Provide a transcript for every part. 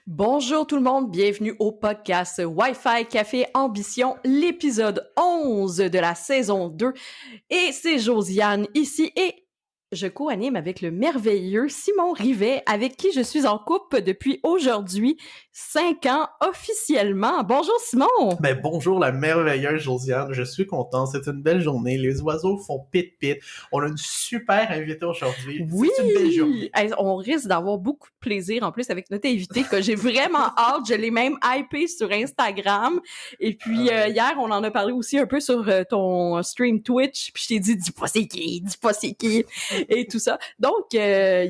Bonjour tout le monde, bienvenue au podcast Wi-Fi Café Ambition, l'épisode 11 de la saison 2. Et c'est Josiane ici et je co-anime avec le merveilleux Simon Rivet, avec qui je suis en couple depuis aujourd'hui 5 ans officiellement. Bonjour Simon! Ben bonjour la merveilleuse Josiane, je suis content, c'est une belle journée, les oiseaux font pit-pit, on a une super invitée aujourd'hui, Oui! c'est une belle journée. Hey, on risque d'avoir beaucoup de plaisir en plus avec notre invité que j'ai vraiment hâte, je l'ai même hypé sur Instagram et puis hier on en a parlé aussi un peu sur ton stream Twitch puis je t'ai dit dis pas c'est qui et tout ça. Donc il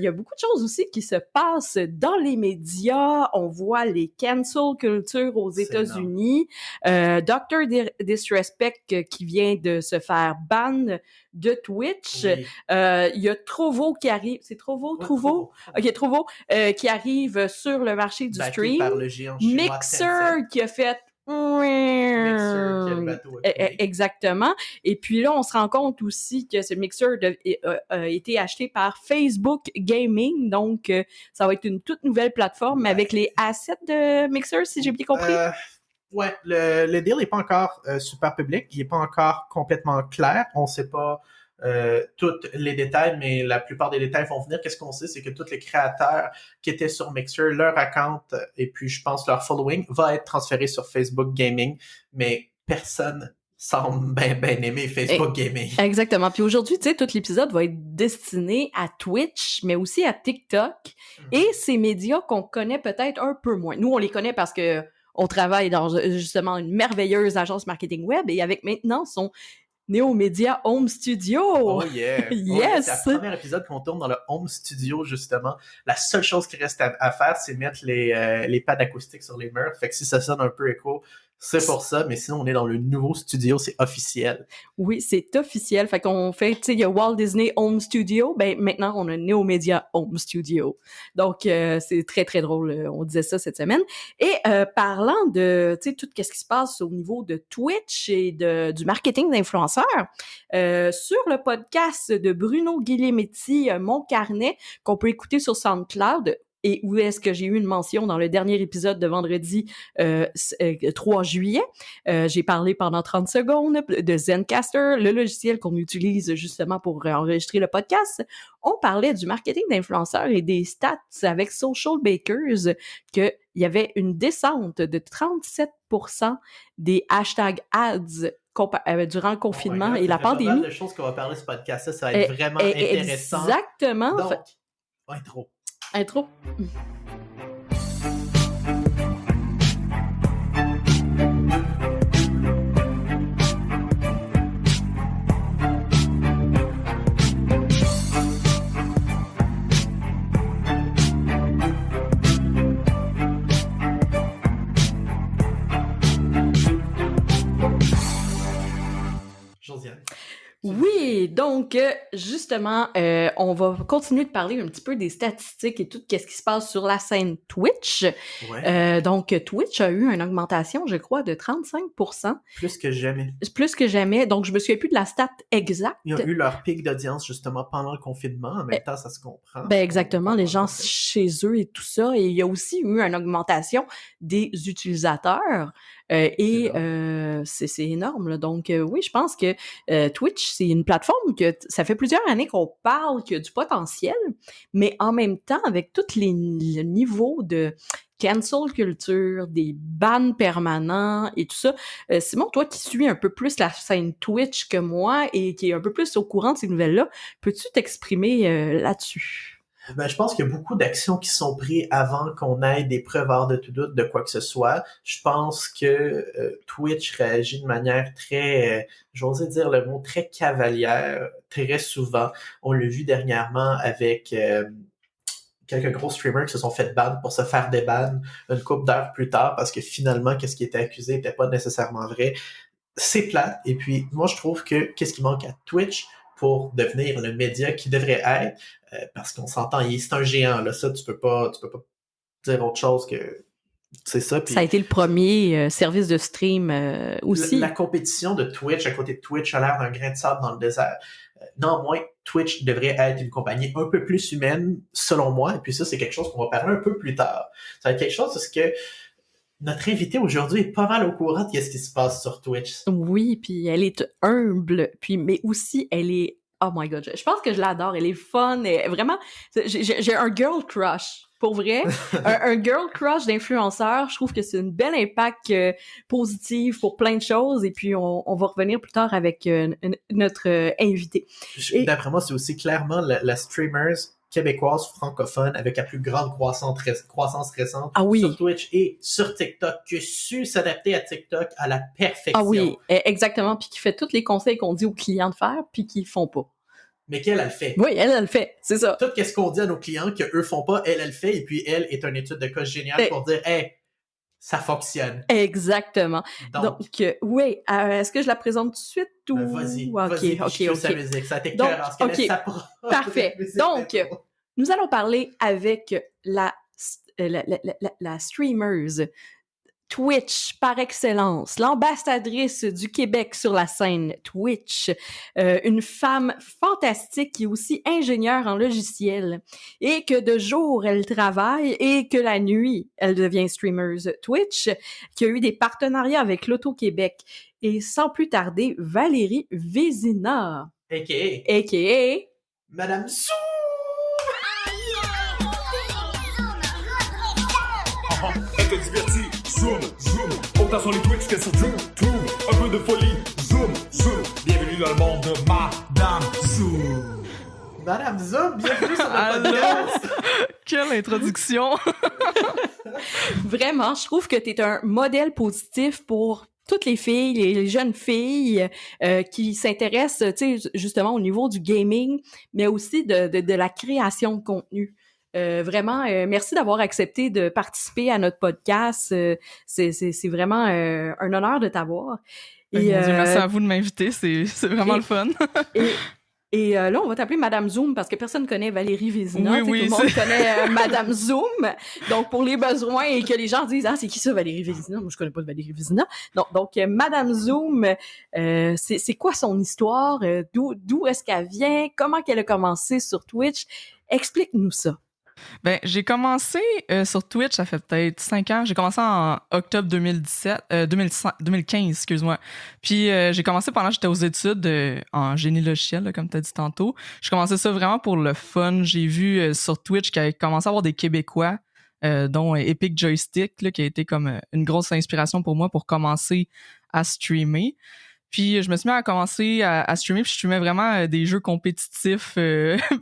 y a beaucoup de choses aussi qui se passent dans les médias, on voit les cancel culture aux États-Unis, Dr. Disrespect qui vient de se faire ban de Twitch. Oui. Il y a Trovo qui arrive. C'est Trovo? Ouais, Trovo? OK, Trovo qui arrive sur le marché du Backé stream. par le géant chinois Mixer Tencent. qui a fait... Mixer, quel bateau a coulé. Exactement. Et puis là, on se rend compte aussi que ce Mixer a été acheté par Facebook Gaming. Donc, ça va être une toute nouvelle plateforme avec les assets de Mixer, si j'ai bien compris. Ouais, le deal n'est pas encore super public, il n'est pas encore complètement clair, on ne sait pas tous les détails, mais la plupart des détails vont venir. Qu'est-ce qu'on sait, c'est que tous les créateurs qui étaient sur Mixer, leur account et puis je pense leur following va être transféré sur Facebook Gaming, mais personne semble bien aimer Facebook Gaming. Exactement. Puis aujourd'hui, tu sais, tout l'épisode va être destiné à Twitch, mais aussi à TikTok et ces médias qu'on connaît peut-être un peu moins. Nous, on les connaît parce que on travaille dans justement une merveilleuse agence marketing web et avec maintenant son Néo-Média Home Studio. Oh yeah! Yes! Oh yeah. C'est le premier épisode qu'on tourne dans le Home Studio, justement. La seule chose qui reste à faire, c'est mettre les pads acoustiques sur les murs. Fait que si ça sonne un peu écho, c'est pour ça. Mais sinon, on est dans le nouveau studio, c'est officiel. Oui, c'est officiel. Fait qu'on fait, tu sais, il y a Walt Disney Home Studio. Ben, maintenant, on a Néo-Média Home Studio. Donc, c'est très, très drôle. On disait ça cette semaine. Et parlant de, tu sais, tout ce qui se passe au niveau de Twitch et du marketing d'influenceurs, sur le podcast de Bruno Guglielmetti, Mon Carnet, qu'on peut écouter sur SoundCloud, et où est-ce que j'ai eu une mention dans le dernier épisode de vendredi 3 juillet. J'ai parlé pendant 30 secondes de Zencastr, le logiciel qu'on utilise justement pour enregistrer le podcast. On parlait du marketing d'influenceurs et des stats avec Social Bakers, qu'il y avait une descente de 37% des hashtags ads durant le confinement et la pandémie. Il y a pas mal de choses qu'on va parler de ce podcast-là, ça va être vraiment intéressant. Exactement. Donc, intro. Josiane. Oui, donc justement, on va continuer de parler un petit peu des statistiques et tout ce qui se passe sur la scène Twitch. Ouais. Donc, Twitch a eu une augmentation, je crois, de 35%. Plus que jamais. Plus que jamais. Donc, je me souviens plus de la stat exacte. Ils ont eu leur pic d'audience justement pendant le confinement. En même temps, ça se comprend. Ben exactement, les gens chez eux et tout ça. Et il y a aussi eu une augmentation des utilisateurs. C'est énorme. Là. Donc, oui, je pense que Twitch, c'est une plateforme que ça fait plusieurs années qu'on parle qu'il y a du potentiel, mais en même temps, avec tous les niveaux de cancel culture, des bans permanents et tout ça. Simon, toi qui suis un peu plus la scène Twitch que moi et qui est un peu plus au courant de ces nouvelles-là, peux-tu t'exprimer là-dessus? Ben, je pense qu'il y a beaucoup d'actions qui sont prises avant qu'on ait des preuves hors de tout doute de quoi que ce soit. Je pense que Twitch réagit de manière très, j'osais dire le mot, très cavalière, très souvent. On l'a vu dernièrement avec quelques gros streamers qui se sont fait ban pour se faire déban une couple d'heures plus tard parce que finalement, qu'est-ce qui était accusé n'était pas nécessairement vrai. C'est plate. Et puis, moi, je trouve que qu'est-ce qui manque à Twitch pour devenir le média qui devrait être, parce qu'on s'entend, c'est un géant, là, ça, tu peux pas dire autre chose que c'est ça. Puis, ça a été le premier service de stream aussi. La compétition de Twitch à côté de Twitch a l'air d'un grain de sable dans le désert. Néanmoins, Twitch devrait être une compagnie un peu plus humaine, selon moi, et puis ça, c'est quelque chose qu'on va parler un peu plus tard. Ça va être quelque chose parce que notre invitée aujourd'hui est pas mal au courant de ce qui se passe sur Twitch. Oui, puis elle est humble, puis mais aussi elle est oh my god, je pense que je l'adore, elle est fun, et vraiment j'ai un girl crush. Pour vrai, un girl crush d'influenceur, je trouve que c'est une belle impact positive pour plein de choses, et puis on va revenir plus tard avec notre invité. D'après moi, c'est aussi clairement la streamers québécoise francophone avec la plus grande croissance récente sur Twitch et sur TikTok, qui a su s'adapter à TikTok à la perfection. Ah oui, exactement, puis qui fait tous les conseils qu'on dit aux clients de faire, puis qu'ils font pas. Mais qu'elle, elle le fait. Oui, elle le fait, c'est ça. Tout ce qu'on dit à nos clients qu'eux font pas, elle le fait, et puis elle est une étude de cas géniale pour dire « Hey, ça fonctionne. » Exactement. Donc oui, est-ce que je la présente tout de suite ou... Vas-y, OK. Sa musique, ça t'écœure, parce qu'elle s'approche. Parfait. Donc, nous allons parler avec la streameuse Twitch par excellence, l'ambassadrice du Québec sur la scène Twitch, une femme fantastique qui est aussi ingénieure en logiciel, et que de jour elle travaille et que la nuit elle devient streameuse Twitch, qui a eu des partenariats avec l'Auto-Québec. Et sans plus tarder, Valérie Vézina, a.k.a. Madame Zoom! Elle te divertit, zoom, autant sur les Twitch que sur YouTube, un peu de folie, zoom, bienvenue dans le monde de Madame Zoom. Madame Zoom, bienvenue sur le podcast! Quelle introduction! Vraiment, je trouve que t'es un modèle positif pour toutes les filles, les jeunes filles qui s'intéressent, tu sais, justement au niveau du gaming, mais aussi de la création de contenu. Vraiment, merci d'avoir accepté de participer à notre podcast. C'est vraiment un honneur de t'avoir. Mon Dieu, merci à vous de m'inviter, c'est vraiment le fun. Et là, on va t'appeler Madame Zoom parce que personne ne connaît Valérie Vézina. Oui, tout le monde connaît Madame Zoom. Donc, pour les besoins et que les gens disent « Ah, c'est qui ça, Valérie Vézina? Moi, je connais pas de Valérie Vézina. » Donc, Madame Zoom, c'est quoi son histoire? D'où est-ce qu'elle vient? Comment qu'elle a commencé sur Twitch? Explique-nous ça. Ben, j'ai commencé sur Twitch, ça fait peut-être 5 ans. J'ai commencé en octobre 2015, excuse-moi. Puis j'ai commencé pendant que j'étais aux études en génie logiciel, là, comme tu as dit tantôt. J'ai commencé ça vraiment pour le fun. J'ai vu sur Twitch qu'il y avait commencé à avoir des Québécois, dont Epic Joystick, là, qui a été comme une grosse inspiration pour moi pour commencer à streamer. Puis je me suis mis à commencer à streamer, puis je streamais vraiment des jeux compétitifs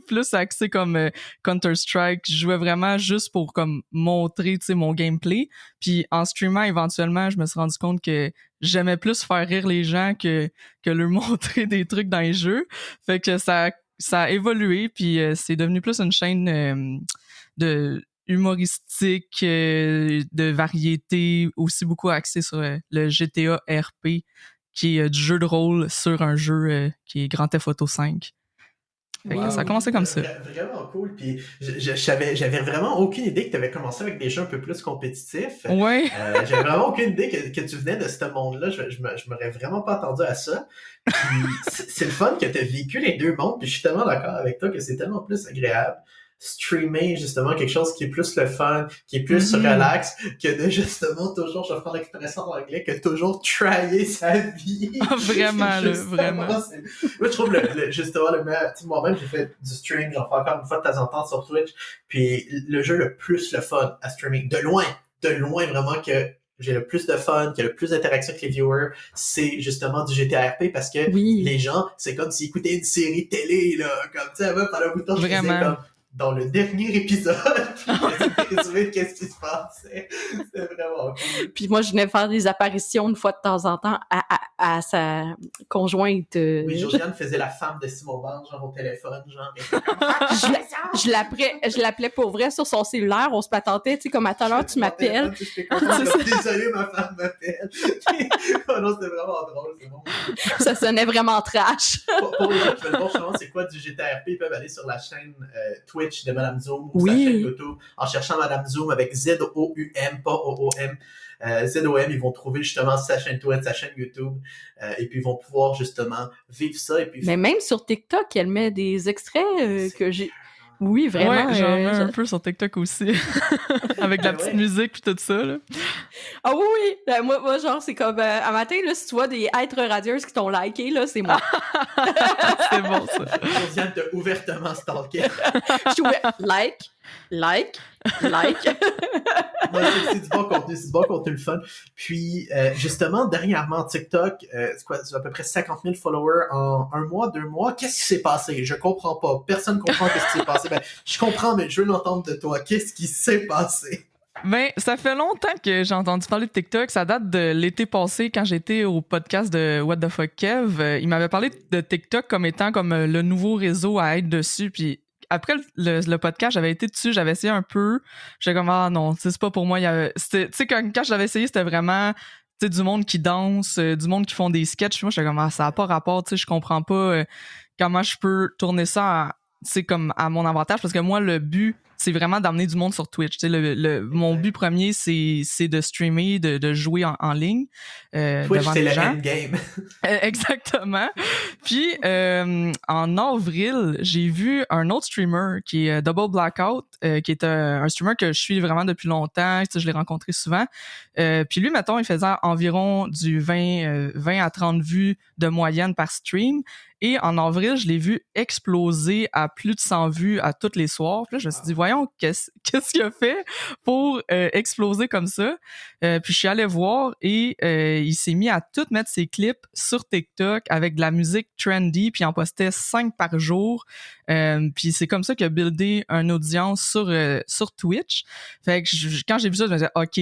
plus axés comme Counter-Strike. Je jouais vraiment juste pour comme montrer, tu sais, mon gameplay. Puis en streamant, éventuellement, je me suis rendu compte que j'aimais plus faire rire les gens que leur montrer des trucs dans les jeux. Fait que ça a évolué, puis c'est devenu plus une chaîne de humoristique, de variété, aussi beaucoup axée sur le GTA RP, qui est du jeu de rôle sur un jeu qui est Grand Theft Auto 5. Wow. Ça a commencé comme ça. Vraiment cool. Puis j'avais vraiment aucune idée que tu avais commencé avec des jeux un peu plus compétitifs. Ouais. J'avais vraiment aucune idée que tu venais de ce monde-là. Je m'aurais vraiment pas attendu à ça. Puis c'est le fun que tu as vécu les deux mondes. Puis je suis tellement d'accord avec toi que c'est tellement plus agréable streamer justement quelque chose qui est plus le fun, qui est plus relax, que de justement toujours, je vais prendre l'expression en anglais, que toujours tryer sa vie. Vraiment, vraiment. Moi, je trouve justement le meilleur. Moi-même, j'ai fait du stream, j'en fais encore une fois de temps en temps sur Twitch, puis le jeu le plus le fun à streaming, de loin vraiment que j'ai le plus de fun, qu'il y a le plus d'interaction avec les viewers, c'est justement du GTRP parce que les gens, c'est comme s'ils écoutaient une série télé, là, comme tu sais, même pendant un bout de temps, je faisais comme dans le dernier épisode, puis résumé de qu'est-ce qui se passait. C'était vraiment cool. Puis moi, je venais faire des apparitions une fois de temps en temps à sa conjointe. Oui, Josiane faisait la femme de Simon Barnes, genre au téléphone, genre. Je l'appelais pour vrai sur son cellulaire, on se patentait, tu sais, comme à tout à l'heure, tu m'appelles. Désolé, ma femme m'appelle. Oh non, c'était vraiment drôle, c'est bon. Ça sonnait vraiment trash. Pour les gens qui veulent voir, c'est quoi du GTRP, ils peuvent aller sur la chaîne Twitch Twitch de Madame Zoom ou Oui. sa chaîne YouTube en cherchant Madame Zoom avec Z-O-U-M, pas O-O-M. Z-O-M, ils vont trouver justement sa chaîne Twitch, sa chaîne YouTube, et puis ils vont pouvoir justement vivre ça. Et puis Mais même sur TikTok, elle met des extraits que j'ai... Oui, vraiment. Ouais, j'en mets un peu sur TikTok aussi. Avec la petite musique puis tout ça, là. Ah oui, oui. Moi, genre, c'est comme... à matin, là, si tu vois des êtres radieuses qui t'ont liké, là, c'est moi. C'est bon, ça. Josiane t'a ouvertement stalké. Je trouvais like. Non, c'est du bon contenu, c'est du bon contenu, le fun. Puis, justement, dernièrement, TikTok, c'est à peu près 50 000 followers en 1 mois, 2 mois. Qu'est-ce qui s'est passé? Je comprends pas. Personne comprend qu'est-ce qui s'est passé. Ben, je comprends, mais je veux l'entendre de toi. Qu'est-ce qui s'est passé? Ben, ça fait longtemps que j'ai entendu parler de TikTok. Ça date de l'été passé quand j'étais au podcast de What the Fuck Kev. Il m'avait parlé de TikTok comme étant comme le nouveau réseau à être dessus. Puis après le podcast, j'avais été dessus, j'avais essayé un peu. J'étais comme, ah non, c'est pas pour moi. Tu sais, quand je l'avais essayé, c'était vraiment du monde qui danse, du monde qui font des sketchs. Moi, j'étais comme, ah, ça n'a pas rapport. Je comprends pas comment je peux tourner ça comme à mon avantage. Parce que moi, le but, c'est vraiment d'amener du monde sur Twitch. Mon but premier, c'est de streamer, de jouer en ligne Twitch, devant c'est les le gens. endgame. Exactement. Puis, en avril, j'ai vu un autre streamer qui est Double Blackout, qui est un streamer que je suis vraiment depuis longtemps. Je l'ai rencontré souvent. Puis lui, mettons, il faisait environ du 20 à 30 vues de moyenne par stream. Et en avril, je l'ai vu exploser à plus de 100 vues à tous les soirs. Puis là, je me suis dit, voyons, qu'est-ce qu'il a fait pour exploser comme ça? Puis je suis allé voir et il s'est mis à tout mettre ses clips sur TikTok avec de la musique trendy, puis il en postait 5 par jour. Puis c'est comme ça qu'il a buildé une audience sur Twitch. Fait que quand j'ai vu ça, je me disais, OK,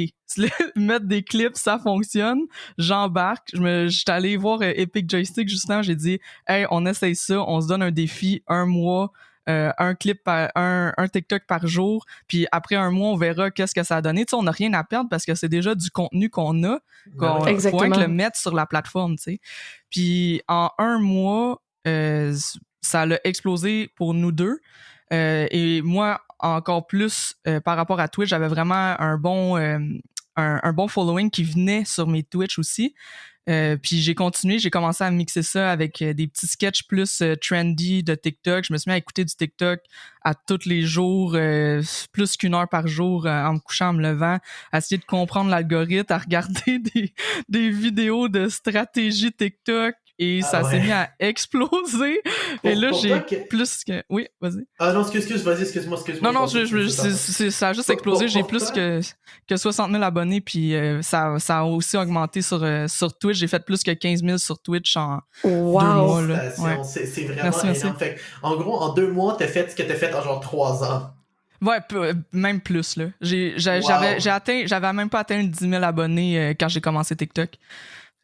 mettre des clips, ça fonctionne. J'embarque. J'étais allé voir Epic Joystick justement. J'ai dit, hey, on essaye ça. On se donne un défi, 1 mois. Un clip un TikTok par jour, puis après 1 mois, on verra qu'est-ce que ça a donné. Tu sais, on n'a rien à perdre parce que c'est déjà du contenu qu'on a, faut que le mettre sur la plateforme, tu sais. Puis en 1 mois, ça l'a explosé pour nous deux. Et moi, encore plus par rapport à Twitch, j'avais vraiment un bon following qui venait sur mes Twitch aussi. Puis j'ai commencé à mixer ça avec des petits sketchs plus trendy de TikTok. Je me suis mis à écouter du TikTok à tous les jours, plus qu'1 heure par jour en me couchant, en me levant, à essayer de comprendre l'algorithme, à regarder des vidéos de stratégie TikTok. Et ça s'est mis à exploser. Et là, j'ai plus que... Oui, vas-y. Ah non, excuse-moi. Non, ça a juste explosé. J'ai plus que 60 000 abonnés, puis ça a aussi augmenté sur Twitch. J'ai fait plus que 15 000 sur Twitch en 2 mois. Là. Ouais. C'est vraiment énorme. Fait, en gros, en 2 mois, t'as fait ce que t'as fait en genre 3 ans. Ouais, même plus, là. J'avais même pas atteint 10 000 abonnés quand j'ai commencé TikTok.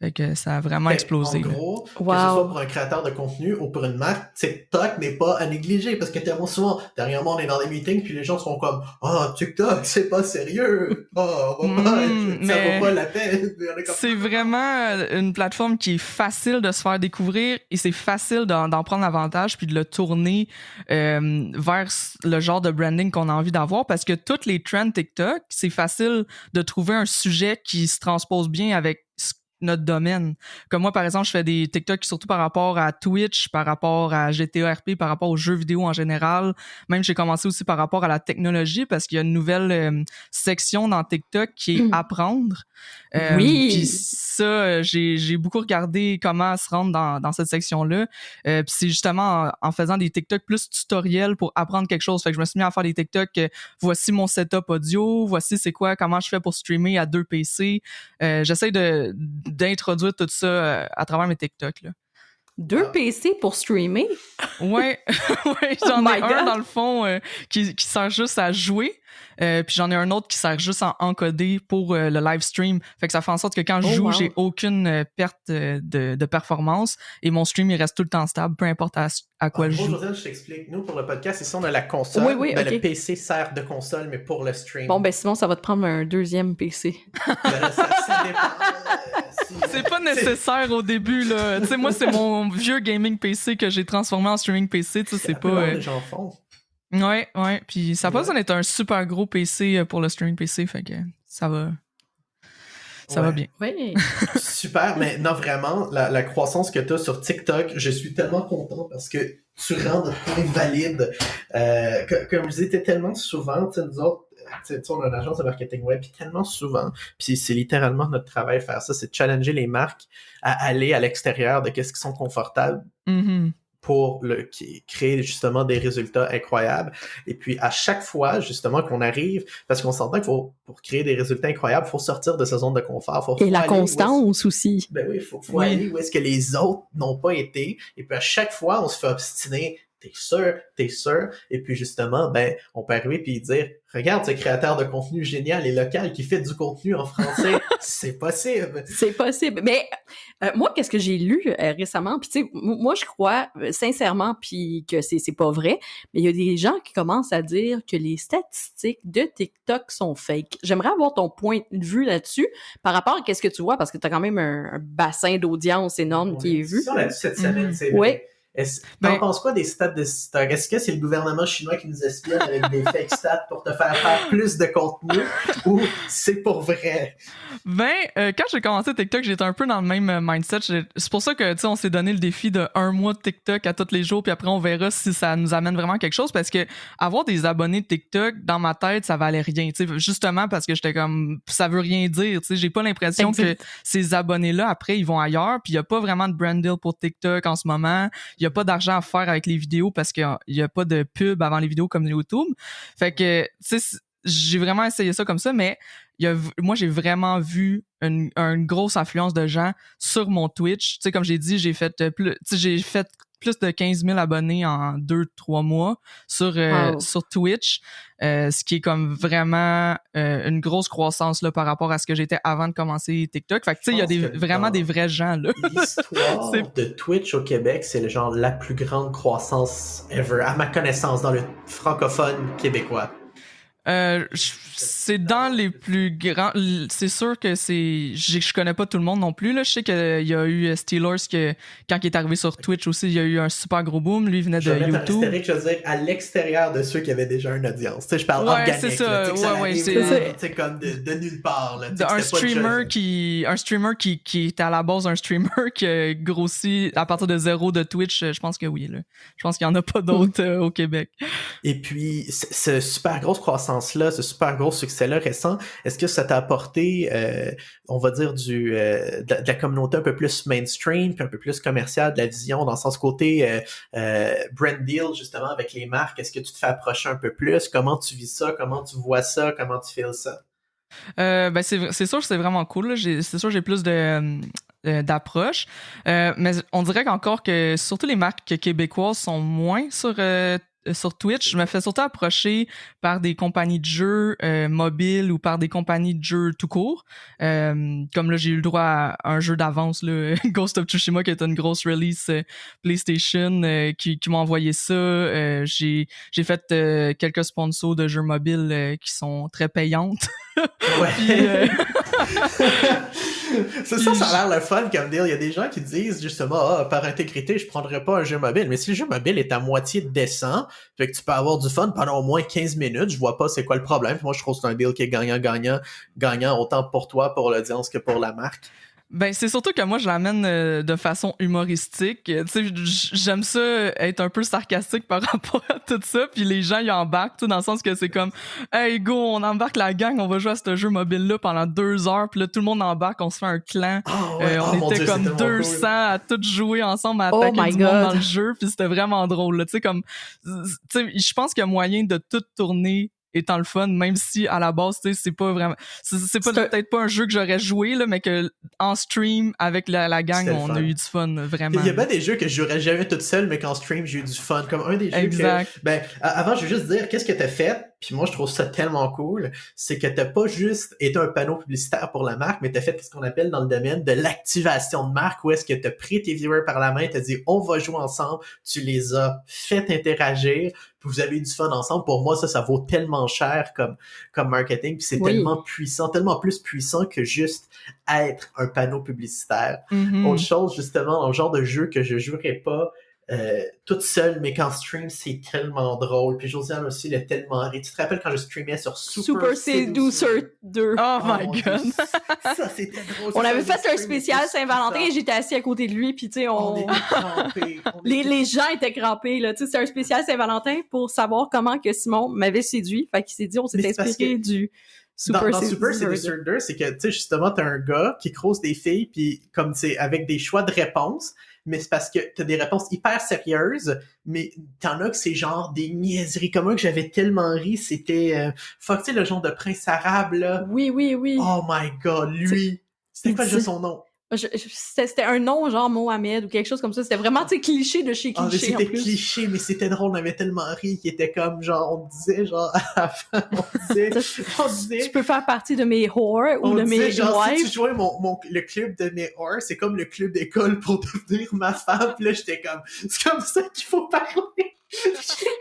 Fait que ça a vraiment explosé. En gros, que ce soit pour un créateur de contenu ou pour une marque, TikTok n'est pas à négliger parce que tellement souvent, dernièrement, on est dans des meetings puis les gens sont comme « Ah, TikTok, c'est pas sérieux! ça vaut pas la peine! » C'est vraiment une plateforme qui est facile de se faire découvrir et c'est facile d'en prendre l'avantage puis de le tourner vers le genre de branding qu'on a envie d'avoir parce que toutes les trends TikTok, c'est facile de trouver un sujet qui se transpose bien avec notre domaine. Comme moi, par exemple, je fais des TikTok surtout par rapport à Twitch, par rapport à GTA RP, par rapport aux jeux vidéo en général. Même, j'ai commencé aussi par rapport à la technologie parce qu'il y a une nouvelle section dans TikTok qui est apprendre. Oui! Puis ça, j'ai beaucoup regardé comment se rendre dans cette section-là. Puis c'est justement en faisant des TikTok plus tutoriels pour apprendre quelque chose. Fait que je me suis mis à faire des TikTok, voici mon setup audio, voici c'est quoi, comment je fais pour streamer à 2 PC. J'essaie d'introduire tout ça à travers mes TikTok, là. 2 PC pour streamer? Ouais, j'en ai un dans le fond qui sert juste à jouer. Puis j'en ai un autre qui sert juste à encoder pour le live stream. Fait que ça fait en sorte que quand je joue, j'ai aucune perte de performance et mon stream, il reste tout le temps stable, peu importe à quoi je joue. Josiane, je t'explique. Nous, pour le podcast, ici, on a la console. Oui, le PC sert de console, mais pour le stream. Bon, ben Simon, ça va te prendre un 2e PC. Ça dépend. C'est pas nécessaire au début, là. Tu sais, moi, c'est mon vieux gaming PC que j'ai transformé en streaming PC. Tu sais, c'est pas... Les gens font. Ouais. Puis ça a pas besoin d'être un super gros PC pour le streaming PC, fait que ça va bien. Oui. Super, mais non, vraiment, la croissance que tu as sur TikTok, je suis tellement content parce que tu rends notre point valide. Comme je disais, t'es tellement souvent, tu sais, nous autres, tu sais, on a une agence de marketing web, puis tellement souvent, puis c'est littéralement notre travail faire ça, c'est de challenger les marques à aller à l'extérieur de qu'est-ce qui sont confortables pour créer justement des résultats incroyables. Et puis, à chaque fois, justement, qu'on arrive, parce qu'on s'entend qu'il faut, pour créer des résultats incroyables, il faut sortir de sa zone de confort. Et la constance aussi. Ben oui, faut aller où est-ce que les autres n'ont pas été. Et puis, à chaque fois, on se fait obstiner. T'es sûr. Et puis, justement, ben, on peut arriver puis dire, regarde ce créateur de contenu génial et local qui fait du contenu en français. C'est possible. C'est possible. Mais moi, qu'est-ce que j'ai lu récemment? Puis tu sais, moi, je crois sincèrement puis que c'est pas vrai, mais il y a des gens qui commencent à dire que les statistiques de TikTok sont fake. J'aimerais avoir ton point de vue là-dessus par rapport à qu'est-ce que tu vois, parce que tu as quand même un bassin d'audience énorme qui est vu. Ça, là-dessus, cette semaine, c'est vrai. Ouais. T'en penses quoi des stats de TikTok? Est-ce que c'est le gouvernement chinois qui nous espionne avec des fake stats pour te faire plus de contenu ou c'est pour vrai? Quand j'ai commencé TikTok, j'étais un peu dans le même mindset. C'est pour ça que, tu sais, on s'est donné le défi de 1 mois de TikTok à tous les jours, puis après, on verra si ça nous amène vraiment quelque chose, parce que avoir des abonnés de TikTok, dans ma tête, ça valait rien, tu sais, justement parce que j'étais comme, ça veut rien dire, tu sais, j'ai pas l'impression que ces abonnés-là, après, ils vont ailleurs, puis il y a pas vraiment de brand deal pour TikTok en ce moment. Il y a pas d'argent à faire avec les vidéos parce qu'il y a pas de pub avant les vidéos comme YouTube. Fait que, tu sais, j'ai vraiment essayé ça comme ça, mais moi, j'ai vraiment vu une grosse affluence de gens sur mon Twitch. Tu sais, comme j'ai dit, j'ai fait plus de 15 000 abonnés en 2-3 mois sur Twitch, ce qui est comme vraiment une grosse croissance là, par rapport à ce que j'étais avant de commencer TikTok. Fait que tu sais, il y a vraiment des vrais gens là. L'histoire de Twitch au Québec, c'est le genre la plus grande croissance ever, à ma connaissance, dans le francophone québécois. C'est dans les plus grands. C'est sûr que je connais pas tout le monde non plus là. Je sais qu'il y a eu Steelers quand il est arrivé sur Twitch aussi, il y a eu un super gros boom. Lui il venait de YouTube. Je veux dire à l'extérieur de ceux qui avaient déjà une audience. Tu sais, je parle organique. C'est ça. C'est comme de nulle part. Là. Un streamer qui était à la base un streamer qui a grossi à partir de 0 de Twitch. Je pense que oui là. Je pense qu'il y en a pas d'autres au Québec. Et puis ce super grosse croissance-là, ce super gros succès-là récent, est-ce que ça t'a apporté, on va dire, de la communauté un peu plus mainstream, puis un peu plus commerciale, de la vision, dans le sens côté brand deal, justement, avec les marques? Est-ce que tu te fais approcher un peu plus? Comment tu vis ça? Comment tu vois ça? Comment tu feels ça? C'est sûr que c'est vraiment cool. Là. C'est sûr que j'ai plus d'approche. Mais on dirait qu'encore que surtout les marques québécoises sont moins sur Twitch. Je me fais surtout approcher par des compagnies de jeux mobiles ou par des compagnies de jeux tout court. Comme là, j'ai eu le droit à un jeu d'avance, là, Ghost of Tsushima, qui est une grosse release PlayStation, qui m'a envoyé ça. J'ai fait quelques sponsors de jeux mobiles qui sont très payantes. Ouais. Puis, ça a l'air le fun comme deal. Il y a des gens qui disent justement, par intégrité, je prendrais pas un jeu mobile. Mais si le jeu mobile est à moitié décent, fait que tu peux avoir du fun pendant au moins 15 minutes, je vois pas c'est quoi le problème. Puis moi, je trouve que c'est un deal qui est gagnant autant pour toi, pour l'audience que pour la marque. Ben, c'est surtout que moi, je l'amène de façon humoristique. Tu sais, j'aime ça être un peu sarcastique par rapport à tout ça. Puis les gens, ils embarquent, tout dans le sens que c'est comme « Hey, go, on embarque la gang, on va jouer à ce jeu mobile-là pendant 2 heures. » Puis là, tout le monde embarque, on se fait un clan. On était comme 200 cool. À tout jouer ensemble, à attaquer du monde dans le jeu. Puis c'était vraiment drôle. Tu sais, comme... Tu sais, je pense qu'il y a moyen de tout tourner étant le fun, même si à la base, tu sais, c'est pas vraiment, c'est peut-être pas un jeu que j'aurais joué là, mais que en stream avec la gang, on a eu du fun vraiment. Il y a pas des jeux que je jouerais jamais toute seule, mais qu'en stream j'ai eu du fun, comme un des jeux exact. Que avant je veux juste dire qu'est-ce que t'as fait. Puis moi, je trouve ça tellement cool, c'est que t'as pas juste été un panneau publicitaire pour la marque, mais t'as fait ce qu'on appelle dans le domaine de l'activation de marque, où est-ce que t'as pris tes viewers par la main, t'as dit on va jouer ensemble, tu les as fait interagir, puis vous avez eu du fun ensemble. Pour moi, ça vaut tellement cher comme marketing, puis c'est tellement puissant, tellement plus puissant que juste être un panneau publicitaire. Autre chose, justement, dans le genre de jeu que je jouerais pas, toute seule, mais qu'en stream, c'est tellement drôle. Puis Josiane aussi, elle a tellement ri. Tu te rappelles quand je streamais sur Super Seducer 2. Oh my mon God! Dieu, ça, c'était drôle. On Ça, avait le fait un stream spécial était Saint-Valentin et super. j'étais assis à côté de lui, puis tu sais, On était crampés. les gens étaient crampés, là. Tu sais, c'est un spécial Saint-Valentin pour savoir comment que Simon m'avait séduit. Fait qu'il s'est dit, on s'est Mais c'est parce inspiré du Super dans Super Seducer 2, c'est que, tu sais, justement, t'as un gars qui croise des filles, puis comme, tu sais, avec des choix de réponses, mais c'est parce que t'as des réponses hyper sérieuses, mais t'en as que c'est genre des niaiseries. Comme un que j'avais tellement ri, c'était, fuck, tu sais, le genre de prince arabe, là. Oui. Oh my god, lui! C'était quoi déjà son nom? C'était un nom genre Mohamed ou quelque chose comme ça. C'était vraiment, tu sais, cliché de chez Ah, mais cliché en c'était plus. cliché, mais c'était drôle, on avait tellement ri qu'il était comme, genre, on disait, genre, à la fin, on disait, Tu peux faire partie de mes whores ou on de disait, mes genre, si wives. tu jouais le club de mes whores, c'est comme le club d'école pour devenir ma femme. Puis là, j'étais comme, c'est comme ça qu'il faut parler.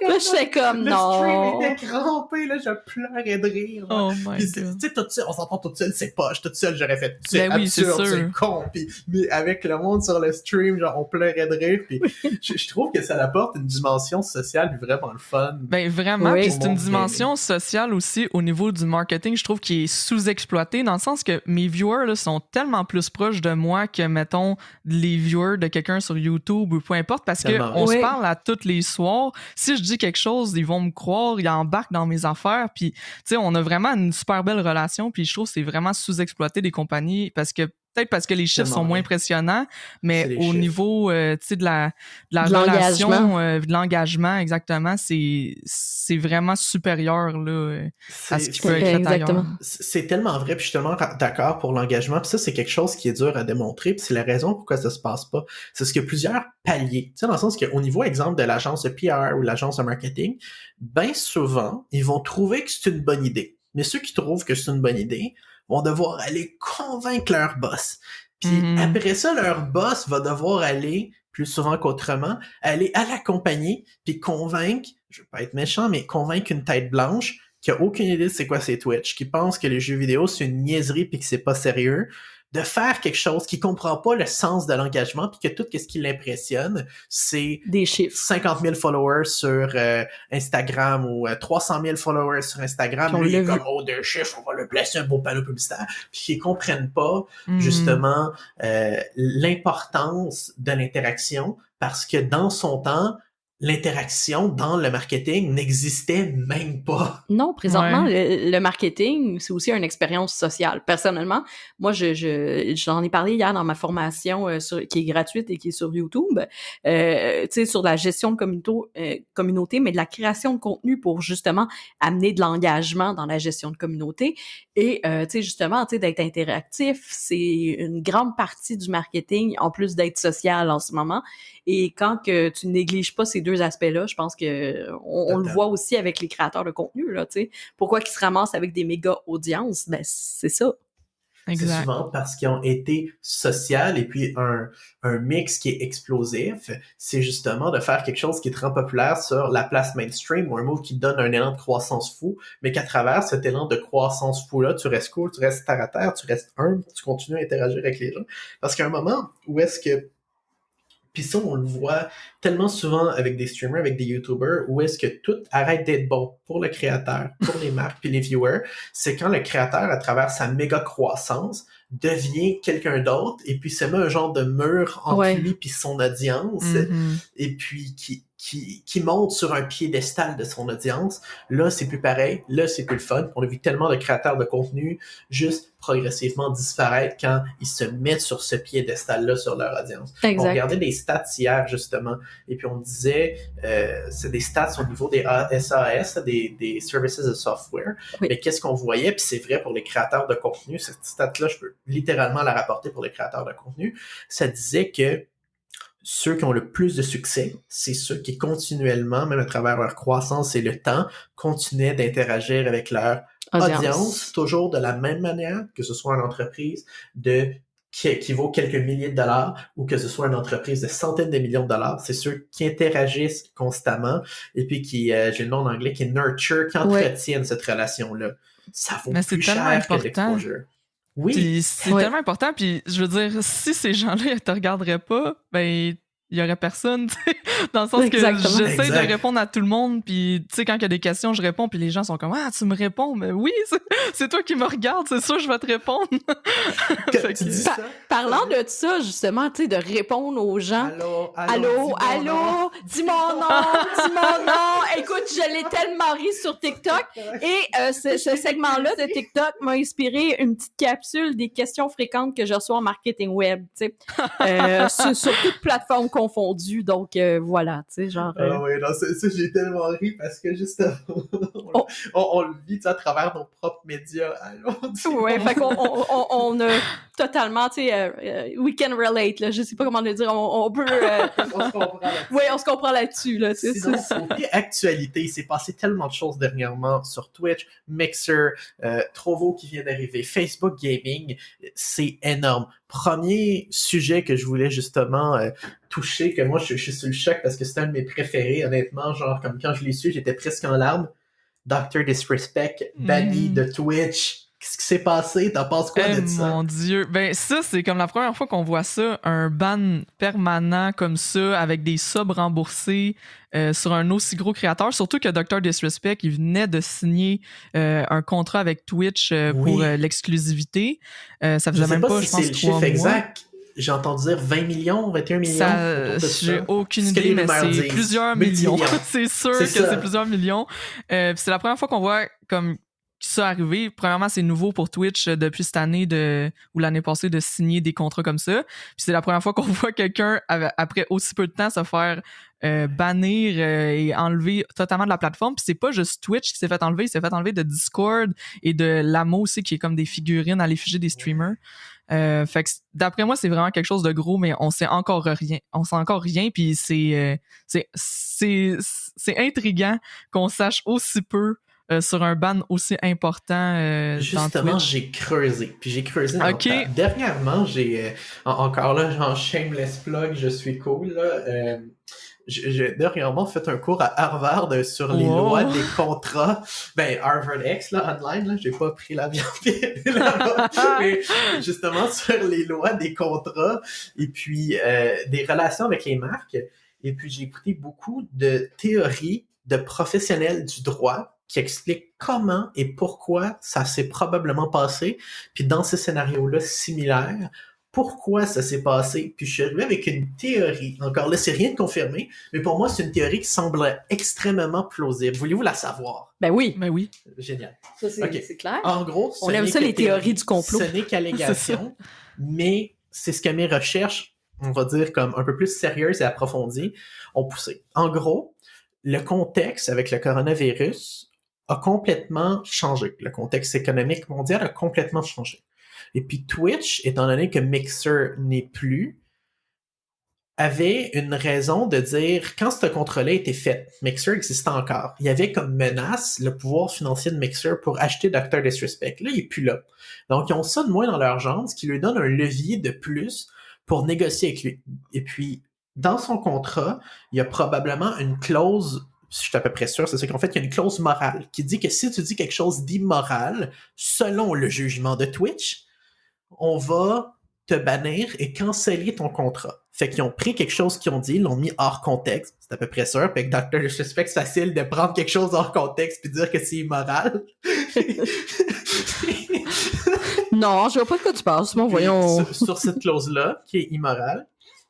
Là, j'étais comme, le non. stream était crampé, là, je pleurais de rire. Là. Oh my Puis, God! tu sais, toute seule, on s'entend toute seule, c'est poche, toute seule, j'aurais fait, c'est Ben oui, c'est absurde, sûr. c'est con. Puis, mais avec le monde sur le stream, genre, on pleurait de rire. Puis, je trouve que ça apporte une dimension sociale vraiment le fun. Ben vraiment, Oui. puis c'est Tout le une monde dimension sociale aussi au niveau du marketing, je trouve, qui est sous-exploitée dans le sens que mes viewers là, sont tellement plus proches de moi que, mettons, les viewers de quelqu'un sur YouTube ou peu importe, parce Tellement. qu'on se Oui. parle à tous les soirs. Si je dis quelque chose, ils vont me croire, ils embarquent dans mes affaires, puis tu sais, on a vraiment une super belle relation, puis je trouve que c'est vraiment sous-exploité des compagnies parce que peut-être parce que les chiffres Tellement sont moins vrai. impressionnants, C'est mais les au chiffres. niveau tu sais, de la De relation, l'engagement. de l'engagement, exactement, c'est vraiment supérieur là, à ce qui peut être fait Exactement. ailleurs. C'est tellement vrai, puis je suis tellement d'accord pour l'engagement. Puis ça, c'est quelque chose qui est dur à démontrer, puis c'est la raison pourquoi ça se passe pas. C'est ce qu'il y a plusieurs paliers. Tu sais, dans le sens qu'au niveau, exemple, de l'agence de PR ou l'agence de marketing, bien souvent, ils vont trouver que c'est une bonne idée. Mais ceux qui trouvent que c'est une bonne idée vont devoir aller convaincre leur boss. Puis après ça, leur boss va devoir aller, plus souvent qu'autrement, aller à la compagnie, puis convaincre, je veux pas être méchant, mais convaincre une tête blanche qui a aucune idée de c'est quoi c'est Twitch, qui pense que les jeux vidéo c'est une niaiserie puis que c'est pas sérieux, de faire quelque chose qui comprend pas le sens de l'engagement puis que tout ce qui l'impressionne, c'est Des chiffres. 50 000 followers sur Instagram ou 300 000 followers sur Instagram. Puis on Lui, il est l'a comme, oh, deux chiffres, on va le placer un beau panneau publicitaire. Puis qu'ils comprennent pas, Mhm. justement, l'importance de l'interaction parce que dans son temps, l'interaction dans le marketing n'existait même pas. Non, présentement, le marketing, c'est aussi une expérience sociale. Personnellement, moi, j'en ai parlé hier dans ma formation qui est gratuite et qui est sur YouTube, tu sais, sur la gestion de communauté, mais de la création de contenu pour justement amener de l'engagement dans la gestion de communauté. Et, tu sais, justement, tu sais, d'être interactif, c'est une grande partie du marketing, en plus d'être social en ce moment. Et quand que tu négliges pas ces deux aspects-là, je pense que on le voit aussi avec les créateurs de contenu, là, tu sais. Pourquoi qu'ils se ramassent avec des méga audiences? Ben, c'est ça. C'est Exact. souvent parce qu'ils ont été social et puis un mix qui est explosif, c'est justement de faire quelque chose qui te rend populaire sur la place mainstream ou un move qui te donne un élan de croissance fou, mais qu'à travers cet élan de croissance fou-là, tu restes cool, tu restes terre à terre, tu restes humble, tu continues à interagir avec les gens. Parce qu'à un moment où est-ce que puis ça, on le voit tellement souvent avec des streamers, avec des YouTubers, où est-ce que tout arrête d'être bon pour le créateur, pour les marques puis les viewers. C'est quand le créateur, à travers sa méga croissance, devient quelqu'un d'autre et puis se met un genre de mur entre lui puis son audience et puis qui monte sur un piédestal de son audience. Là, c'est plus pareil. Là, c'est plus le fun. On a vu tellement de créateurs de contenu juste progressivement disparaître quand ils se mettent sur ce piédestal-là sur leur audience. Exact. On regardait des stats hier, justement, et puis on disait, c'est des stats au niveau des SAS, des Services of Software. Oui. Mais qu'est-ce qu'on voyait? Puis c'est vrai pour les créateurs de contenu. Cette stat-là, je peux littéralement la rapporter pour les créateurs de contenu. Ça disait que ceux qui ont le plus de succès, c'est ceux qui continuellement, même à travers leur croissance et le temps, continuaient d'interagir avec leur audience, toujours de la même manière, que ce soit une entreprise qui vaut quelques milliers de dollars ou que ce soit une entreprise de centaines de millions de dollars. C'est ceux qui interagissent constamment et puis qui, j'ai le nom en anglais, qui nurture, qui entretiennent cette relation-là. Ça vaut plus cher que l'exposure. Oui. Puis c'est tellement important. Puis je veux dire, si ces gens-là ne te regarderaient pas, ben il y aurait personne, tu sais, dans le sens que Exactement. j'essaie Exact. de répondre à tout le monde, puis tu sais, quand il y a des questions, je réponds, puis les gens sont comme « Ah, tu me réponds? Mais oui, c'est toi qui me regardes, c'est sûr, je vais te répondre. » Fait Tu que- dis ça? Parlant de ça, justement, tu sais, de répondre aux gens. Allô, Allô, dis mon nom. Écoute, je l'ai tellement ri sur TikTok. Et ce segment-là de TikTok m'a inspiré une petite capsule des questions fréquentes que je reçois en marketing web, tu sais, sur toutes plateformes confondues. Donc, voilà, tu sais, genre... Ah oui, non, ça, j'ai tellement ri parce que justement, Oh. on le vit tu sais, à travers nos propres médias. Allô, Ouais, fait qu'on on a totalement, tu sais, we can relate, là, je sais pas comment le dire, on peut... on se comprend là-dessus. ouais, on se comprend là-dessus, là, tu sais. Sinon, côté actualité, il s'est passé tellement de choses dernièrement sur Twitch, Mixer, Trovo qui vient d'arriver, Facebook Gaming, c'est énorme. Premier sujet que je voulais justement toucher, que moi je suis sur le choc parce que c'est un de mes préférés, honnêtement, genre comme quand je l'ai su, j'étais presque en larmes. Dr. Disrespect, banni de Twitch. Qu'est-ce qui s'est passé? T'en penses quoi de ça? Mon Dieu. Ben, ça, c'est comme la première fois qu'on voit ça, un ban permanent comme ça, avec des subs remboursés sur un aussi gros créateur. Surtout que Dr. Disrespect, il venait de signer un contrat avec Twitch pour l'exclusivité. Ça Je faisait sais même pas pas, si je pense, c'est le 3 chiffre mois. exact. J'ai entendu dire 20 millions, 21 millions. Ça, autour de ça. j'ai aucune Ce que idée, les mais rumeurs c'est disent. plusieurs millions. Multimillions. C'est sûr C'est que ça. c'est plusieurs millions. Puis c'est la première fois qu'on voit comme ça arriver. Premièrement, c'est nouveau pour Twitch depuis cette année ou l'année passée de signer des contrats comme ça. Puis c'est la première fois qu'on voit quelqu'un après aussi peu de temps se faire bannir et enlever totalement de la plateforme. Puis c'est pas juste Twitch qui s'est fait enlever, il s'est fait enlever de Discord et de Lamo aussi, qui est comme des figurines à l'effigie des streamers. Fait que d'après moi, c'est vraiment quelque chose de gros, mais on sait encore rien. On sait encore rien, puis c'est intriguant qu'on sache aussi peu sur un ban aussi important dans Justement, Twitch. j'ai creusé. Puis j'ai creusé dans Ok. le temps. Dernièrement, j'ai... encore là, genre shameless plug, je suis cool, là. J'ai dernièrement fait un cours à Harvard sur les Wow. lois des contrats. Ben, Harvard X, là, online, là, j'ai pas pris l'avion là-bas. Mais justement, sur les lois des contrats et puis des relations avec les marques. Et puis, j'ai écouté beaucoup de théories de professionnels du droit qui expliquent comment et pourquoi ça s'est probablement passé. Puis dans ces scénarios-là similaires, pourquoi ça s'est passé. Puis je suis arrivé avec une théorie. Encore là, c'est rien de confirmé, mais pour moi, c'est une théorie qui semble extrêmement plausible. Voulez-vous la savoir? Ben oui, Ben oui. Génial. ça c'est Ok. c'est clair. En gros, On aime ça, les théories du complot. Ce n'est qu'allégation, mais c'est ce que mes recherches, on va dire, comme un peu plus sérieuses et approfondies, ont poussé. En gros, le contexte avec le coronavirus a complètement changé. Le contexte économique mondial a complètement changé. Et puis Twitch, étant donné que Mixer n'est plus, avait une raison de dire, quand ce contrat-là a été fait, Mixer existait encore. Il y avait comme menace le pouvoir financier de Mixer pour acheter Dr. Disrespect. Là, il est plus là. Donc, ils ont ça de moins dans leur jambe, ce qui lui donne un levier de plus pour négocier avec lui. Et puis, dans son contrat, il y a probablement une clause, je suis à peu près sûr, c'est ça qu'en fait, il y a une clause morale qui dit que si tu dis quelque chose d'immoral, selon le jugement de Twitch, on va te bannir et canceller ton contrat. Fait qu'ils ont pris quelque chose qu'ils ont dit, l'ont mis hors contexte, c'est à peu près sûr, puis avec Dr. Disrespect, c'est facile de prendre quelque chose hors contexte puis dire que c'est immoral. Non, je vois pas de quoi tu parles. Bon, voyons. Sur cette clause-là, qui est immorale,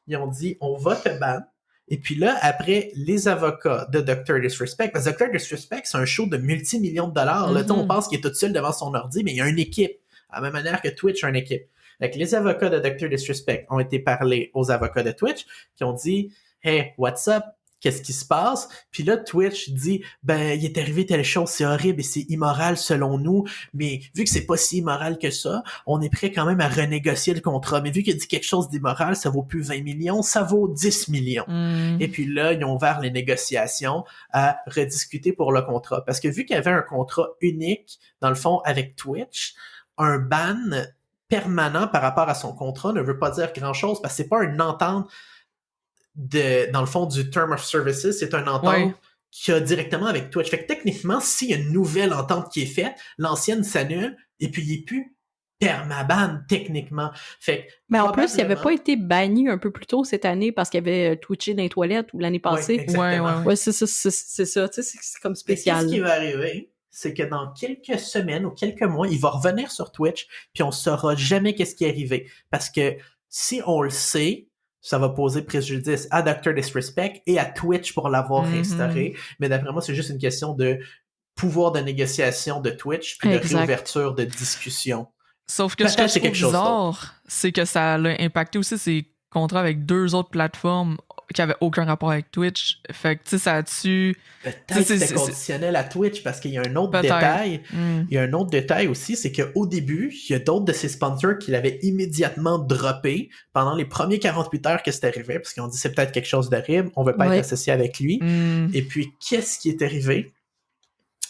ils ont dit, on va te ban. Et puis là, après, les avocats de Dr. Disrespect, parce que Dr. Disrespect, c'est un show de multi-millions de dollars. Là, on pense qu'il est tout seul devant son ordi, mais il y a une équipe. À la même manière que Twitch a une équipe. Donc, les avocats de Dr. Disrespect ont été parlés aux avocats de Twitch qui ont dit « Hey, what's up? Qu'est-ce qui se passe? » Puis là, Twitch dit « Ben, il est arrivé telle chose, c'est horrible et c'est immoral selon nous, mais vu que c'est pas si immoral que ça, on est prêt quand même à renégocier le contrat. Mais vu qu'il a dit quelque chose d'immoral, ça vaut plus 20 millions, ça vaut 10 millions. Et puis là, ils ont ouvert les négociations à rediscuter pour le contrat. Parce que vu qu'il y avait un contrat unique, dans le fond, avec Twitch, un ban permanent par rapport à son contrat ne veut pas dire grand-chose parce que c'est pas une entente dans le fond du Term of Services, c'est une entente qu'il y a directement avec Twitch. Fait que techniquement, s'il y a une nouvelle entente qui est faite, l'ancienne s'annule et puis il n'est plus permaban techniquement. Fait que Mais en plus, il avait probablement- pas été banni un peu plus tôt cette année parce qu'il avait twitché dans les toilettes ou l'année passée. exactement. Ouais. Ouais, c'est ça, tu sais, c'est comme Mais spécial. qu'est-ce qui va arriver? C'est que dans quelques semaines ou quelques mois, il va revenir sur Twitch, puis on saura jamais qu'est-ce qui est arrivé. Parce que si on le sait, ça va poser préjudice à Dr. Disrespect et à Twitch pour l'avoir instauré. Mais d'après moi, c'est juste une question de pouvoir de négociation de Twitch, puis de Exact. réouverture de discussion. Sauf que ce que Peut-être je c'est trouve quelque chose bizarre, c'est que ça a impacté aussi ses contrats avec 2 autres plateformes qui avaient aucun rapport avec Twitch. Fait que, tu sais, ça a-tu... Peut-être que c'était conditionnel à Twitch, parce qu'il y a un autre détail. Il y a un autre détail aussi, c'est qu'au début, il y a d'autres de ses sponsors qui l'avaient immédiatement droppé pendant les premiers 48 heures que c'était arrivé, parce qu'on dit c'est peut-être quelque chose d'horrible, on veut pas être associé avec lui. Et puis, qu'est-ce qui est arrivé?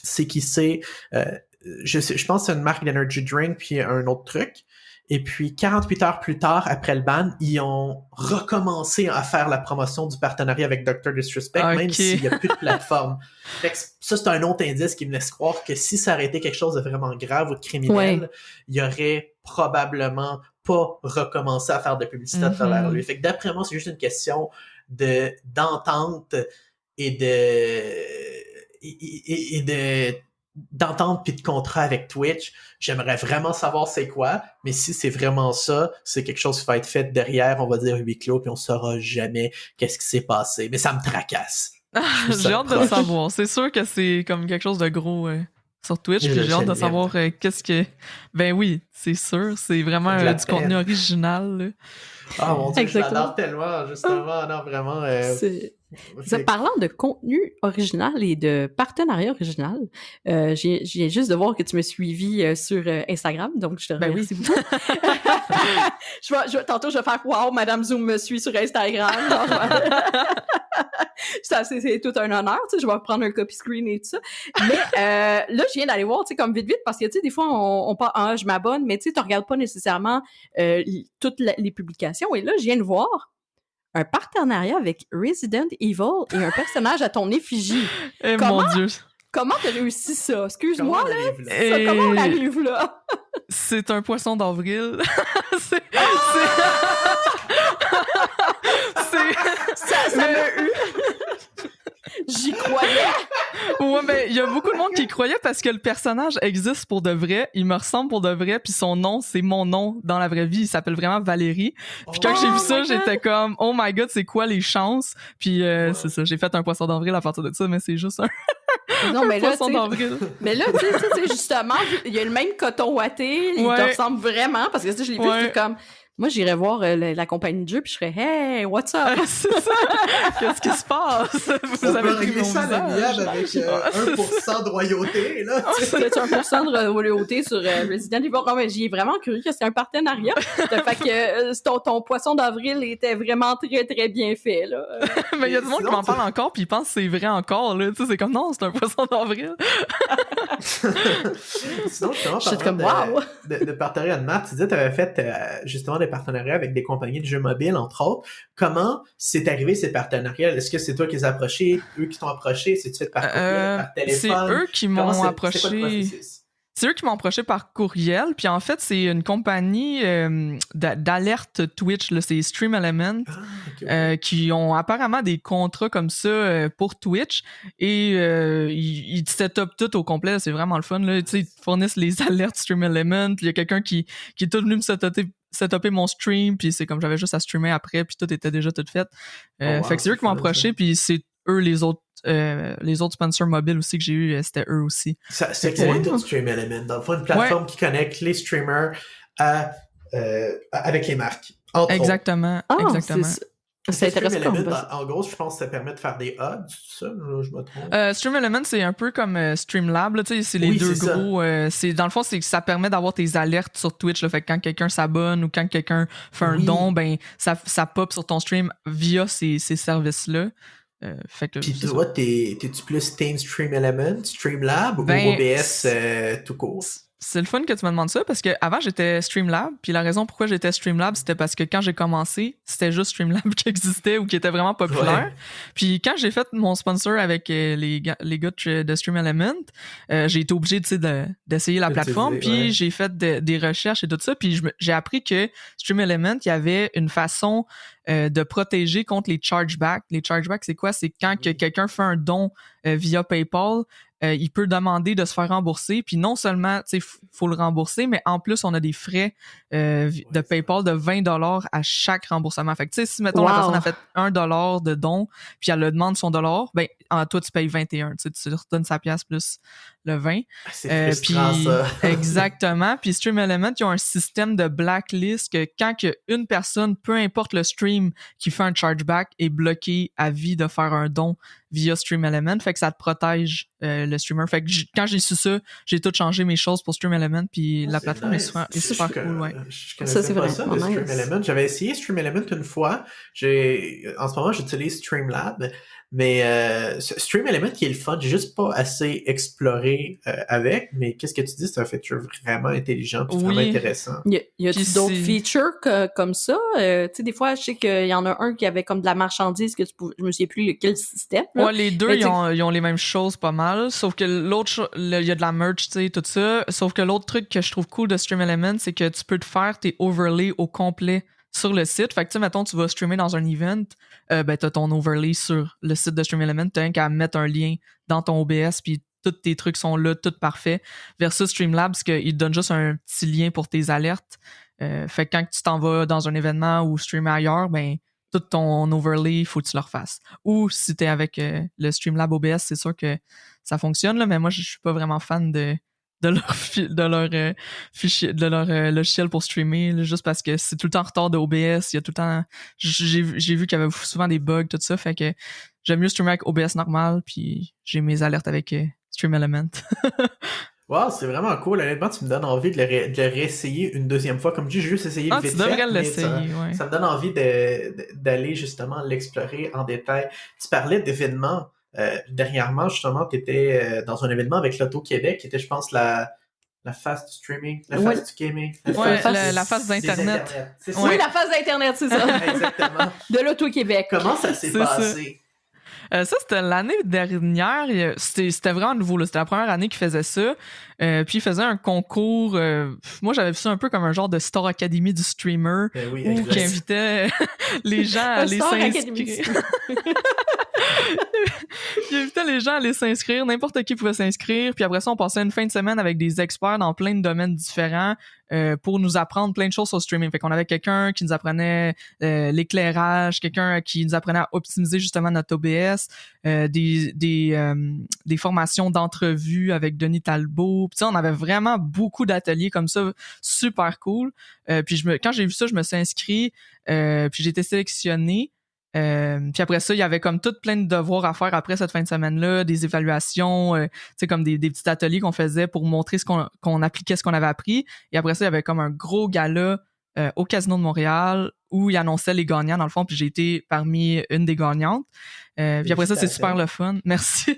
C'est qu'il s'est... je pense que c'est une marque d'energy drink, puis un autre truc. Et puis, 48 heures plus tard, après le ban, ils ont recommencé à faire la promotion du partenariat avec Dr. Disrespect, même s'il n'y a plus de plateforme. Fait que ça, c'est un autre indice qui me laisse croire que si ça aurait été quelque chose de vraiment grave ou de criminel, il y aurait probablement pas recommencé à faire de publicité à travers lui. Fait que d'après moi, c'est juste une question d'entente d'entente puis de contrat avec Twitch. J'aimerais vraiment savoir c'est quoi, mais si c'est vraiment ça, c'est quelque chose qui va être fait derrière, on va dire huis clos, puis on saura jamais qu'est-ce qui s'est passé. Mais ça me tracasse. J'ai hâte de le savoir. C'est sûr que c'est comme quelque chose de gros sur Twitch, puis j'ai hâte de savoir qu'est-ce que... Ben oui, c'est sûr, c'est vraiment du contenu original. Là. Ah mon Dieu, je l'adore tellement, justement. Non, vraiment... Parlant de contenu original et de partenariat original, j'ai juste de voir que tu me suivis sur Instagram, donc je te remercie beaucoup. Tantôt, je vais faire « Wow, Madame Zoom me suit sur Instagram! » C'est tout un honneur, tu sais, je vais prendre un copy screen et tout ça. Mais là, je viens d'aller voir, tu sais, comme vite, parce que, tu sais, des fois, on parle « je m'abonne », mais tu sais, tu regardes pas nécessairement toutes les publications. Et là, je viens de voir un partenariat avec Resident Evil et un personnage à ton effigie. Mon Dieu! Comment t'as réussi ça? Excuse-moi, là. Comment on arrive là? C'est un poisson d'avril. Ça m'a eu. J'y croyais. Ouais, mais il y a beaucoup de monde qui y croyait parce que le personnage existe pour de vrai, il me ressemble pour de vrai, puis son nom, c'est mon nom dans la vraie vie, il s'appelle vraiment Valérie. Puis quand j'ai vu ça, j'étais comme oh my god, c'est quoi les chances? Puis c'est ça, j'ai fait un poisson d'avril à partir de ça, mais c'est juste un non, mais poisson d'avril. Mais là, tu sais, justement, il y a le même coton ouaté, il te ressemble vraiment, parce que tu sais, je l'ai vu, j'étais comme... Moi, j'irais voir la compagnie de jeu, puis je serais « Hey, what's up? » C'est ça! Qu'est-ce qui se passe? Vous avez réglé ça à l'amiable avec 1% de royauté, là. C'est 1% de royauté sur Resident Evil. Non, mais j'y ai vraiment cru que c'est un partenariat. Fait que ton poisson d'avril était vraiment très, très bien fait, là. Mais il y a du monde qui m'en parle encore, puis ils pensent que c'est vrai encore, là. Tu sais, c'est comme non, c'est un poisson d'avril. Sinon, justement, de partenariat de maths, tu disais que tu avais fait justement des partenariats avec des compagnies de jeux mobiles, entre autres. Comment c'est arrivé ces partenariats? Est-ce que c'est toi qui les as approchés, eux qui t'ont approché? C'est-tu fait par courriel, par téléphone? C'est eux qui m'ont approché. C'est quoi le processus? C'est eux qui m'ont approché par courriel, puis en fait, c'est une compagnie d'alerte Twitch, là, c'est Stream Element, qui ont apparemment des contrats comme ça pour Twitch, et ils set up tout au complet, c'est vraiment le fun, là, tu sais, ils fournissent les alertes Stream Element, il y a quelqu'un qui est tout venu me setuper mon stream, puis c'est comme j'avais juste à streamer après, puis tout était déjà tout fait. Fait que c'est eux qui m'ont approché, puis c'est eux les autres sponsors mobiles aussi que j'ai eu, c'était eux aussi. C'est excellent tout Stream Element. Dans le fond, une plateforme qui connecte les streamers avec les marques. Exactement. Exactement. C'est intéressant. Stream Element, en gros, je pense que ça permet de faire des odds, ça, je me trompe. Stream Element, c'est un peu comme Streamlab, là, tu sais, c'est les deux gros. Dans le fond, c'est que ça permet d'avoir tes alertes sur Twitch, là, fait que quand quelqu'un s'abonne ou quand quelqu'un fait un don, ben ça pop sur ton stream via ces services-là. Puis toi, t'es-tu plus Team Stream Element, Streamlab ou OBS tout court? c'est le fun que tu me demandes ça parce que avant j'étais Streamlab, puis la raison pourquoi j'étais Streamlab, c'était parce que quand j'ai commencé, c'était juste Streamlab qui existait ou qui était vraiment populaire. Ouais. Puis quand j'ai fait mon sponsor avec les gars de Stream Element, j'ai été obligé d'essayer la plateforme, puis j'ai fait des recherches et tout ça, puis j'ai appris que Stream Element, il y avait une façon de protéger contre les chargebacks. Les chargebacks, c'est quoi? C'est quand que quelqu'un fait un don via PayPal, il peut demander de se faire rembourser, puis non seulement, tu sais, faut le rembourser, mais en plus, on a des frais de PayPal de 20$ à chaque remboursement. Fait que, tu sais, si, mettons, la personne a fait $1 de don, puis elle le demande son dollar, ben, toi, tu payes 21, tu sais, tu redonnes sa pièce plus le 20. C'est frustrant, puis, ça. exactement. Puis Stream Element, ils ont un système de blacklist que quand une personne, peu importe le stream qui fait un chargeback, est bloqué à vie de faire un don via Stream Element, fait que ça te protège le streamer. Fait que quand j'ai su ça, j'ai tout changé mes choses pour Stream Element, puis la plateforme nice. est super cool. Ouais. Je connaissais pas ça de Stream Element. J'avais essayé Stream Element une fois. En ce moment, j'utilise Streamlab, mais Stream Element qui est le fun, j'ai juste pas assez exploré avec, mais qu'est-ce que tu dis? C'est un feature vraiment intelligent puis vraiment intéressant. Y a-tu d'autres features comme ça? Tu sais, des fois, je sais qu'il y en a un qui avait comme de la marchandise que je me souviens plus quel système. Là. Ouais, les deux, ils ont les mêmes choses pas mal, sauf que l'autre, il y a de la merch, tu sais, tout ça, sauf que l'autre truc que je trouve cool de Stream Element, c'est que tu peux te faire tes overlays au complet sur le site. Fait que, tu sais, mettons, tu vas streamer dans un event, ben, t'as ton overlay sur le site de Stream Element, t'as qu'à mettre un lien dans ton OBS, puis tous tes trucs sont là, tout parfait. Versus Streamlabs, qu'il te donne juste un petit lien pour tes alertes. Fait que quand tu t'en vas dans un événement ou streamer ailleurs, ben, tout ton overlay, il faut que tu le refasses. Ou si t'es avec le Streamlab OBS, c'est sûr que ça fonctionne, là, mais moi, je suis pas vraiment fan de leur fichier, de leur logiciel pour streamer, là, juste parce que c'est tout le temps en retard de OBS, il y a tout le temps, j'ai vu qu'il y avait souvent des bugs, tout ça, fait que j'aime mieux streamer avec OBS normal, puis j'ai mes alertes avec Stream Element. Wow, c'est vraiment cool. Honnêtement, tu me donnes envie de le réessayer une deuxième fois. Comme je dis, j'ai juste essayé vite tu devrais fait, l'essayer, ouais. Ça me donne envie d'aller justement l'explorer en détail. Tu parlais d'événements. Dernièrement, justement, tu étais dans un événement avec l'Auto-Québec, qui était, je pense, la phase du streaming, la phase du gaming. La phase d'Internet. Oui, la phase d'Internet, c'est ça. Exactement. De l'Auto-Québec. Comment ça s'est passé? Ça, c'était l'année dernière. C'était vraiment nouveau. Là. C'était la première année qu'ils faisaient ça. Puis ils faisaient un concours. Moi, j'avais vu ça un peu comme un genre de Star Academy du streamer. Oui, qui invitait les gens à aller s'inscrire. Il invitait les gens à aller s'inscrire. N'importe qui pouvait s'inscrire. Puis après ça, on passait une fin de semaine avec des experts dans plein de domaines différents pour nous apprendre plein de choses sur le streaming. Fait qu'on avait quelqu'un qui nous apprenait l'éclairage, quelqu'un qui nous apprenait à optimiser justement notre OBS, des formations d'entrevues avec Denis Talbot. Puis on avait vraiment beaucoup d'ateliers comme ça, super cool. Puis quand j'ai vu ça, je me suis inscrit, puis j'ai été sélectionné. Puis après ça, il y avait comme tout plein de devoirs à faire après cette fin de semaine-là, des évaluations, tu sais, comme des petits ateliers qu'on faisait pour montrer qu'on appliquait ce qu'on avait appris. Et après ça, il y avait comme un gros gala au Casino de Montréal où il annonçait les gagnants dans le fond, puis j'ai été parmi une des gagnantes. Puis après ça, c'est super le fun. Merci.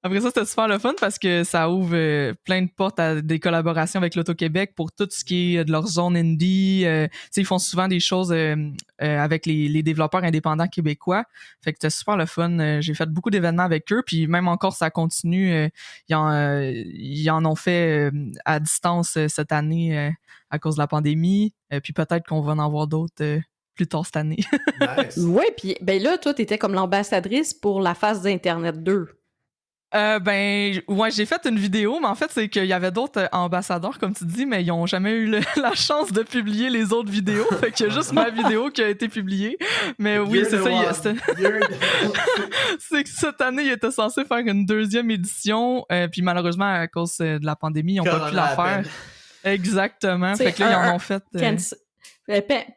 Après ça, c'était super le fun parce que ça ouvre plein de portes à des collaborations avec l'Auto-Québec pour tout ce qui est de leur zone indie. Ils font souvent des choses avec les développeurs indépendants québécois. Fait que c'était super le fun. J'ai fait beaucoup d'événements avec eux, puis même encore, ça continue. Ils en ont fait à distance cette année à cause de la pandémie. Puis peut-être qu'on va en voir d'autres plus tard cette année. Nice. Oui, puis ben là, toi, t'étais comme l'ambassadrice pour la phase d'Internet 2. J'ai fait une vidéo, mais en fait, c'est qu'il y avait d'autres ambassadeurs, comme tu dis, mais ils ont jamais eu la chance de publier les autres vidéos. Fait qu'il y a juste ma vidéo qui a été publiée. Mais oui, c'est ça. C'est que cette année, ils étaient censés faire une deuxième édition, puis malheureusement, à cause de la pandémie, ils n'ont pas pu la faire. Exactement. Fait que là, ils en ont fait...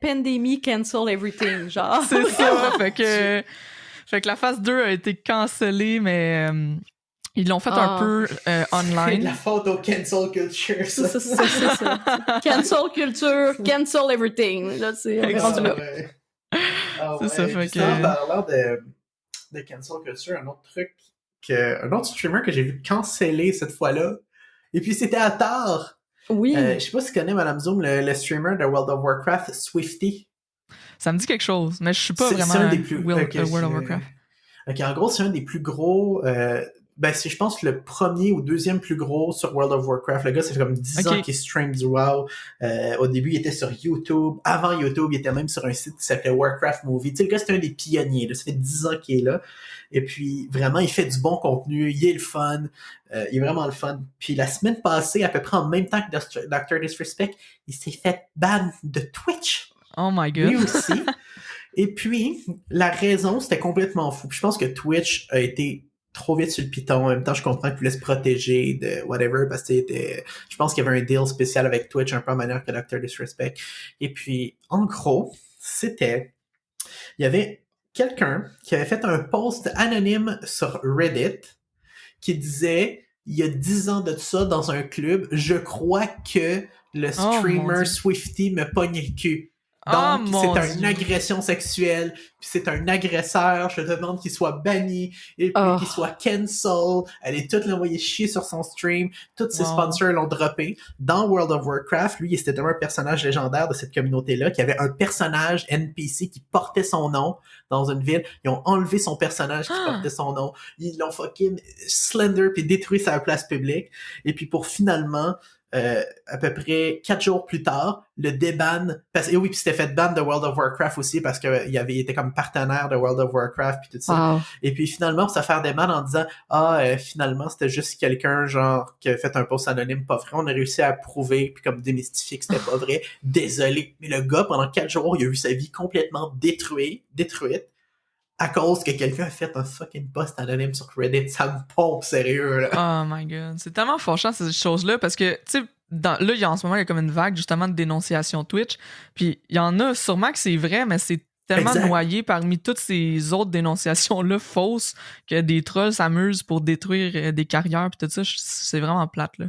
Pandémie cancel everything, genre. C'est ça. Fait que la phase 2 a été cancellée, mais... ils l'ont fait un peu online. La faute au cancel culture, ça. C'est ça. Cancel culture, cancel everything. Là, c'est rendu là. C'est ça, fait que... En parlant de cancel culture, un autre streamer que j'ai vu canceller cette fois-là, Et puis c'était à tort. Oui. Je sais pas si tu connais, Madame Zoom, le streamer de World of Warcraft, Swifty. Ça me dit quelque chose, mais je suis pas C'est vraiment un des plus... World of Warcraft. Ok, en gros, c'est un des plus gros... c'est, je pense, le premier ou deuxième plus gros sur World of Warcraft. Le gars, ça fait comme 10 ans qu'il stream du WoW. Au début, il était sur YouTube. Avant YouTube, il était même sur un site qui s'appelait Warcraft Movie. Tu sais, le gars, c'est un des pionniers. Là. Ça fait 10 ans qu'il est là. Et puis, vraiment, il fait du bon contenu. Il est le fun. Il est vraiment le fun. Puis, la semaine passée, à peu près en même temps que Dr. Disrespect, il s'est fait ban de Twitch. Oh my God. Lui aussi. Et puis, la raison, c'était complètement fou. Puis je pense que Twitch a été trop vite sur le piton. En même temps, je comprends qu'il voulait se protéger de whatever, parce que je pense qu'il y avait un deal spécial avec Twitch, un peu en manière que Dr. Disrespect. Et puis, en gros, il y avait quelqu'un qui avait fait un post anonyme sur Reddit qui disait, il y a 10 ans de ça dans un club, je crois que le streamer Swifty me pogne le cul. Donc, c'est une agression sexuelle, puis c'est un agresseur, je demande qu'il soit banni, et puis qu'il soit cancel, elle est toute l'envoyer chier sur son stream, tous ses sponsors l'ont droppé. Dans World of Warcraft, lui, c'était un personnage légendaire de cette communauté-là, qui avait un personnage NPC qui portait son nom dans une ville, ils ont enlevé son personnage qui portait son nom, ils l'ont fucking slender puis détruit sa place publique, et puis pour finalement... à peu près 4 jours plus tard, le déban, et oui, puis c'était fait ban de World of Warcraft aussi parce qu'il était comme partenaire de World of Warcraft puis tout ça. Wow. Et puis finalement, pour se faire déban en disant finalement, c'était juste quelqu'un genre qui avait fait un post anonyme pas vrai. On a réussi à prouver puis comme démystifier que c'était pas vrai. Désolé. Mais le gars, pendant 4 jours, il a eu sa vie complètement détruite à cause que quelqu'un a fait un fucking post anonyme sur Reddit. Ça me pompe, sérieux, là. Oh my God. C'est tellement fâchant, ces choses-là, parce que, tu sais, en ce moment, il y a comme une vague, justement, de dénonciation Twitch. Puis, il y en a sûrement que c'est vrai, mais c'est tellement noyé parmi toutes ces autres dénonciations-là fausses que des trolls s'amusent pour détruire des carrières puis tout ça. C'est vraiment plate, là.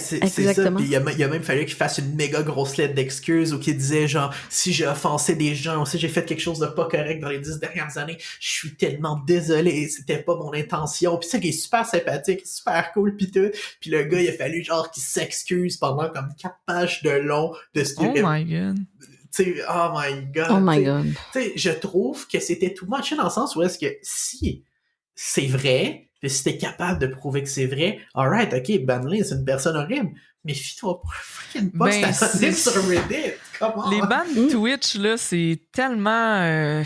C'est ça. Puis il a même fallu qu'il fasse une méga grosse lettre d'excuses ou qu'il disait genre, si j'ai offensé des gens ou si j'ai fait quelque chose de pas correct dans les 10 dernières années, je suis tellement désolé, c'était pas mon intention. Puis ça qui est super sympathique, super cool pis tout. Puis le gars, il a fallu genre qu'il s'excuse pendant comme 4 pages de long de ce qu'il my God. T'sais, oh my God. Oh my God. T'sais, je trouve que c'était tout much dans le sens où est-ce que si c'est vrai, puis si t'es capable de prouver que c'est vrai, alright, ok, Banley, c'est une personne horrible, mais fie-toi pour un fucking post anonyme sur Reddit. Comment? Les bans Twitch, là, c'est tellement...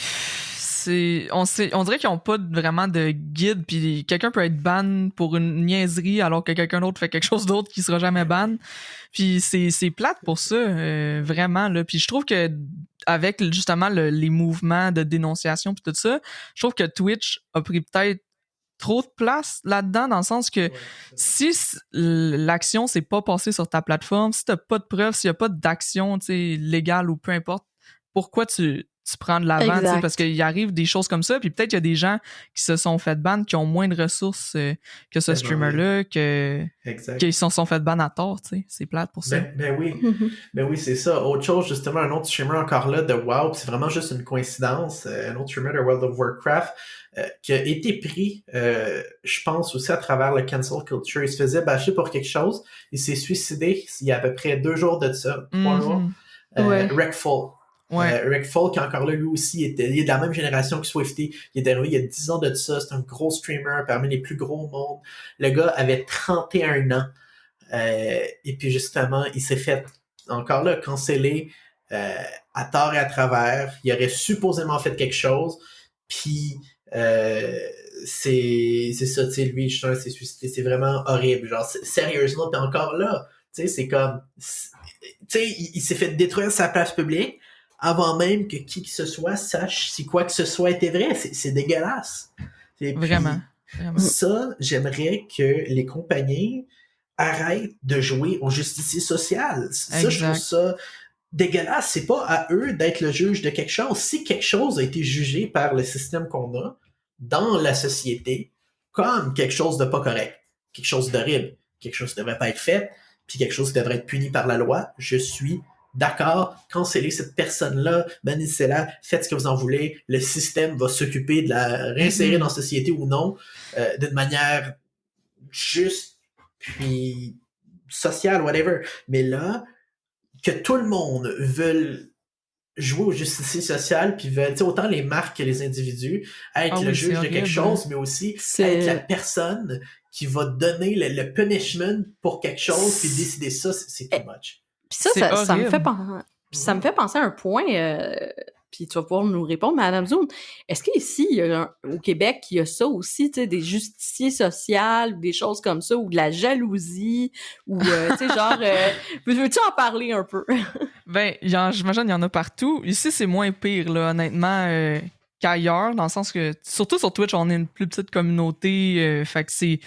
on dirait qu'ils n'ont pas vraiment de guide, puis quelqu'un peut être ban pour une niaiserie alors que quelqu'un d'autre fait quelque chose d'autre qui sera jamais ban. Puis c'est plate pour ça, vraiment, là. Puis je trouve que avec justement les mouvements de dénonciation puis tout ça, je trouve que Twitch a pris peut-être trop de place là-dedans, dans le sens que si l'action s'est pas passée sur ta plateforme, si t'as pas de preuves, s'il y a pas d'action, tu sais, légale ou peu importe, pourquoi tu prends de l'avant, tu sais, parce qu'il arrive des choses comme ça, puis peut-être qu'il y a des gens qui se sont fait ban, qui ont moins de ressources que ce streamer-là, qui se sont fait ban à tort, tu sais. C'est plate pour ça. Ben oui, c'est ça. Autre chose, justement, un autre streamer encore là de WoW, c'est vraiment juste une coïncidence, un autre streamer de World of Warcraft, qui a été pris, je pense aussi à travers le cancel culture. Il se faisait bâcher pour quelque chose, il s'est suicidé il y a à peu près 2 jours de ça, 3 jours. Wreckful. Wreckful, qui encore là, lui aussi, il est de la même génération que Swifty. Il est arrivé il y a 10 ans de ça. C'est un gros streamer parmi les plus gros au monde. Le gars avait 31 ans. Et puis justement, il s'est fait, encore là, canceller à tort et à travers. Il aurait supposément fait quelque chose. Puis c'est ça, tu sais, lui, je s'est suicidé. C'est vraiment horrible. Genre, sérieusement, puis encore là, tu sais, c'est comme... Tu sais, il s'est fait détruire sa place publique avant même que qui que ce soit sache si quoi que ce soit était vrai. C'est dégueulasse. Et puis, vraiment. Ça, j'aimerais que les compagnies arrêtent de jouer au justicier social. Ça, je trouve ça dégueulasse. C'est pas à eux d'être le juge de quelque chose. Si quelque chose a été jugé par le système qu'on a dans la société comme quelque chose de pas correct, quelque chose d'horrible, quelque chose qui devrait pas être fait, puis quelque chose qui devrait être puni par la loi, je suis d'accord, cancellez cette personne-là, bannissez-la, faites ce que vous en voulez, le système va s'occuper de la réinsérer dans la société ou non, d'une manière juste, puis social, whatever. Mais là, que tout le monde veut jouer au justicier social, puis veulent, autant les marques que les individus, être le juge de quelque chose, mais aussi être la personne qui va donner le punishment pour quelque chose, puis décider ça, c'est too much. Puis ça me fait penser à un point, puis tu vas pouvoir nous répondre, Madame Zoom. Est-ce qu'ici, au Québec, il y a ça aussi, tu sais, des justiciers sociaux, des choses comme ça, ou de la jalousie, ou, tu sais, genre, veux-tu en parler un peu? Ben, j'imagine qu'il y en a partout. Ici, c'est moins pire, là, honnêtement, qu'ailleurs, dans le sens que, surtout sur Twitch, on est une plus petite communauté, fait que c'est...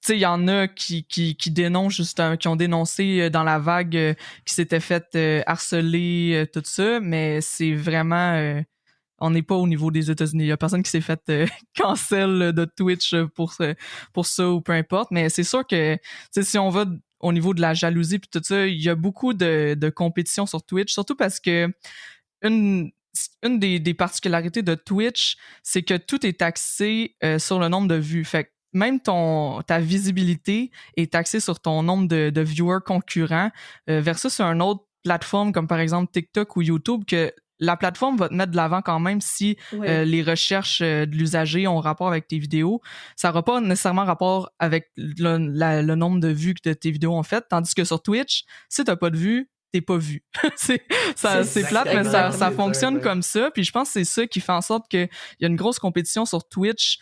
Tu sais, il y en a qui dénoncent justement, qui ont dénoncé dans la vague qui s'était fait harceler, tout ça, mais c'est vraiment... on n'est pas au niveau des États-Unis. Il y a personne qui s'est fait cancel de Twitch pour ça ou peu importe, mais c'est sûr que si on va au niveau de la jalousie puis tout ça, il y a beaucoup de compétition sur Twitch, surtout parce que une des particularités de Twitch, c'est que tout est axé sur le nombre de vues. Fait que même ta visibilité est axée sur ton nombre de viewers concurrents versus une autre plateforme comme par exemple TikTok ou YouTube que la plateforme va te mettre de l'avant quand même si les recherches de l'usager ont rapport avec tes vidéos. Ça n'aura pas nécessairement rapport avec le nombre de vues que tes vidéos ont faites, tandis que sur Twitch, si t'as pas de vues, t'es pas vu. c'est plate, mais ça fonctionne comme ça. Puis je pense que c'est ça qui fait en sorte qu'il y a une grosse compétition sur Twitch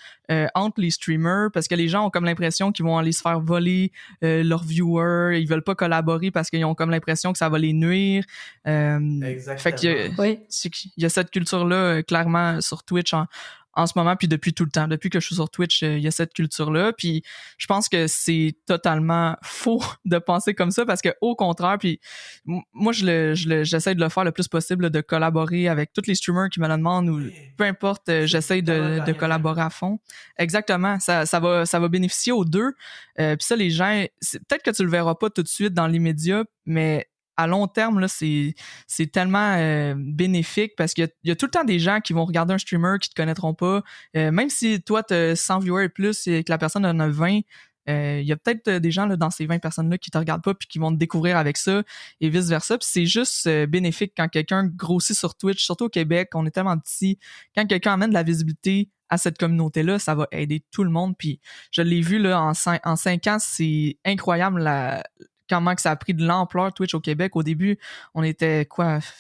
entre les streamers parce que les gens ont comme l'impression qu'ils vont aller se faire voler leurs viewers. Ils veulent pas collaborer parce qu'ils ont comme l'impression que ça va les nuire. Exactement. Fait qu'il y a cette culture-là clairement sur Twitch en ce moment, puis depuis tout le temps. Depuis que je suis sur Twitch, il y a cette culture-là. Puis je pense que c'est totalement faux de penser comme ça parce que au contraire, puis moi, j'essaie de le faire le plus possible, de collaborer avec tous les streamers qui me le demandent ou peu importe, j'essaie de collaborer à fond. Exactement. Ça va bénéficier aux deux. Puis ça, les gens, peut-être que tu le verras pas tout de suite dans l'immédiat, mais à long terme, là, c'est tellement bénéfique parce qu'il y a tout le temps des gens qui vont regarder un streamer qui te connaîtront pas. Même si toi, tu as 100 viewers et plus et que la personne en a 20, il y a peut-être des gens là, dans ces 20 personnes-là qui te regardent pas puis qui vont te découvrir avec ça et vice-versa. Puis c'est juste bénéfique quand quelqu'un grossit sur Twitch, surtout au Québec, on est tellement petit. Quand quelqu'un amène de la visibilité à cette communauté-là, ça va aider tout le monde. Puis je l'ai vu là en 5 ans, c'est incroyable comment que ça a pris de l'ampleur Twitch au Québec. Au début, on était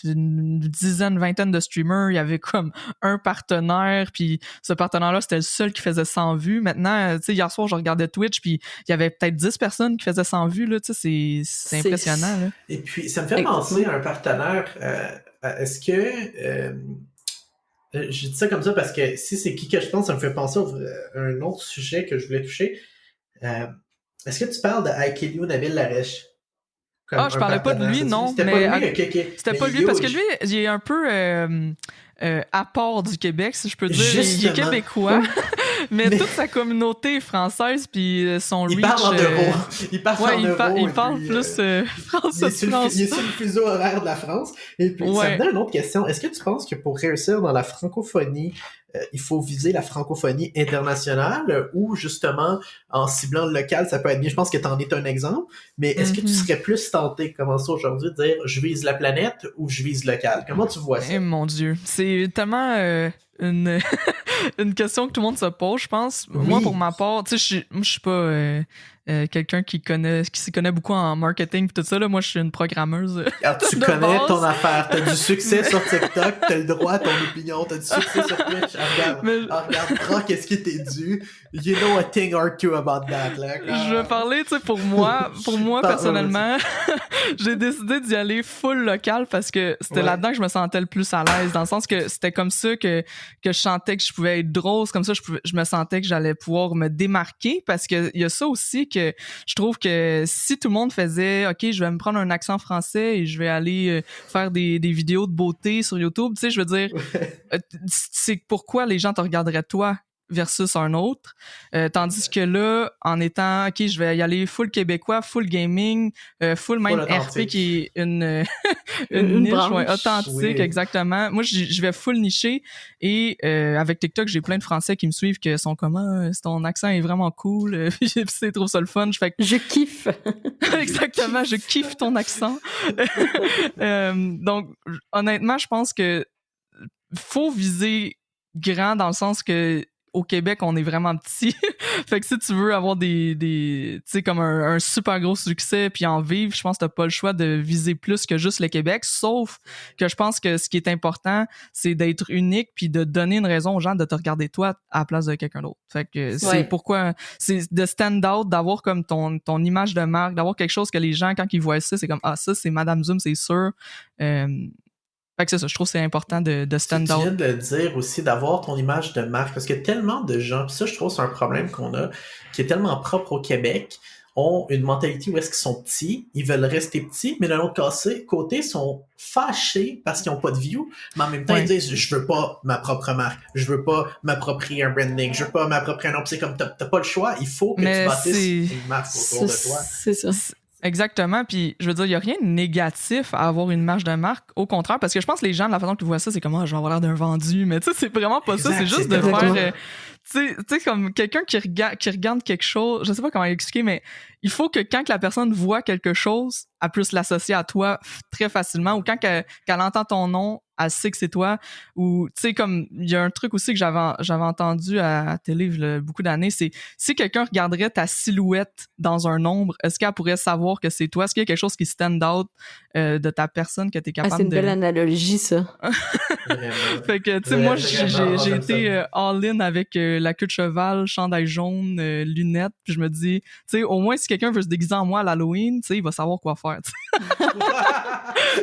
une dizaine, vingtaine de streamers. Il y avait comme un partenaire, puis ce partenaire-là, c'était le seul qui faisait 100 vues. Maintenant, tu sais, hier soir, je regardais Twitch, puis il y avait peut-être 10 personnes qui faisaient 100 vues. Là, tu sais, c'est impressionnant. Là. Et puis, ça me fait penser à un partenaire. Est-ce que... je dis ça comme ça parce que si c'est qui que je pense, ça me fait penser à un autre sujet que je voulais toucher. Est-ce que tu parles de I Kill You, Nabil Larèche? Je parlais pas de lui, non. C'était pas lui, ok. C'était pas lui, parce que lui, il est un peu à part du Québec, si je peux dire. Il est québécois, mais toute sa communauté est française, puis son reach... Il parle en euros. Il parle en euros. Il parle plus français. Il est sur le fuseau horaire de la France. Et puis, ça me donne une autre question. Est-ce que tu penses que pour réussir dans la francophonie, il faut viser la francophonie internationale ou justement en ciblant le local, ça peut être bien. Je pense que tu en es un exemple, mais est-ce que tu serais plus tenté, comme ça aujourd'hui, de dire je vise la planète ou je vise local? Comment tu vois ça? Mon Dieu, c'est tellement une question que tout le monde se pose, je pense. Oui. Moi, pour ma part, tu sais, je suis pas quelqu'un qui s'y connaît beaucoup en marketing et tout ça. Là. Moi, je suis une programmeuse. Alors, tu connais base. Ton affaire. T'as du succès sur TikTok, t'as le droit à ton opinion, t'as du succès sur Twitch. Regarde, prends qu'est-ce qui t'est dû. You know a thing or two about that. Là. Je vais parler, tu sais, pour moi personnellement, j'ai décidé d'y aller full local parce que c'était là-dedans que je me sentais le plus à l'aise, dans le sens que c'était comme ça que je sentais que je pouvais être drôle, comme ça je me sentais que j'allais pouvoir me démarquer, parce que il y a ça aussi que je trouve que si tout le monde faisait OK, je vais me prendre un accent français et je vais aller faire des vidéos de beauté sur YouTube, tu sais, je veux dire c'est pourquoi les gens te regarderaient toi versus un autre, tandis que là, en étant OK, je vais y aller full québécois, full gaming, full même RP qui est Une niche, branche. ouais, authentique, Oui. exactement. Moi, je vais full nicher et avec TikTok, j'ai plein de Français qui me suivent qui sont comme ton accent est vraiment cool, puis ils trouvent ça le fun. Je fais Je kiffe. exactement, je kiffe ton accent. Donc, honnêtement, je pense que faut viser grand dans le sens que au Québec, on est vraiment petit. Fait que si tu veux avoir tu sais, comme un super gros succès puis en vivre, je pense que t'as pas le choix de viser plus que juste le Québec. Sauf que je pense que ce qui est important, c'est d'être unique puis de donner une raison aux gens de te regarder toi à la place de quelqu'un d'autre. Fait que c'est pourquoi, c'est de stand out, d'avoir comme ton image de marque, d'avoir quelque chose que les gens, quand ils voient ça, c'est comme, ça, c'est Madame Zoom, c'est sûr. Fait que c'est ça, je trouve que c'est important de stand Tu out. viens de le dire aussi, d'avoir ton image de marque, parce que tellement de gens, puis ça, je trouve que c'est un problème qu'on a, qui est tellement propre au Québec, ont une mentalité où est-ce qu'ils sont petits, ils veulent rester petits, mais de l'autre côté, ils sont fâchés parce qu'ils n'ont pas de view, mais en même temps, ils disent, je veux pas ma propre marque, je veux pas m'approprier un branding, je veux pas m'approprier un nom, c'est comme, t'as pas le choix, il faut que tu bâtisses une marque autour de toi. C'est ça. Exactement, puis je veux dire, il y a rien de négatif à avoir une image de marque, au contraire, parce que je pense que les gens, de la façon qu'ils voient ça, c'est comme, je vais avoir l'air d'un vendu, mais tu sais, c'est vraiment pas ça, c'est juste de faire... tu sais, comme quelqu'un qui regarde quelque chose, je sais pas comment expliquer, mais il faut que quand la personne voit quelque chose, elle puisse l'associer à toi très facilement, ou quand qu'elle entend ton nom, elle sait que c'est toi, ou tu sais, comme il y a un truc aussi que j'avais entendu à télé il y a beaucoup d'années, c'est si quelqu'un regarderait ta silhouette dans un ombre, est-ce qu'elle pourrait savoir que c'est toi? Est-ce qu'il y a quelque chose qui stand out de ta personne que t'es capable de... c'est une belle analogie, ça. Fait que, tu sais, moi, j'ai été all-in avec la queue de cheval, chandail jaune, lunettes, puis je me dis, tu sais, au moins, si quelqu'un veut se déguiser en moi à l'Halloween, tu sais, il va savoir quoi faire,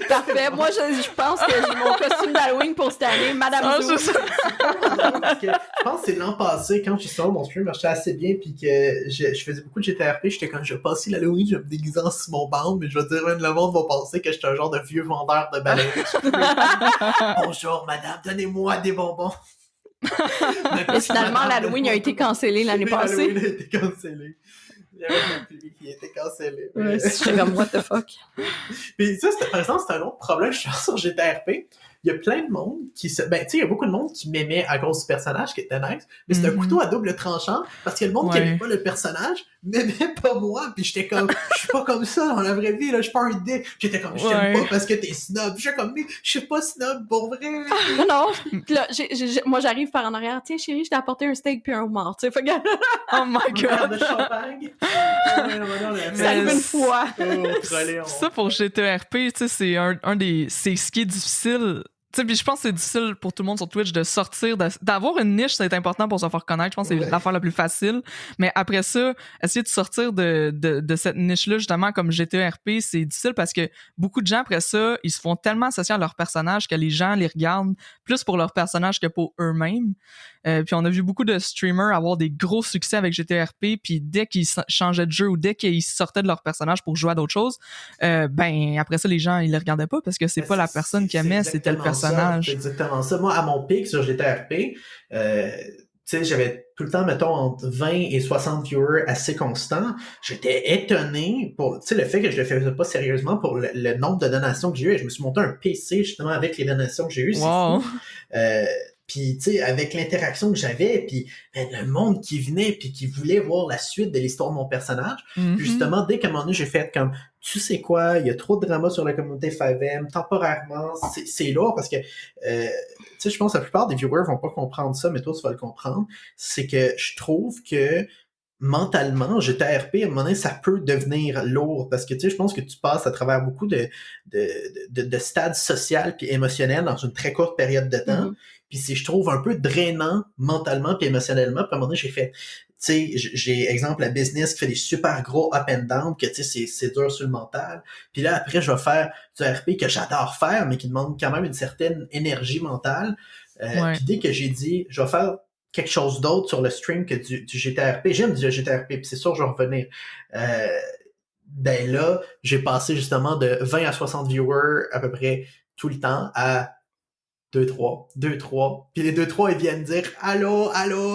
Parfait. Moi, je pense que j'ai mon costume d'Halloween pour cette année, Madame Zoom. Je pense que c'est l'an passé, quand justement mon stream marchait assez bien, puis que je faisais beaucoup de GTRP, j'étais comme, je vais passer l'Halloween, je vais me déguiser en Simon Band, mais je vais dire, le monde va penser que j'étais un genre de vieux vendeur de balais. Bonjour, madame, donnez-moi des bonbons. Mais finalement, l'Halloween a été cancellé l'année passée. L'Halloween a été cancellé. Il y avait un public qui a été cancellé. Ouais, j'étais comme, what the fuck. Puis ça, par exemple, c'est un autre problème, je pense, sur GTRP. Il y a plein de monde qui tu sais, il y a beaucoup de monde qui m'aimait à cause du personnage, qui était nice, mais c'est un couteau à double tranchant, parce que le monde qui aimait pas le personnage m'aimait pas moi, puis j'étais comme, je suis pas comme ça dans la vraie vie, là, je suis pas un dick. J'étais comme, je t'aime pas parce que t'es snob. J'étais comme, mais je suis pas snob, pour vrai. Non. Puis là, moi, j'arrive par en arrière, tiens, chérie, je t'ai apporté un steak puis un homard, tu sais, fait que... Oh my god! De champagne. Ça arrive une fois. Ça, pour GTRP, tu sais, c'est ce qui est difficile. Tu sais, puis je pense que c'est difficile pour tout le monde sur Twitch de sortir, d'avoir une niche, c'est important pour se faire connaître. Je pense que c'est l'affaire la plus facile. Mais après ça, essayer de sortir de cette niche-là, justement, comme GTRP, c'est difficile parce que beaucoup de gens, après ça, ils se font tellement associer à leur personnage que les gens les regardent plus pour leur personnage que pour eux-mêmes. Puis on a vu beaucoup de streamers avoir des gros succès avec GTRP, puis dès qu'ils changeaient de jeu ou dès qu'ils sortaient de leur personnage pour jouer à d'autres choses, après ça, les gens, ils les regardaient pas parce que c'est pas la personne qui aimait, c'était le personnage. C'est exactement ça. Moi, à mon pic sur GTRP, tu sais, j'avais tout le temps, mettons, entre 20 et 60 viewers assez constants. J'étais étonné pour, tu sais, le fait que je le faisais pas sérieusement pour le nombre de donations que j'ai eu. Et je me suis monté un PC, justement, avec les donations que j'ai eues. Wow. C'est fou. Puis, tu sais, avec l'interaction que j'avais, puis le monde qui venait, puis qui voulait voir la suite de l'histoire de mon personnage. Puis justement, dès qu'à un moment donné, j'ai fait comme, tu sais quoi, il y a trop de drama sur la communauté 5M, temporairement, c'est lourd, parce que, tu sais, je pense que la plupart des viewers vont pas comprendre ça, mais toi, tu vas le comprendre. C'est que je trouve que, mentalement, GTRP, à un moment donné, ça peut devenir lourd, parce que, tu sais, je pense que tu passes à travers beaucoup de stades sociaux puis émotionnels dans une très courte période de temps. Puis c'est, je trouve, un peu drainant mentalement puis émotionnellement. Puis à un moment donné, j'ai fait, tu sais, j'ai exemple la business qui fait des super gros up and down, que tu sais, c'est dur sur le mental. Puis là, après, je vais faire du RP que j'adore faire, mais qui demande quand même une certaine énergie mentale. Puis dès que j'ai dit, je vais faire quelque chose d'autre sur le stream que du GTRP, j'aime du GTRP, puis c'est sûr, je vais revenir. Ben là, j'ai passé justement de 20 à 60 viewers à peu près tout le temps à 2-3, 2-3. Puis les 2-3, ils viennent dire « Allô,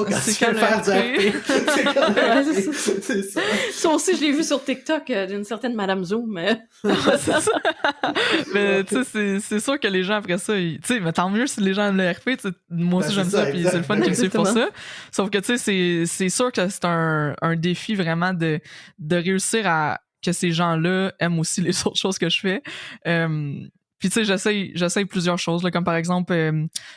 quand C'est tu veux comme faire du RP. RP. » C'est comme Ouais, RP. c'est ça. C'est ça. Ça aussi, je l'ai vu sur TikTok d'une certaine Madame Zoom. C'est ça. Mais tu sais, c'est sûr que les gens après ça, tu sais, mais tant mieux si les gens aiment le RP, tu sais, moi aussi Ben, j'aime c'est ça, ça, puis exact. c'est le fun qu'ils me suivent pour Exactement. ça. Sauf que tu sais, c'est sûr que c'est un défi vraiment de réussir à que ces gens-là aiment aussi les autres choses que je fais. Puis tu sais, j'essaye plusieurs choses, là, comme par exemple,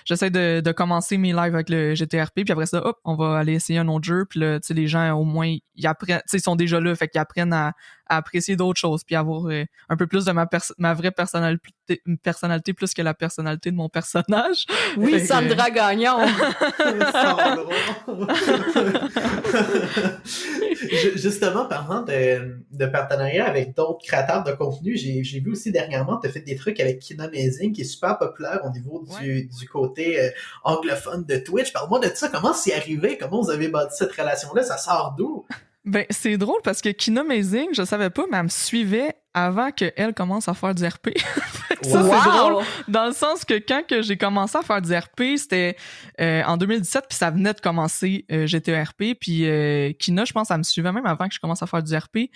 j'essaie de commencer mes lives avec le GTRP, puis après ça, hop, on va aller essayer un autre jeu, puis là, tu sais, les gens, au moins, ils apprennent, tu sais, ils sont déjà là, fait qu'ils apprennent à apprécier d'autres choses, puis avoir un peu plus de ma vraie personnalité plus que la personnalité de mon personnage. Oui, Fait que- Sandra Gagnon. Sandra. Justement, parlant de partenariat avec d'autres créateurs de contenu, j'ai vu aussi dernièrement, tu as fait des trucs avec Kinomazing, qui est super populaire au niveau du côté anglophone de Twitch. Parle-moi de ça, comment c'est arrivé? Comment vous avez bâti cette relation-là? Ça sort d'où? Ben, c'est drôle parce que Kinomazing, je savais pas, mais elle me suivait avant qu'elle commence à faire du RP. Ça, Wow. c'est drôle. Dans le sens que quand que j'ai commencé à faire du RP, c'était en 2017, puis ça venait de commencer GTRP, puis Kina, je pense, elle me suivait même avant que je commence à faire du RP.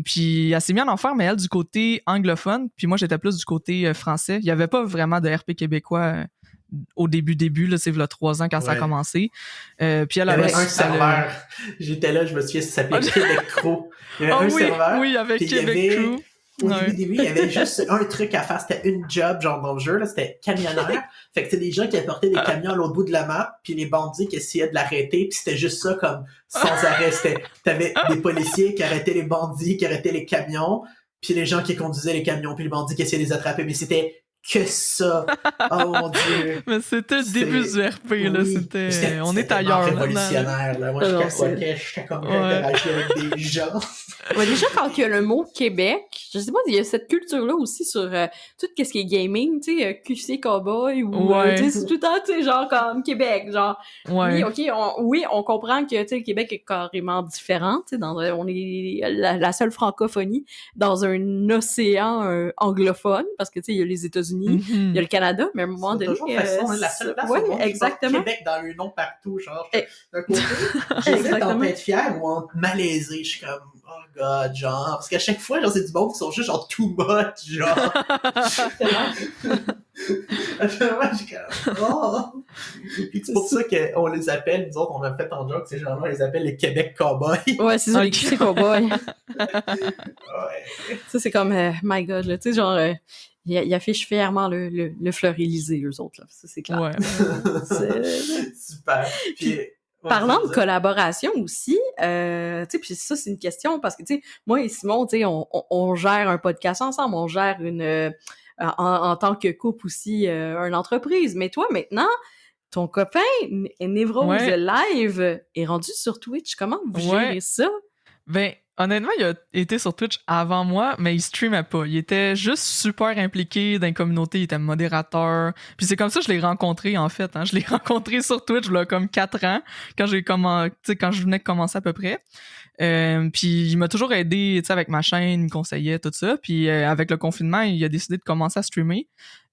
Puis elle s'est mise à en faire, mais elle du côté anglophone, puis moi j'étais plus du côté français. Il y avait pas vraiment de RP québécois au début, là, c'est là 3 ans quand ça a Ouais. commencé. Puis elle Il y avait avait un serveur. J'étais là, je me souviens, ça s'appelait Québec Crew. Il y avait un serveur. oui, avec puis il y Québec avait- Crew. Au Ouais. début, il y avait juste un truc à faire, c'était une job, genre dans le jeu, là, c'était camionneur. Fait que c'était des gens qui apportaient des camions à l'autre bout de la map, puis les bandits qui essayaient de l'arrêter, puis c'était juste ça comme sans arrêt. T'avais des policiers qui arrêtaient les bandits, qui arrêtaient les camions, puis les gens qui conduisaient les camions, puis les bandits qui essayaient de les attraper, mais c'était que ça. Oh mon Dieu. Mais c'était le C'est- début du RP, là. Oui. C'était... On est C'était ailleurs, vraiment maintenant. révolutionnaire, là. Moi, je Non, capotais, j'étais comme Ouais. j'interagis avec des gens. Ouais, déjà, quand il y a le mot Québec, je sais pas, il y a cette culture-là aussi sur tout ce qui est gaming, tu sais, QC Cowboy ou, Ouais. tu sais, c'est tout le temps, tu sais, genre comme Québec, genre, Ouais. oui, on comprend que, tu sais, le Québec est carrément différent, tu sais, on est la seule francophonie dans un océan anglophone, parce que, tu sais, il y a les États-Unis, il y a le Canada, mais à un moment C'est donné... toujours façon, la seule place ouais, au monde qui exactement. porte Québec dans le nom partout, genre, Eh. d'un côté, j'hésite Exactement. en être fier ou en malaisé, je suis comme, oh god, genre, parce qu'à chaque fois, genre, c'est du monde qui sont juste genre too much, genre. Actuellement, je suis comme, oh. Puis c'est pour ça qu'on les appelle, nous autres, on a fait en joke, c'est genre, on les appelle les Québec Cowboys. Ouais, c'est ça, les Ok. QC Cowboy. Ouais. Ça, c'est comme, my God, là, tu sais, genre... il affiche fièrement le fleur Élysée, eux autres, là. Ça, c'est clair. Ouais. C'est- Super. Puis, ouais, Parlant je de veux dire, collaboration aussi, tu sais, puis ça, c'est une question, parce que, tu sais, moi et Simon, tu sais, on gère un podcast ensemble, on gère en tant que couple aussi, une entreprise. Mais toi, maintenant, ton copain, Névrose Ouais. Live, est rendu sur Twitch. Comment vous Ouais. gérez ça? Ben, honnêtement, il a été sur Twitch avant moi, mais il streamait pas. Il était juste super impliqué dans la communauté, il était modérateur. Puis c'est comme ça que je l'ai rencontré, en fait. Hein. Je l'ai rencontré sur Twitch, là, comme 4 ans, quand quand je venais de commencer à peu près. Puis il m'a toujours aidé, tu sais, avec ma chaîne, il me conseillait, tout ça. Puis avec le confinement, il a décidé de commencer à streamer.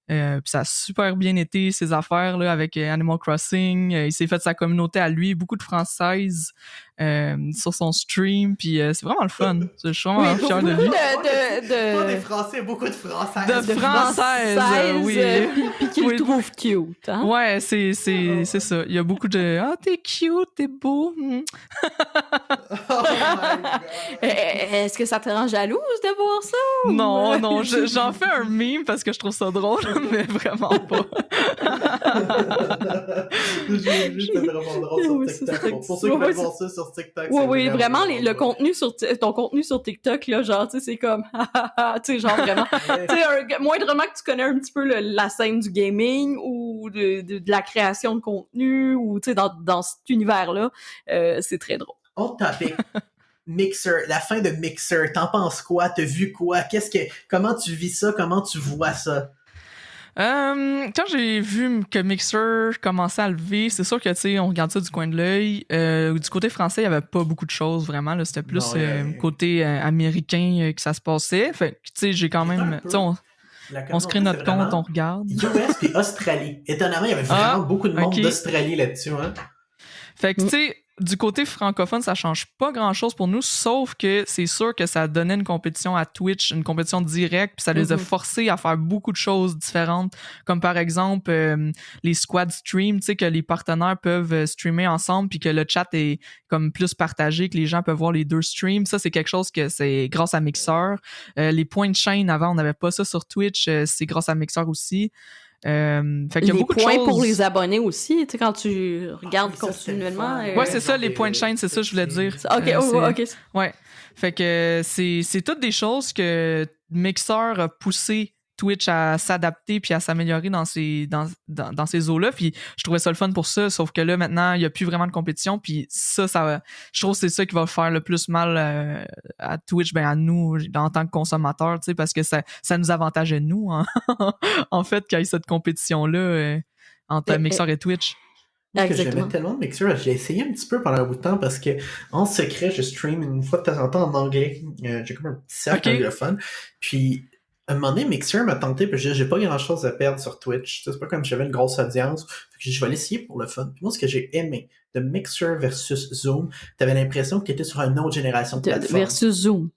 Puis ça a super bien été, ses affaires là, avec Animal Crossing. Il s'est fait sa communauté à lui, beaucoup de françaises sur son stream. Puis c'est vraiment le fun. Je suis vraiment fier de lui. Pas des Français, beaucoup de Françaises. De françaises, oui. Puis qu'il Oui. le trouve cute, hein? Ouais, c'est ça. Il y a beaucoup de « Ah, t'es cute, t'es beau. » Oh my god. Est-ce que ça te rend jalouse de voir ça? Non, non, j'en fais un meme parce que je trouve ça drôle, mais vraiment pas. J'ai vu, c'est vraiment drôle sur Oui, TikTok. c'est Pour ceux qui ouais, veulent c'est- voir ça sur TikTok, Oui, c'est oui, vraiment, le drôle. contenu ton contenu sur TikTok, là, genre, tu sais, c'est comme, tu sais, genre, vraiment, Ouais. tu sais, moindrement que tu connais un petit peu la scène du gaming ou de la création de contenu ou, tu sais, dans cet univers-là, c'est très drôle. Autre topic. Mixer, la fin de Mixer, t'en penses quoi? T'as vu quoi? Comment tu vis ça? Comment tu vois ça? Quand j'ai vu que Mixer commençait à lever, c'est sûr que, tu sais, on regarde ça du coin de l'œil. Du côté français, il y avait pas beaucoup de choses, vraiment. Là, c'était plus Non, côté américain que ça se passait. Fait que, tu sais, j'ai quand même... Tu sais, La On se crée communauté, notre c'est compte, vraiment on regarde. US puis Australie. Étonnamment, il y avait vraiment beaucoup de monde ok. d'Australie là-dessus. Hein? Fait que, tu sais, du côté francophone, ça change pas grand-chose pour nous, sauf que c'est sûr que ça donnait une compétition à Twitch, une compétition directe, puis ça les a forcés à faire beaucoup de choses différentes, comme par exemple les squad streams, tu sais, que les partenaires peuvent streamer ensemble, puis que le chat est comme plus partagé, que les gens peuvent voir les deux streams. Ça, c'est quelque chose que c'est grâce à Mixer. Les points de chaîne, avant, on n'avait pas ça sur Twitch, c'est grâce à Mixer aussi. Fait qu'il y a beaucoup de choses. Les points pour les abonnés aussi, tu sais, quand tu regardes continuellement. Ouais, c'est ça, les points de chaîne, c'est ça que je voulais dire. OK. Ouais. Fait que c'est toutes des choses que Mixer a poussé Twitch à s'adapter puis à s'améliorer dans ces eaux-là. Puis je trouvais ça le fun pour ça, sauf que là, maintenant, il n'y a plus vraiment de compétition. Puis ça je trouve que c'est ça qui va faire le plus mal à Twitch, à nous, en tant que consommateurs, tu sais, parce que ça nous avantageait, nous, hein, en fait, qu'il y ait cette compétition-là entre Mixer et Twitch. Parce que j'aimais tellement de Mixer, j'ai essayé un petit peu pendant un bout de temps parce que en secret, je stream une fois de temps en temps en anglais. J'ai comme un petit cercle anglophone. Puis à un moment donné, Mixer m'a tenté, puis j'ai pas grand-chose à perdre sur Twitch. C'est pas comme j'avais une grosse audience. Fait que je vais l'essayer pour le fun. Puis moi, ce que j'ai aimé de Mixer versus Zoom, t'avais l'impression que t'étais sur une autre génération de plateforme. Versus Zoom.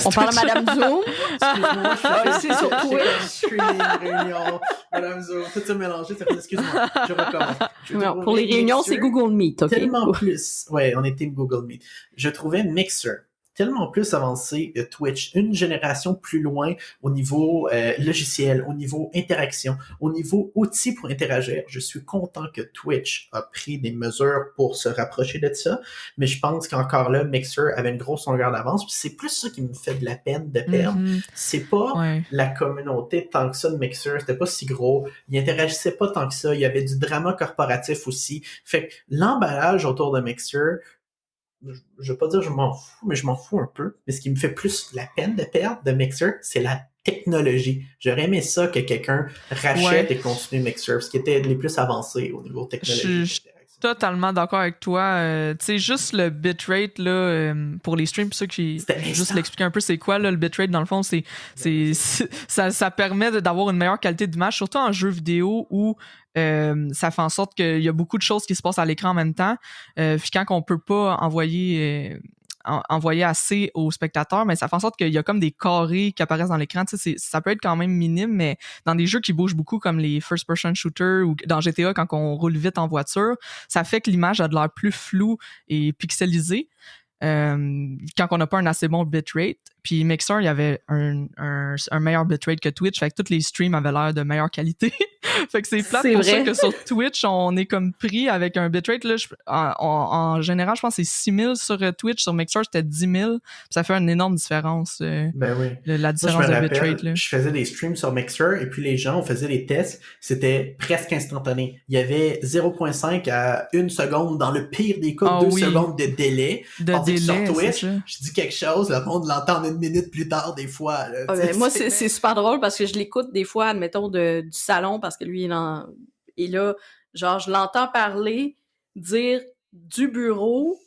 On parle à Madame Zoom. Excuse-moi, je suis sur Twitch. Streaming, réunion, Madame Zoom, tout ça mélangé. Excuse-moi, je recommence. Pour les réunions, c'est Google Meet, OK? Tellement plus. Ouais, on est team Google Meet. Je trouvais Mixer tellement plus avancé que Twitch, une génération plus loin au niveau logiciel, au niveau interaction, au niveau outils pour interagir. Je suis content que Twitch a pris des mesures pour se rapprocher de ça, mais je pense qu'encore là, Mixer avait une grosse longueur d'avance, puis c'est plus ça qui me fait de la peine de perdre. C'est pas la communauté tant que ça de Mixer, c'était pas si gros, il interagissait pas tant que ça, il y avait du drama corporatif aussi. Fait que l'emballage autour de Mixer, je veux pas dire je m'en fous, mais je m'en fous un peu. Mais ce qui me fait plus la peine de perdre de Mixer, c'est la technologie. J'aurais aimé ça que quelqu'un rachète et continue Mixer, ce qui était les plus avancés au niveau technologique. Totalement d'accord avec toi. Tu sais, juste le bitrate là, pour les streams, pour ceux qui juste l'expliquer un peu, c'est quoi là, le bitrate dans le fond, ça permet d'avoir une meilleure qualité d'image, surtout en jeu vidéo où ça fait en sorte qu'il y a beaucoup de choses qui se passent à l'écran en même temps. Puis quand on peut pas envoyer assez aux spectateurs, mais ça fait en sorte qu'il y a comme des carrés qui apparaissent dans l'écran. Tu sais, ça peut être quand même minime, mais dans des jeux qui bougent beaucoup comme les first-person shooters ou dans GTA, quand on roule vite en voiture, ça fait que l'image a de l'air plus floue et pixelisée quand on n'a pas un assez bon bitrate. Puis Mixer, il y avait un meilleur bitrate que Twitch, fait que tous les streams avaient l'air de meilleure qualité. Fait que c'est plate pour ça que sur Twitch, on est comme pris avec un bitrate. Là, en général, je pense que c'est 6000 sur Twitch. Sur Mixer, c'était 10 000. Ça fait une énorme différence. La différence de bitrate. Là. Je faisais des streams sur Mixer et puis les gens, on faisait des tests. C'était presque instantané. Il y avait 0.5 à 1 seconde, dans le pire des cas, 2 secondes de délai. Sur Twitch, je dis quelque chose, le monde l'entend une minute plus tard des fois. Là, moi, c'est super drôle parce que je l'écoute des fois, admettons, du salon, parce que lui, et là, genre, je l'entends parler, dire du bureau,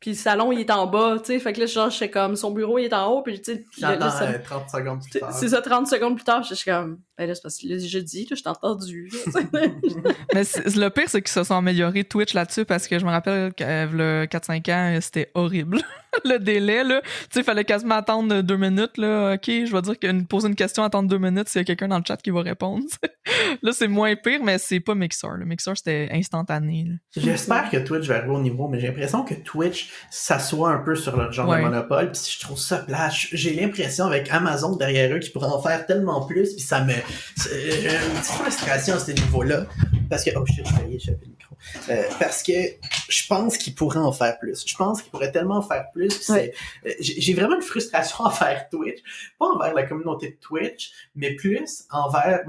puis le salon, il est en bas, tu sais, fait que là, genre, je sais comme, son bureau, il est en haut, puis tu sais... J'entends 30 secondes plus tard. C'est ça, 30 secondes plus tard, je suis comme, ben là, c'est parce que là, je dis, là, je t'ai entendu. Mais le pire, c'est qu'ils se sont améliorés Twitch là-dessus, parce que je me rappelle que le 4-5 ans, c'était horrible. Le délai, là. Tu sais, il fallait quasiment attendre 2 minutes, là. OK, je vais dire poser une question, attendre 2 minutes s'il y a quelqu'un dans le chat qui va répondre. Là, c'est moins pire, mais c'est pas Mixer. Le Mixer, c'était instantané. Là. J'espère que Twitch va arriver au niveau, mais j'ai l'impression que Twitch s'assoit un peu sur leur genre de monopole, puis je trouve ça plat. J'ai l'impression avec Amazon derrière eux qu'ils pourraient en faire tellement plus, puis ça me... J'ai une petite frustration à ce niveau-là, parce que... Oh shit, j'ai failli échapper le micro. Parce que je pense qu'ils pourraient en faire plus. Je pense qu'ils pourraient tellement en faire plus. J'ai vraiment une frustration envers Twitch. Pas envers la communauté de Twitch, mais plus envers...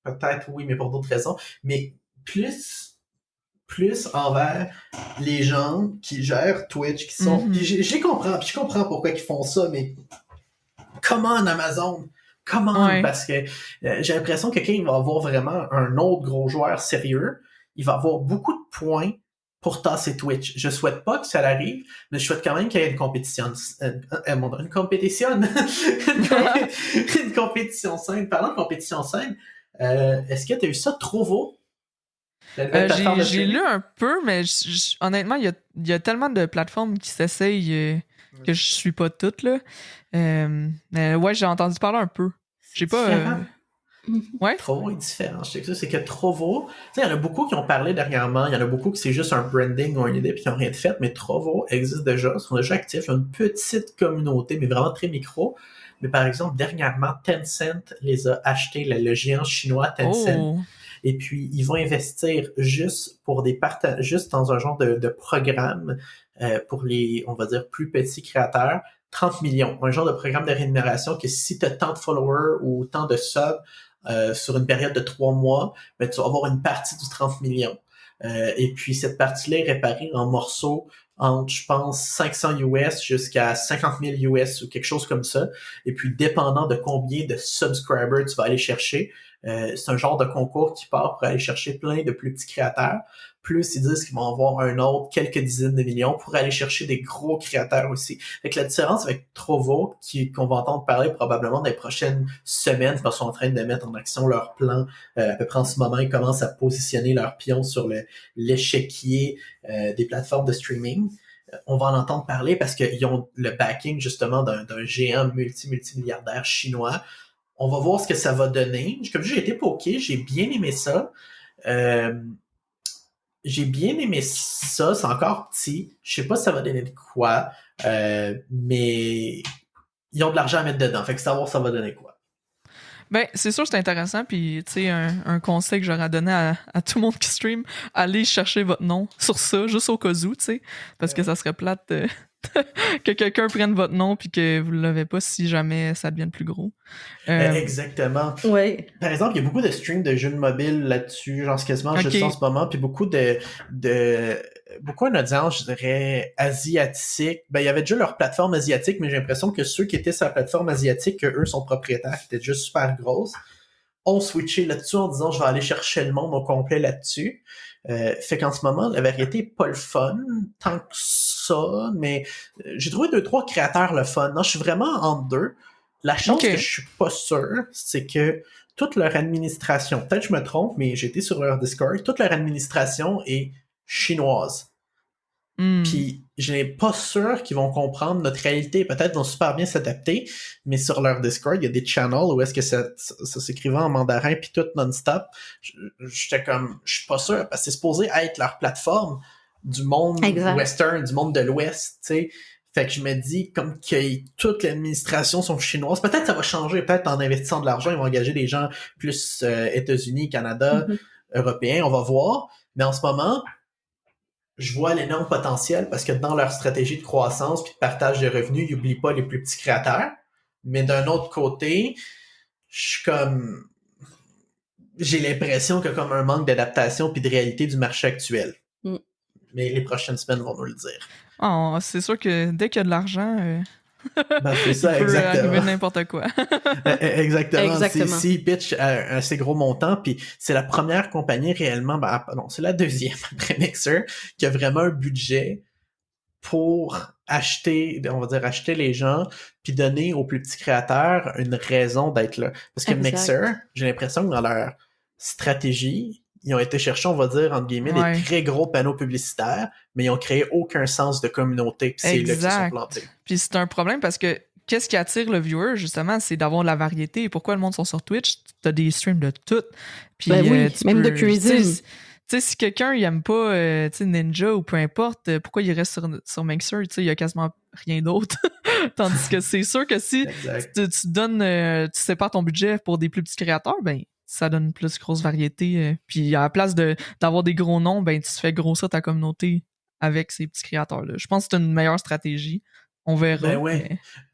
peut-être oui, mais pour d'autres raisons. Mais plus envers les gens qui gèrent Twitch, qui sont... Puis je les comprends, puis je comprends pourquoi ils font ça, mais comment Amazon? Comment? Parce que j'ai l'impression que quand il va avoir vraiment un autre gros joueur sérieux, il va avoir beaucoup de points pour tasser Twitch. Je souhaite pas que ça arrive, mais je souhaite quand même qu'il y ait une compétition. Une compétition. Une compétition saine. Parlant de compétition saine, est-ce que tu as eu ça Trovo? J'ai lu un peu, mais honnêtement, il y a tellement de plateformes qui s'essayent que je suis pas toutes, là. Mais ouais, j'ai entendu parler un peu. J'ai pas... Ouais. Trovo est différent. Je sais que ça, c'est que Trovo, tu sais, il y en a beaucoup qui ont parlé dernièrement, il y en a beaucoup qui c'est juste un branding ou une idée puis qui n'ont rien de fait, mais Trovo existe déjà, ils sont déjà actifs, il y a une petite communauté, mais vraiment très micro. Mais par exemple, dernièrement, Tencent les a achetés, le géant chinois Tencent. Oh. Et puis, ils vont investir juste pour juste dans un genre de programme pour les, on va dire, plus petits créateurs, 30 millions. Un genre de programme de rémunération que si tu as tant de followers ou tant de subs sur une période de 3 mois, ben, tu vas avoir une partie du 30 millions. Et puis, cette partie-là est réparée en morceaux entre, je pense, 500 US jusqu'à 50 000 US ou quelque chose comme ça. Et puis, dépendant de combien de subscribers tu vas aller chercher, c'est un genre de concours qui part pour aller chercher plein de plus petits créateurs. Plus ils disent qu'ils vont avoir un autre quelques dizaines de millions pour aller chercher des gros créateurs aussi. Fait que la différence avec Trovo, qu'on va entendre parler probablement dans les prochaines semaines parce qu'ils sont en train de mettre en action leur plan. À peu près en ce moment, ils commencent à positionner leurs pions sur l'échiquier des plateformes de streaming. On va en entendre parler parce qu'ils ont le backing justement d'un géant multimilliardaire chinois. On va voir ce que ça va donner. Comme j'ai été poké, j'ai bien aimé ça. C'est encore petit. Je sais pas si ça va donner de quoi, mais ils ont de l'argent à mettre dedans. Fait que savoir ça va donner quoi. Ben, c'est sûr que c'est intéressant, puis tu sais, un conseil que j'aurais à donner à tout le monde qui stream, allez chercher votre nom sur ça, juste au cas où, tu sais, parce que ça serait plate que quelqu'un prenne votre nom puis que vous ne l'avez pas si jamais ça devient plus gros. Exactement. Ouais. Par exemple, il y a beaucoup de streams de jeux mobiles là-dessus, genre quasiment juste en ce moment, puis beaucoup une audience, je dirais, asiatique. Ben, il y avait déjà leur plateforme asiatique, mais j'ai l'impression que ceux qui étaient sur la plateforme asiatique, que eux sont propriétaires, qui étaient juste super grosses, ont switché là-dessus en disant je vais aller chercher le monde au complet là-dessus. Fait qu'en ce moment, la variété est pas le fun, tant que ça, mais j'ai trouvé 2-3 créateurs le fun. Non, je suis vraiment entre deux. La chose que je suis pas sûr, c'est que toute leur administration, peut-être que je me trompe, mais j'ai été sur leur Discord, toute leur administration est chinoise. Puis, je n'ai pas sûr qu'ils vont comprendre notre réalité. Peut-être vont super bien s'adapter, mais sur leur Discord, il y a des channels où est-ce que ça s'écrivait en mandarin puis tout non-stop. J'étais comme, je suis pas sûr, parce que c'est supposé être leur plateforme du monde western, du monde de l'Ouest, tu sais. Fait que je me dis, comme que toute l'administration sont chinoises, peut-être ça va changer, peut-être en investissant de l'argent, ils vont engager des gens plus États-Unis, Canada, Européens, on va voir. Mais en ce moment, je vois l'énorme potentiel parce que dans leur stratégie de croissance puis de partage de revenus, ils n'oublient pas les plus petits créateurs. Mais d'un autre côté, j'ai l'impression qu'il y a comme un manque d'adaptation puis de réalité du marché actuel. Mais les prochaines semaines vont nous le dire. Oh, c'est sûr que dès qu'il y a de l'argent, ben, c'est ça, il peut exactement. arriver n'importe quoi. Exactement. Si pitch un assez gros montant, puis c'est la première compagnie réellement, c'est la deuxième après Mixer, qui a vraiment un budget pour acheter les gens, puis donner aux plus petits créateurs une raison d'être là. Parce que Mixer, j'ai l'impression que dans leur stratégie, ils ont été chercher, on va dire, entre guillemets, des très gros panneaux publicitaires, mais ils ont créé aucun sens de communauté, puis c'est là qu'ils sont plantés. Puis c'est un problème parce que qu'est-ce qui attire le viewer, justement, c'est d'avoir de la variété. Et pourquoi le monde sont sur Twitch? T'as des streams de tout. Puis, même de cuisine. Tu sais, si quelqu'un il aime pas Ninja ou peu importe, pourquoi il reste sur Mixer? Tu sais, il y a quasiment rien d'autre. Tandis que c'est sûr que si tu donnes, tu sépares ton budget pour des plus petits créateurs, ben ça donne une plus grosse variété. Puis à la place d'avoir des gros noms, ben tu fais grossir ta communauté avec ces petits créateurs-là. Je pense que c'est une meilleure stratégie. On verra. Ben oui,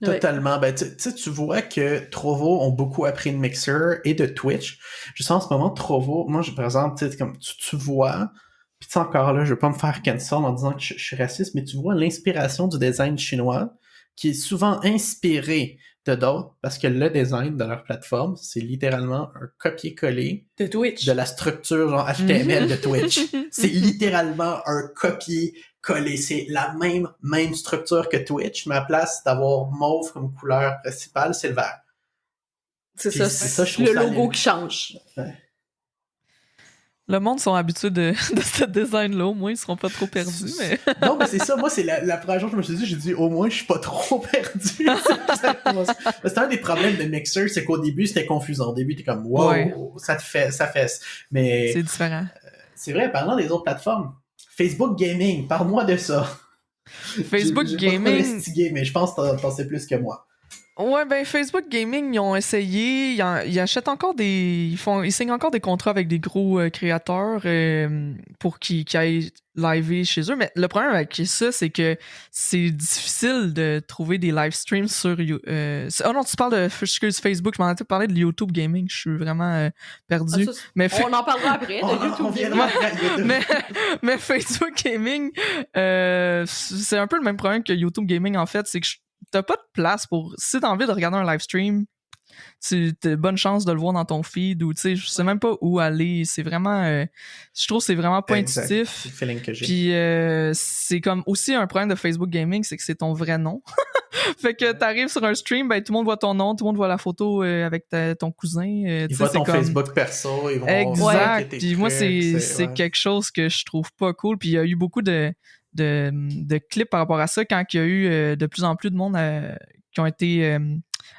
totalement. Ben, tu vois que Trovo ont beaucoup appris de Mixer et de Twitch. Je sens en ce moment, Trovo, moi, par exemple, comme tu vois, puis encore là, je vais pas me faire cancel en disant que je suis raciste, mais tu vois l'inspiration du design chinois qui est souvent inspiré de d'autres parce que le design de leur plateforme, c'est littéralement un copier-coller De Twitch. de la structure genre HTML de Twitch. C'est littéralement un copier-coller. C'est la même structure que Twitch, mais à place d'avoir mauve comme couleur principale, c'est le vert. C'est Puis ça, c'est ça, je trouve le ça logo laid. qui change. Le monde sont habitués de ce design-là, au moins, ils seront pas trop perdus, mais... Non, mais c'est ça, moi, c'est la première chose que je me suis dit, j'ai dit, au moins, je suis pas trop perdu. C'est exactement ça. C'était un des problèmes de Mixer, c'est qu'au début, c'était confusant. Au début, t'es comme, wow, Ouais. ça fesse. Mais C'est différent. c'est vrai, parlant des autres plateformes, Facebook Gaming, parle-moi de ça. Facebook j'ai Gaming... pas trop investigué, mais je pense que t'en sais plus que moi. Ouais, ben Facebook Gaming, ils ont essayé, ils achètent encore ils signent encore des contrats avec des gros créateurs pour qu'ils aillent liver chez eux. Mais le problème avec ça, c'est que c'est difficile de trouver des live streams sur oh non, tu parles de Facebook, je m'en ai parlé de YouTube Gaming, je suis vraiment perdu. Ah, ça, mais on en parlera après, de YouTube viendra Gaming. après YouTube. mais Facebook Gaming, c'est un peu le même problème que YouTube Gaming en fait, c'est que t'as pas de place pour... Si t'as envie de regarder un live stream, t'as bonne chance de le voir dans ton feed ou tu sais, je sais même pas où aller. C'est vraiment... je trouve que c'est vraiment pas Exact. intuitif. C'est le feeling que j'ai. Puis c'est comme aussi un problème de Facebook Gaming, c'est que c'est ton vrai nom. Fait que t'arrives sur un stream, ben tout le monde voit ton nom, tout le monde voit la photo avec ton cousin. Ils voient ton Facebook perso, ils vont... Exact. tes Puis moi, trucs, c'est ouais. quelque chose que je trouve pas cool. Puis il y a eu beaucoup de clips par rapport à ça quand il y a eu de plus en plus de monde qui ont été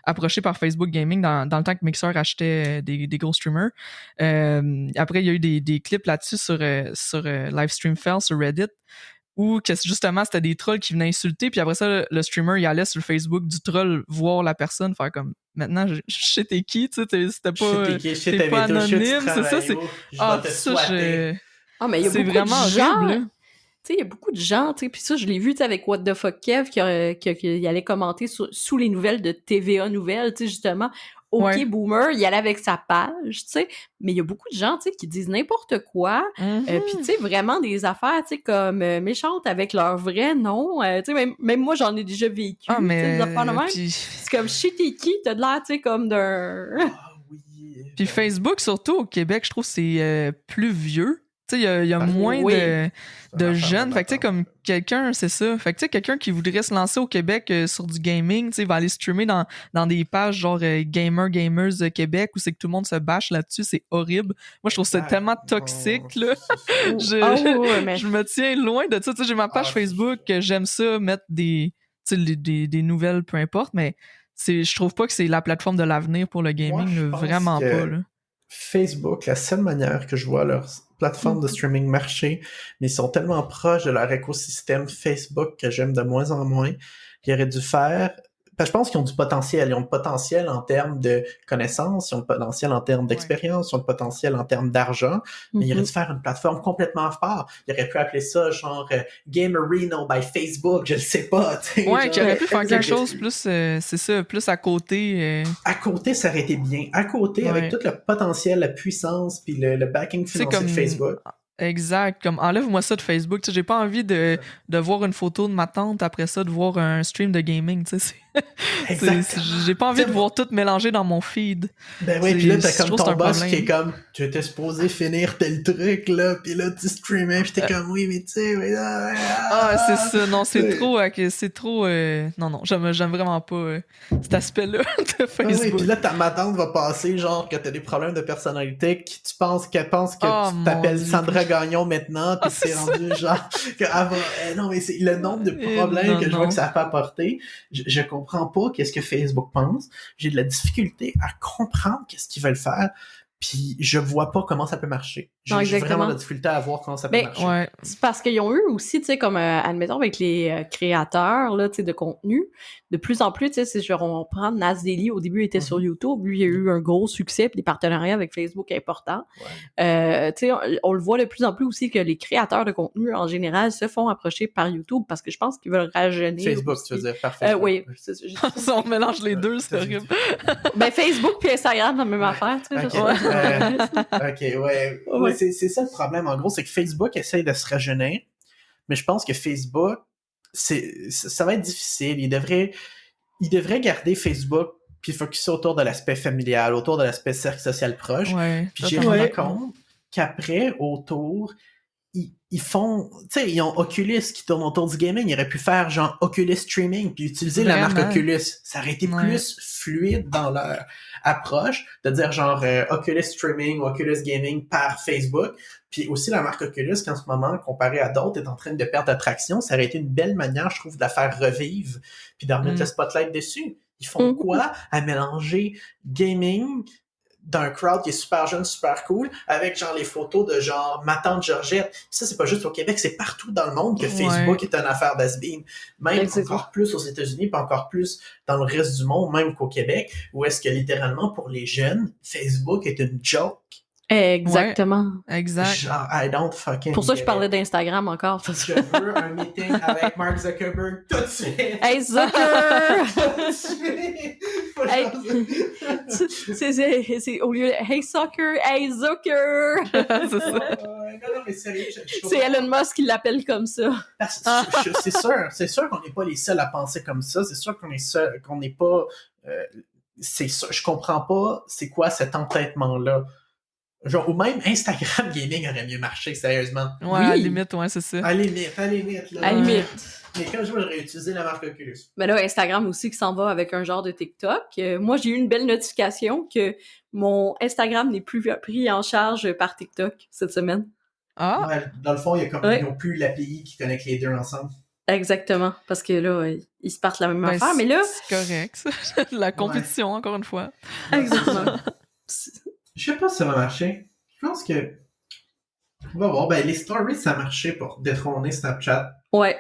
approchés par Facebook Gaming dans le temps que Mixer achetait des gros streamers. Après, il y a eu des clips là-dessus sur Livestream Fail sur Reddit où que justement c'était des trolls qui venaient insulter, puis après ça le streamer il allait sur le Facebook du troll voir la personne faire comme maintenant je sais t'es qui, tu sais, c'était pas t'es pas anonyme, c'est ça, c'est Ah, mais il y a c'est beaucoup vraiment de gens, horrible, là. tu sais, il y a beaucoup de gens, tu sais, puis ça, je l'ai vu, tu sais, avec What the Fuck Kev, qui allait commenter sous les nouvelles de TVA Nouvelles, tu sais, justement, OK, Ouais. Boomer, il allait avec sa page, tu sais, mais il y a beaucoup de gens, tu sais, qui disent n'importe quoi, puis tu sais, vraiment des affaires, tu sais, comme méchantes avec leur vrai nom, tu sais, même moi, j'en ai déjà vécu, Ah, tu sais, mais des affaires de même. puis C'est comme, je sais t'es qui, t'as de l'air, tu sais, comme d'un... Ah oui. puis Facebook surtout au Québec, je trouve que c'est plus vieux. Tu sais, il y a moins oui. de jeunes. Fait que, tu sais, comme quelqu'un, c'est ça. Fait que, tu sais, quelqu'un qui voudrait se lancer au Québec sur du gaming, tu sais, va aller streamer dans des pages genre Gamers Québec où c'est que tout le monde se bâche là-dessus. C'est horrible. Moi, je trouve ça tellement toxique, là. Je me tiens loin de ça. Tu sais, j'ai ma page Facebook, j'aime ça, mettre des nouvelles, peu importe, mais je trouve pas que c'est la plateforme de l'avenir pour le gaming. Moi, je là, vraiment pense que pas, là. Facebook, la seule manière que je vois leur plateforme de streaming marcher, mais ils sont tellement proches de leur écosystème Facebook que j'aime de moins en moins. Ils auraient dû faire... Parce que je pense qu'ils ont du potentiel. Ils ont le potentiel en termes de connaissances, ils ont le potentiel en termes d'expérience, ils ont le potentiel en termes d'argent, mais ils auraient dû faire une plateforme complètement à part. Ils auraient pu appeler ça genre Gamerino by Facebook, je ne sais pas. Ouais, qu'ils auraient pu faire quelque chose plus, c'est ça, plus à côté. À côté, ça aurait été bien. À côté, avec tout le potentiel, la puissance, puis le backing financier de Facebook. Exact, comme enlève-moi ça de Facebook, tu sais, j'ai pas envie de voir une photo de ma tante après ça, de voir un stream de gaming, tu sais, j'ai pas envie de voir tout mélanger dans mon feed. Ben oui, puis là t'as comme ton boss qui est comme, tu étais supposé finir tel truc là, puis là tu streamais, puis t'es comme oui mais tu sais, c'est ça, non c'est trop, non j'aime vraiment pas cet aspect-là de Facebook. Oui, puis là ma tante va passer genre que t'as des problèmes de personnalité, qu'elle pense que tu t'appelles Sandra Gagnon maintenant, puis c'est rendu genre non mais c'est le nombre de problèmes que je vois que ça a pas apporté. Je comprends pas qu'est-ce que Facebook pense. J'ai de la difficulté à comprendre qu'est-ce qu'ils veulent faire. Puis je vois pas comment ça peut marcher. J'ai vraiment de la difficulté à voir comment ça peut marcher. Ouais. C'est parce qu'ils ont eu aussi, tu sais, comme admettons avec les créateurs là, tu sais, de contenu, de plus en plus, tu sais, si on prend Nas Daily, au début il était sur YouTube, lui il a eu un gros succès, puis des partenariats avec Facebook importants. Ouais. Tu sais, on le voit de plus en plus aussi que les créateurs de contenu en général se font approcher par YouTube parce que je pense qu'ils veulent rajeunir. Facebook, aussi. Tu veux dire, par Facebook. Oui. On mélange les deux, c'est horrible. Ben Facebook puis Instagram, la même affaire, tu sais. Ok, ouais. C'est ça le problème. En gros, c'est que Facebook essaye de se rajeunir, mais je pense que Facebook, ça va être difficile. Il devrait garder Facebook puis focusser autour de l'aspect familial, autour de l'aspect cercle social proche. Ouais, Puis j'ai totalement rendu d'accord. compte qu'après, autour, ils font... Tu sais, ils ont Oculus qui tourne autour du gaming. Ils auraient pu faire genre Oculus Streaming puis utiliser la marque Vraiment. Oculus. Ça aurait été Ouais. plus fluide dans leur approche de dire genre Oculus Streaming ou Oculus Gaming par Facebook. Puis aussi la marque Oculus qui en ce moment, comparé à d'autres, est en train de perdre attraction. Ça aurait été une belle manière, je trouve, de la faire revivre puis de remettre le spotlight dessus. Ils font quoi à mélanger gaming d'un crowd qui est super jeune, super cool, avec genre les photos de genre ma tante Georgette. Puis ça, c'est pas juste au Québec, c'est partout dans le monde que Facebook est une affaire d'has-been. Même encore plus aux États-Unis, puis encore plus dans le reste du monde, même qu'au Québec, où est-ce que littéralement pour les jeunes, Facebook est une joke. Exactement. Ouais, exact. Genre, I don't fucking Pour ça, je get parlais it. d'Instagram encore. Je veux un meeting avec Mark Zuckerberg tout de suite. Hey, Zucker! Tout de suite. Hey, c'est au lieu de Hey, Zucker! Hey, Zucker! C'est ça. Non, mais sérieux, je C'est Elon Musk qui l'appelle comme ça. C'est sûr qu'on n'est pas les seuls à penser comme ça. C'est sûr qu'on n'est pas. C'est sûr, je comprends pas c'est quoi cet entêtement-là. Genre, ou même Instagram Gaming aurait mieux marché, sérieusement. Ouais, à la limite, ouais, c'est ça. À la limite. Là. À la limite. Mais comme je j'aurais utilisé la marque Oculus. Mais là, Instagram aussi qui s'en va avec un genre de TikTok. Moi, j'ai eu une belle notification que mon Instagram n'est plus pris en charge par TikTok cette semaine. Ah! Ouais, dans le fond, ils n'ont plus l'API qui connecte les deux ensemble. Exactement. Parce que là, ils se partent la même affaire. Mais là... C'est correct, ça. La compétition, encore une fois. Exactement. Je sais pas si ça va marcher. Je pense que... On va voir. Ben, les stories, ça a marché pour détrôner Snapchat. Ouais.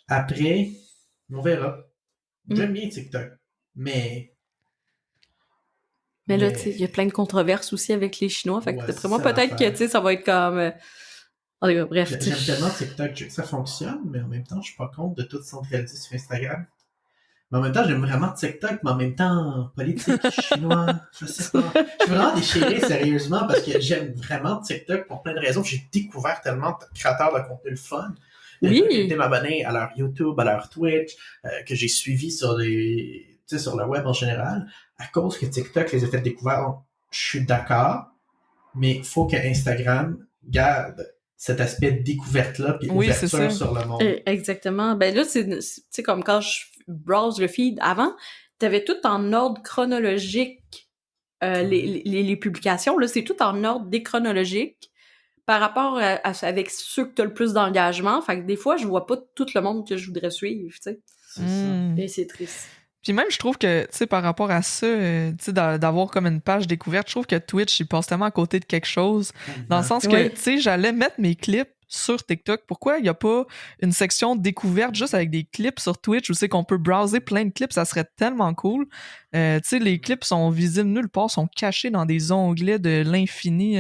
Après, on verra. J'aime bien TikTok. Mais là, tu sais, il y a plein de controverses aussi avec les Chinois. Fait que d'après moi, peut-être que, tu sais, ça va être comme... En tout cas, bref. J'aime tellement TikTok, je veux que ça fonctionne, mais en même temps, je suis pas contre de tout centraliser sur Instagram. Mais en même temps, j'aime vraiment TikTok, mais en même temps, politique, chinois, je sais pas. Je suis vraiment déchiré, sérieusement, parce que j'aime vraiment TikTok pour plein de raisons. J'ai découvert tellement de créateurs de contenu le fun. Oui. J'ai été m'abonner à leur YouTube, à leur Twitch, que j'ai suivi sur le web en général, à cause que TikTok les a fait découvrir. Je suis d'accord, mais il faut que Instagram garde cet aspect de découverte-là puis ouverture sur le monde. Exactement. Ben là, c'est comme quand je browse le feed avant, t'avais tout en ordre chronologique les publications. Là, c'est tout en ordre déchronologique par rapport avec ceux que t'as le plus d'engagement. Fait que des fois, je vois pas tout le monde que je voudrais suivre, tu sais. C'est ça. Et c'est triste. Puis même, je trouve que, tu sais, par rapport à ça, tu sais, d'avoir comme une page découverte, je trouve que Twitch, il passe tellement à côté de quelque chose. Dans le sens que, tu sais, j'allais mettre mes clips sur TikTok. Pourquoi il n'y a pas une section découverte juste avec des clips sur Twitch où c'est qu'on peut browser plein de clips? Ça serait tellement cool. Tu sais, les clips sont visibles nulle part, sont cachés dans des onglets de l'infini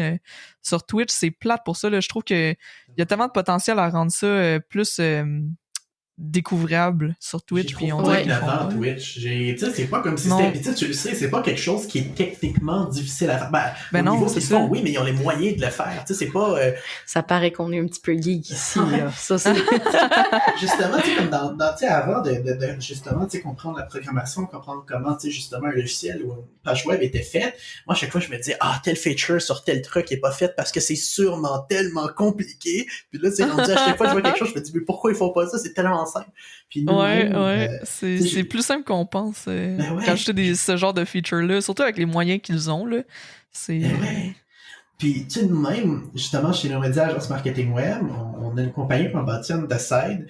sur Twitch. C'est plate pour ça. Là. Je trouve qu'il y a tellement de potentiel à rendre ça plus... découvrable sur Twitch. Puis on dirait avant Twitch. Tu sais, c'est pas comme si c'était... Puis tu le sais, c'est pas quelque chose qui est techniquement difficile à faire. Ben au non, niveau qu'ils font, oui, mais ils ont les moyens de le faire. Tu sais, c'est pas... Ça paraît qu'on est un petit peu geek ici, là. Ça, c'est... Justement, tu sais, comme tu sais, avant de justement, tu sais, comprendre la programmation, comprendre comment, tu sais, justement, un logiciel ou une page web était faite, moi, à chaque fois, je me disais, tel feature sur tel truc est pas fait parce que c'est sûrement tellement compliqué. Puis là, tu sais, rendu à chaque fois que je vois quelque chose, je me dis, mais pourquoi ils font pas ça? C'est tellement simple. Puis nous, c'est plus simple qu'on pense rajouter ce genre de feature-là, surtout avec les moyens qu'ils ont, là. C'est... Puis, tu sais, nous-mêmes, justement, chez nos médias Agence Marketing Web, on a une compagnie qu'on bâtit on the side.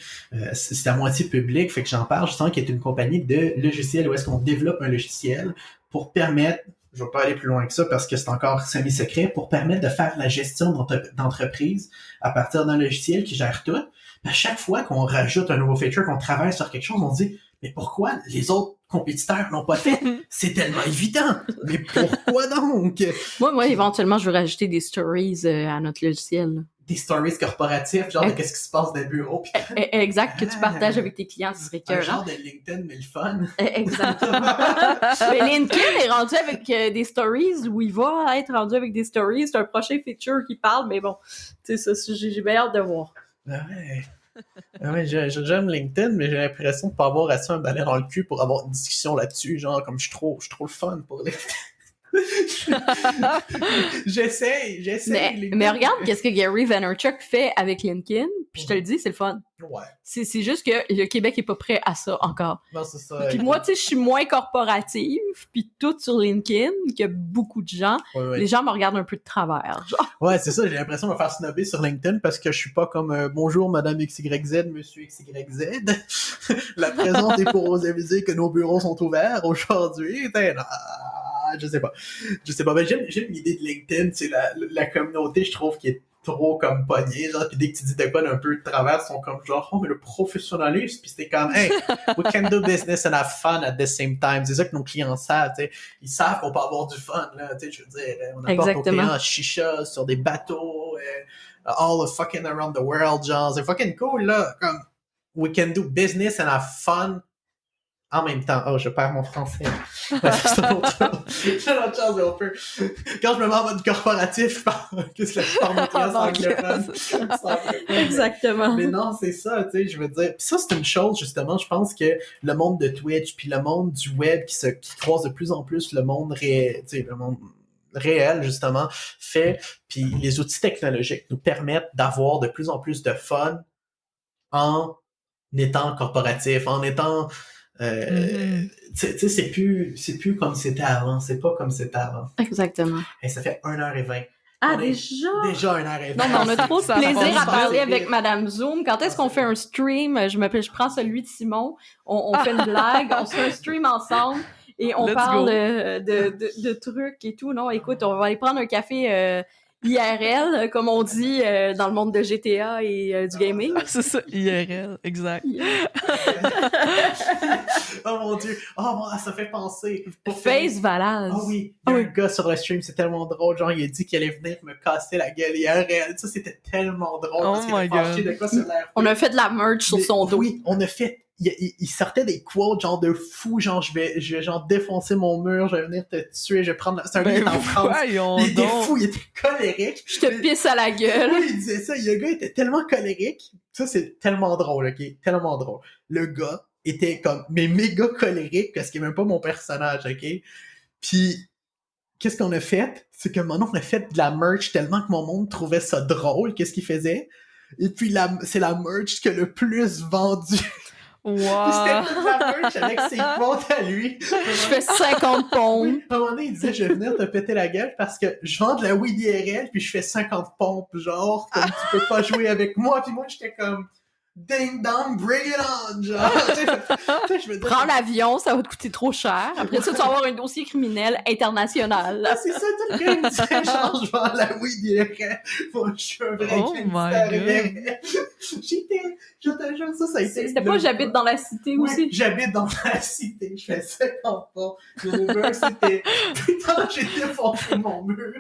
C'est à moitié public, fait que j'en parle, justement, qui est une compagnie de logiciels où est-ce qu'on développe un logiciel pour permettre, je vais pas aller plus loin que ça parce que c'est encore semi-secret, pour permettre de faire la gestion d'entreprise à partir d'un logiciel qui gère tout. À chaque fois qu'on rajoute un nouveau feature, qu'on travaille sur quelque chose, on se dit « Mais pourquoi les autres compétiteurs l'ont pas fait? C'est tellement évident! Mais pourquoi donc? » Moi, éventuellement, je veux rajouter des stories à notre logiciel. Des stories corporatifs, genre de qu'est-ce qui se passe dans le bureau. Exact, que tu partages avec tes clients, ce serait un genre de LinkedIn, mais le fun. Exactement. Mais LinkedIn est rendu avec des stories, où il va être rendu avec des stories. C'est un prochain feature qui parle, mais bon, tu sais, ça, j'ai bien hâte de voir. Ouais. Ah ouais, j'aime LinkedIn, mais j'ai l'impression de pas avoir assez un balai dans le cul pour avoir une discussion là-dessus. Genre, comme je suis trop le fun pour LinkedIn. J'essaye. Mais regarde qu'est-ce que Gary Vaynerchuk fait avec LinkedIn, puis je te le dis, c'est le fun. Ouais. C'est juste que le Québec est pas prêt à ça encore. Non, c'est ça. Puis moi, tu sais, je suis moins corporative, puis tout sur LinkedIn que beaucoup de gens. Ouais. Les gens me regardent un peu de travers. Genre. Ouais, c'est ça. J'ai l'impression de me faire snobber sur LinkedIn parce que je suis pas comme bonjour Madame XYZ, Monsieur XYZ. La présence est pour vous aviser que nos bureaux sont ouverts aujourd'hui. Je sais pas. Mais j'aime l'idée de LinkedIn, c'est la communauté, je trouve, qui est trop comme pognée, genre, pis dès que tu dis de quoi d'un peu de travers, ils sont comme genre, oh, mais le professionnalisme, pis c'était comme, hey, we can do business and have fun at the same time. C'est ça que nos clients savent, tu sais. Ils savent qu'on peut avoir du fun, là, tu sais, je veux dire, on apporte nos clients en chicha, sur des bateaux, all the fucking around the world, genre, c'est fucking cool, là, comme, we can do business and have fun en même temps. Oh, je perds mon français. C'est l'autre chose, on peut. Quand je me mets en mode corporatif, je parle mon classe anglophone. Exactement. Mais non, c'est ça, tu sais, je veux dire. Puis ça, c'est une chose, justement, je pense que le monde de Twitch, puis le monde du web qui croise de plus en plus le monde réel, tu sais, le monde réel, justement, puis les outils technologiques nous permettent d'avoir de plus en plus de fun en étant corporatif, en étant tu sais, c'est plus comme c'était avant. C'est pas comme c'était avant. Exactement. Et ça fait 1h20. Ah, déjà? Déjà 1h20. Non, mais on a trop de plaisir à parler avec Madame Zoom. Quand est-ce qu'on fait un stream? Je prends celui de Simon. On fait une blague. On se fait un stream ensemble. Et on parle de trucs et tout. Non, écoute, on va aller prendre un café IRL, comme on dit dans le monde de GTA et du gaming. C'est ça, IRL, exact. Oh mon Dieu. Oh, ça fait penser. Face Valaz. Oh oui, il y a un gars sur le stream, c'est tellement drôle. Genre, il a dit qu'il allait venir me casser la gueule IRL. Ça, c'était tellement drôle. Oh parce qu'il était fâché de quoi sur l'air. On a fait de la merch sur son dos. Oui, on a fait... Il sortait des quotes genre de fou, genre je vais genre défoncer mon mur, je vais venir te tuer, je vais prendre... C'est un gars qui est en France. Il était fou, il était colérique. Je te pisse à la gueule. Oui, il disait ça. Le gars était tellement colérique. Ça, c'est tellement drôle, OK? Tellement drôle. Le gars était comme... mais méga colérique parce qu'il est même pas mon personnage, OK? Puis, qu'est-ce qu'on a fait? C'est que maintenant, on a fait de la merch tellement que mon monde trouvait ça drôle. Qu'est-ce qu'il faisait? Et puis, c'est la merch que le plus vendue. Wow. C'était toute la merch avec ses quotes à lui. Je fais 50 pompes. Oui, à un moment donné, il disait, je vais venir te péter la gueule parce que je vends de la weed IRL puis je fais 50 pompes, genre, comme tu peux pas jouer avec moi. Puis moi, j'étais comme, ding dong, bring it on, genre. Je me dis, prends l'avion, ça va te coûter trop cher. Après ça, tu vas avoir un dossier criminel international. Ah, c'est ça, tout le gars me disait, genre, je vends la weed IRL. Moi, je suis un vrai my je te jure, ça a été... C'était pas j'habite dans la cité oui, aussi? J'habite dans la cité, je fais 50 pas. Le mur, c'était... Putain, j'ai défoncé mon mur.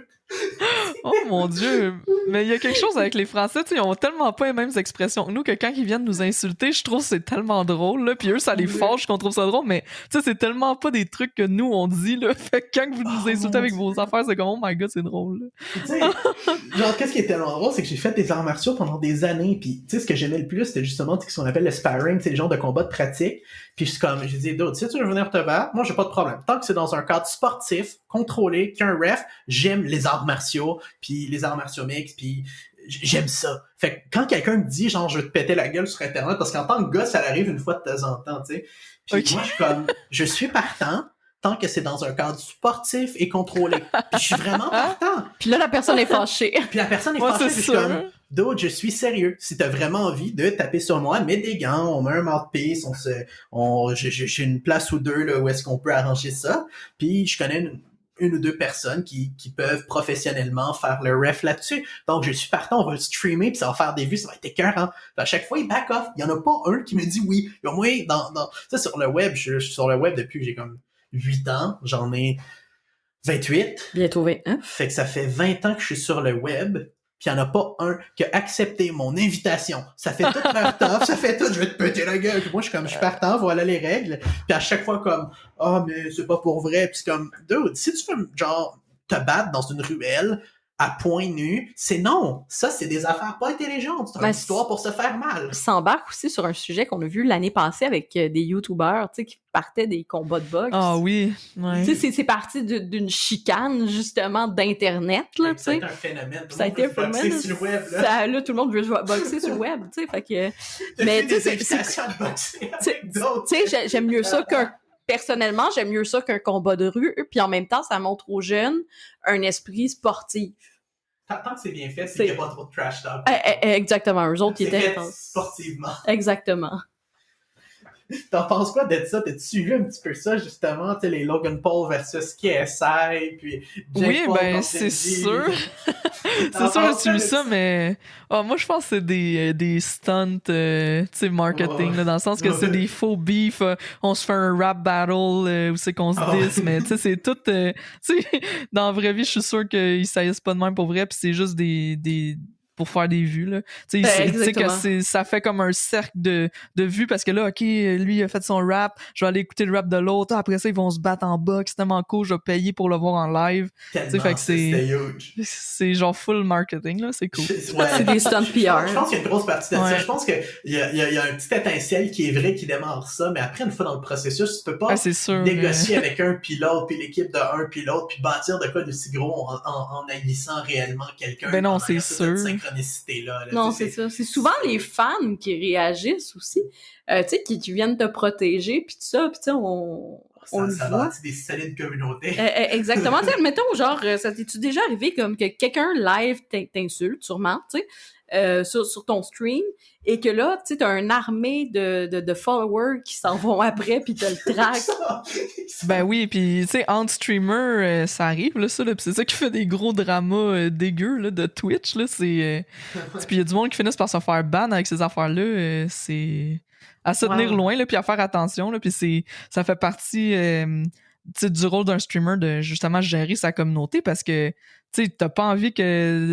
Oh mon Dieu! Mais il y a quelque chose avec les Français, tu sais, ils ont tellement pas les mêmes expressions que nous que quand ils viennent nous insulter, je trouve que c'est tellement drôle, là. Puis eux, ça les fâche qu'on trouve ça drôle, mais tu sais, c'est tellement pas des trucs que nous, on dit, là. Fait que quand vous nous insultez avec vos affaires, c'est comme, oh my god, c'est drôle, là. Tu sais, genre, qu'est-ce qui est tellement drôle, c'est que j'ai fait des arts martiaux pendant des années, puis tu sais, ce que j'aimais le plus, c'était justement ce qu'on appelle le sparring, c'est le genre de combat de pratique. Puis je suis comme, j'ai dit, d'autres, si tu veux venir te battre, moi j'ai pas de problème. Tant que c'est dans un cadre sportif, contrôlé, qu'il y a un ref, j'aime les arts martiaux, puis les arts martiaux mix, puis j'aime ça. Fait que quand quelqu'un me dit, genre, je vais te péter la gueule sur Internet, parce qu'en tant que gars, ça arrive une fois de temps en temps, tu sais. Puis moi, je suis comme, je suis partant, tant que c'est dans un cadre sportif et contrôlé. Puis je suis vraiment partant. Puis là, la personne est fâchée. Puis la personne est fâchée, puis je suis comme, d'autres, je suis sérieux. Si t'as vraiment envie de taper sur moi, mets des gants, on met un mouthpiece, j'ai une place ou deux, là, où est-ce qu'on peut arranger ça. Puis je connais une ou deux personnes qui peuvent professionnellement faire le ref là-dessus. Donc, je suis partant, on va le streamer, puis ça va faire des vues, ça va être écœurant. Puis à chaque fois, il back off. Il y en a pas un qui me dit oui. Et au moins, ça, sur le web, je suis sur le web depuis que j'ai comme 8 ans. J'en ai 28. Bientôt 29. Fait que ça fait 20 ans que je suis sur le web. Puis il n'y en a pas un qui a accepté mon invitation. Ça fait toute leur taf, ça fait tout, je vais te péter la gueule. Puis moi, je suis partant, voilà les règles. Puis à chaque fois, comme, mais c'est pas pour vrai. Puis c'est comme, dude, si tu veux, genre, te battre dans une ruelle, à point nu, c'est non. Ça, c'est des affaires pas intelligentes. C'est une histoire pour se faire mal. S'embarque aussi sur un sujet qu'on a vu l'année passée avec des YouTubers, tu sais, qui partaient des combats de boxe. Ah oui, ouais. Tu sais, c'est parti d'une chicane, justement, d'Internet, là, tu sais. Ça a été un phénomène. Ça a été un phénomène. Sur le web, là. Là, tout le monde veut boxer sur le web, tu sais, fait que... Mais tu sais, des invitations à boxer avec d'autres. Tu sais, j'aime mieux ça personnellement, j'aime mieux ça qu'un combat de rue, puis en même temps, ça montre aux jeunes un esprit sportif. Tant que c'est bien fait, c'est qu'il n'y a pas trop de trash talk. Exactement, eux autres, ils étaient... fait sportivement. Exactement. T'en penses quoi de ça? T'as-tu suivi un petit peu ça, justement? Tu sais, les Logan Paul versus KSI, puis Jake oui, Paul ben, c'est sûr. C'est sûr, j'ai suivi ça, mais moi, je pense que c'est des stunts, tu sais, marketing, là, dans le sens que c'est des faux beefs. On se fait un rap battle où c'est qu'on se diss, mais tu sais, c'est tout... tu sais, dans la vraie vie, je suis sûr qu'ils saillissent pas de même pour vrai, puis c'est juste des pour faire des vues, là. Tu sais que ça fait comme un cercle de vues parce que là, OK, lui, il a fait son rap, je vais aller écouter le rap de l'autre, après ça, ils vont se battre en boxe, c'est tellement cool, je vais payer pour le voir en live. Tu sais, fait que c'est genre full marketing, là, c'est cool. C'est des stunts PR. Je pense qu'il y a une grosse partie de ça. Je pense qu'il y a un petit étincelle qui est vrai qui démarre ça, mais après, une fois dans le processus, tu peux pas négocier avec un pilote, puis l'équipe de un pilote, puis bâtir de quoi de si gros en haïssant réellement quelqu'un. Ben non, c'est sûr. Là, non, c'est ça. C'est souvent les fans qui réagissent aussi, tu sais, qui viennent te protéger, puis tout ça, puis tu sais, on ça bâtit des solides communautés. Exactement. Tu sais, mettons, genre, ça t'es-tu déjà arrivé comme que quelqu'un live t'insulte, sûrement, tu sais, sur ton stream, et que là, tu sais, t'as une armée de followers qui s'en vont après, puis te le traquent. Ben oui, puis tu sais, entre streamers, ça arrive, là, ça, là, pis c'est ça qui fait des gros dramas dégueux, là, de Twitch, là, c'est... puis il y a du monde qui finissent par se faire ban avec ces affaires-là, c'est... à se tenir loin, là, puis à faire attention, là, puis ça fait partie... du rôle d'un streamer de justement gérer sa communauté parce que tu sais, t'as pas envie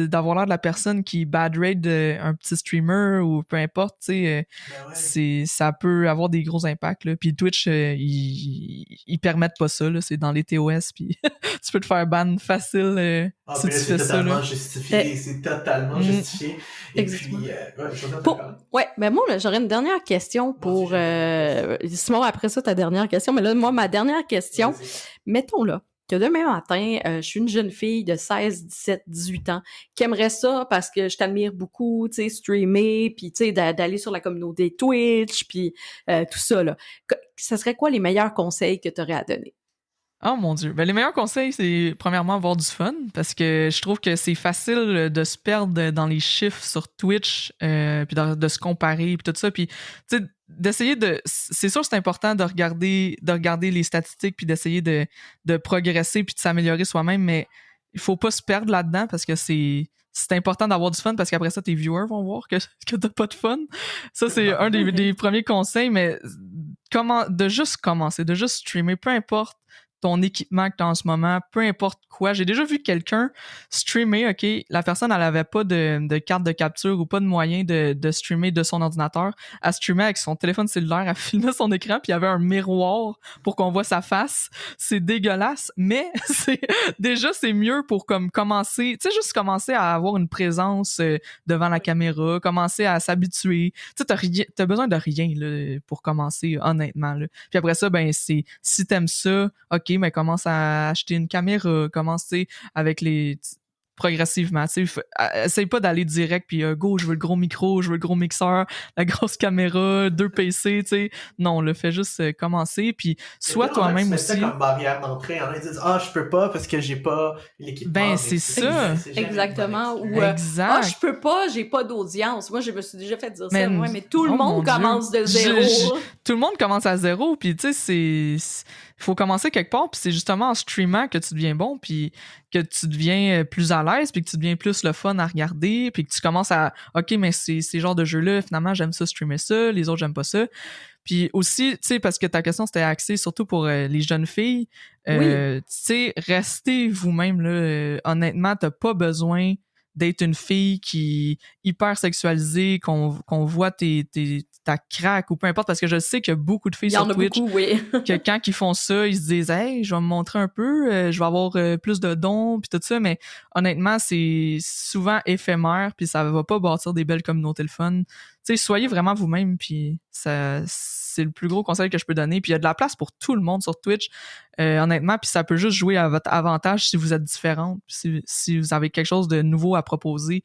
d'avoir l'air de la personne qui bad rate un petit streamer ou peu importe, tu sais, ça peut avoir des gros impacts, là. Puis Twitch, ils permettent pas ça, là. C'est dans les TOS, puis tu peux te faire ban facile si tu fais ça, là. C'est totalement justifié. Et exactement. Puis, ben moi, là, j'aurais une dernière question pour... Simon, après ça, ta dernière question. Mais là, moi, ma dernière question, mettons là, que demain matin, je suis une jeune fille de 16, 17, 18 ans qui aimerait ça parce que je t'admire beaucoup, tu sais, streamer, puis tu sais, d'aller sur la communauté Twitch, puis tout ça, là. Ça serait quoi les meilleurs conseils que tu aurais à donner? Oh mon Dieu. Ben, les meilleurs conseils, c'est premièrement avoir du fun parce que je trouve que c'est facile de se perdre dans les chiffres sur Twitch puis de se comparer puis tout ça. Puis, tu sais, d'essayer de... C'est sûr c'est important de regarder les statistiques puis d'essayer de progresser puis de s'améliorer soi-même, mais il faut pas se perdre là-dedans parce que c'est important d'avoir du fun parce qu'après ça, tes viewers vont voir que t'as pas de fun. Ça, c'est un des premiers conseils, mais de juste commencer, de juste streamer, peu importe ton équipement que tu as en ce moment, peu importe quoi. J'ai déjà vu quelqu'un streamer, OK, la personne, elle avait pas de carte de capture ou pas de moyen de streamer de son ordinateur. Elle streamait avec son téléphone cellulaire, elle filmait son écran, puis il y avait un miroir pour qu'on voit sa face. C'est dégueulasse, mais c'est mieux pour comme commencer, tu sais, juste commencer à avoir une présence devant la caméra, commencer à s'habituer. Tu sais, t'as besoin de rien là, pour commencer, honnêtement. Là. Puis après ça, ben si t'aimes ça, OK, mais commence à acheter une caméra, commence avec les progressivement, tu sais, essaye pas d'aller direct puis go, je veux le gros micro, je veux le gros mixeur, la grosse caméra, 2 PC, tu sais. Non, le fais juste commencer puis sois toi-même aussi. C'est comme barrière d'entrée, ils disent je peux pas parce que j'ai pas l'équipement. Ben c'est ça. Exactement ou exact. Je peux pas, j'ai pas d'audience. Moi je me suis déjà fait dire ça, mais tout le monde commence de zéro. Tout le monde commence à zéro puis tu sais il faut commencer quelque part puis c'est justement en streamant que tu deviens bon puis que tu deviens plus à l'aise puis que tu deviens plus le fun à regarder puis que tu commences à OK mais ces genres de jeux là finalement j'aime ça streamer ça, les autres j'aime pas ça. Puis aussi, tu sais, parce que ta question c'était axée surtout pour les jeunes filles, tu sais, restez vous-même là. Honnêtement, t'as pas besoin d'être une fille qui hyper sexualisée, qu'on voit tes ta craque ou peu importe, parce que je sais qu'il y a beaucoup de filles Il y en sur a Twitch beaucoup, oui. que quand ils font ça, ils se disent « Hey, je vais me montrer un peu, je vais avoir plus de dons, puis tout ça », mais honnêtement, c'est souvent éphémère, puis ça va pas bâtir des belles communautés le fun. Tu sais, soyez vraiment vous-même, puis ça, c'est le plus gros conseil que je peux donner. Puis il y a de la place pour tout le monde sur Twitch, honnêtement, puis ça peut juste jouer à votre avantage si vous êtes différente, si vous avez quelque chose de nouveau à proposer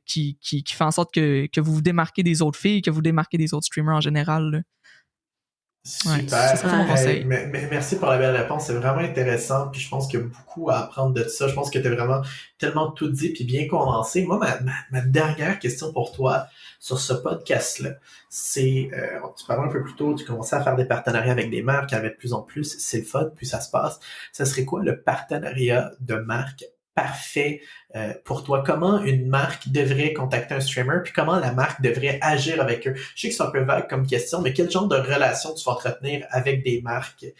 qui fait en sorte que vous vous démarquez des autres filles, que vous démarquez des autres streamers en général, là. Ouais, Super. ce serait mon conseil. Merci pour la belle réponse. C'est vraiment intéressant. Puis je pense qu'il y a beaucoup à apprendre de ça. Je pense que tu as vraiment tellement tout dit puis bien condensé. Moi, ma dernière question pour toi sur ce podcast-là, c'est, tu parlais un peu plus tôt, tu commençais à faire des partenariats avec des marques, il y en avait de plus en plus. C'est le fun, puis ça se passe. Ça serait quoi le partenariat de marque parfait pour toi? Comment une marque devrait contacter un streamer, puis comment la marque devrait agir avec eux? Je sais que c'est un peu vague comme question, mais quel genre de relation tu vas entretenir avec des marques et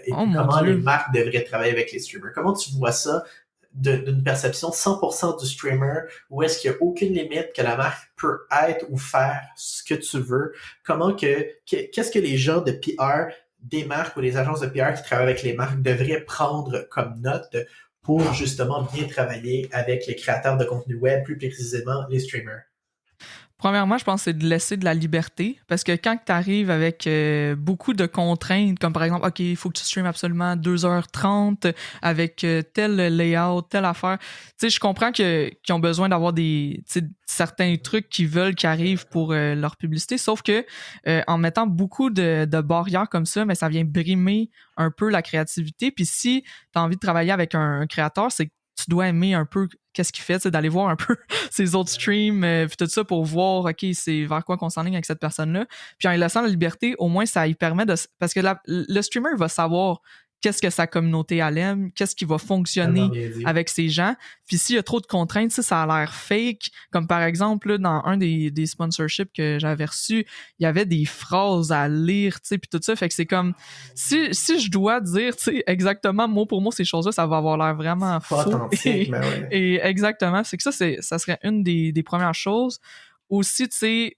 puis comment les marques devraient travailler avec les streamers? Comment tu vois ça d'une perception 100% du streamer, où est-ce qu'il n'y a aucune limite que la marque peut être ou faire ce que tu veux? Qu'est-ce que les gens de PR des marques ou les agences de PR qui travaillent avec les marques devraient prendre comme note pour justement bien travailler avec les créateurs de contenu web, plus précisément les streamers? Premièrement, je pense que c'est de laisser de la liberté, parce que quand tu arrives avec beaucoup de contraintes, comme par exemple, OK, il faut que tu streames absolument 2h30 avec tel layout, telle affaire, tu sais, je comprends qu'ils ont besoin d'avoir certains trucs qu'ils veulent qui arrivent pour leur publicité, sauf que en mettant beaucoup de barrières comme ça, mais ça vient brimer un peu la créativité. Puis si tu as envie de travailler avec un créateur, c'est que tu dois aimer un peu qu'est-ce qu'il fait, c'est d'aller voir un peu ses autres streams, puis tout ça pour voir, OK, c'est vers quoi qu'on s'enligne avec cette personne-là. Puis en lui laissant la liberté, au moins, ça lui permet de... Parce que le streamer va savoir qu'est-ce que sa communauté elle aime, qu'est-ce qui va fonctionner avec ses gens. Puis s'il y a trop de contraintes, ça a l'air fake. Comme par exemple, là, dans un des sponsorships que j'avais reçus, il y avait des phrases à lire, tu sais, puis tout ça. Fait que c'est comme, si je dois dire, tu sais, exactement mot pour mot ces choses-là, ça va avoir l'air vraiment faux. Authentique, mais ouais. Et exactement, c'est que ça serait une des premières choses. Aussi, tu sais,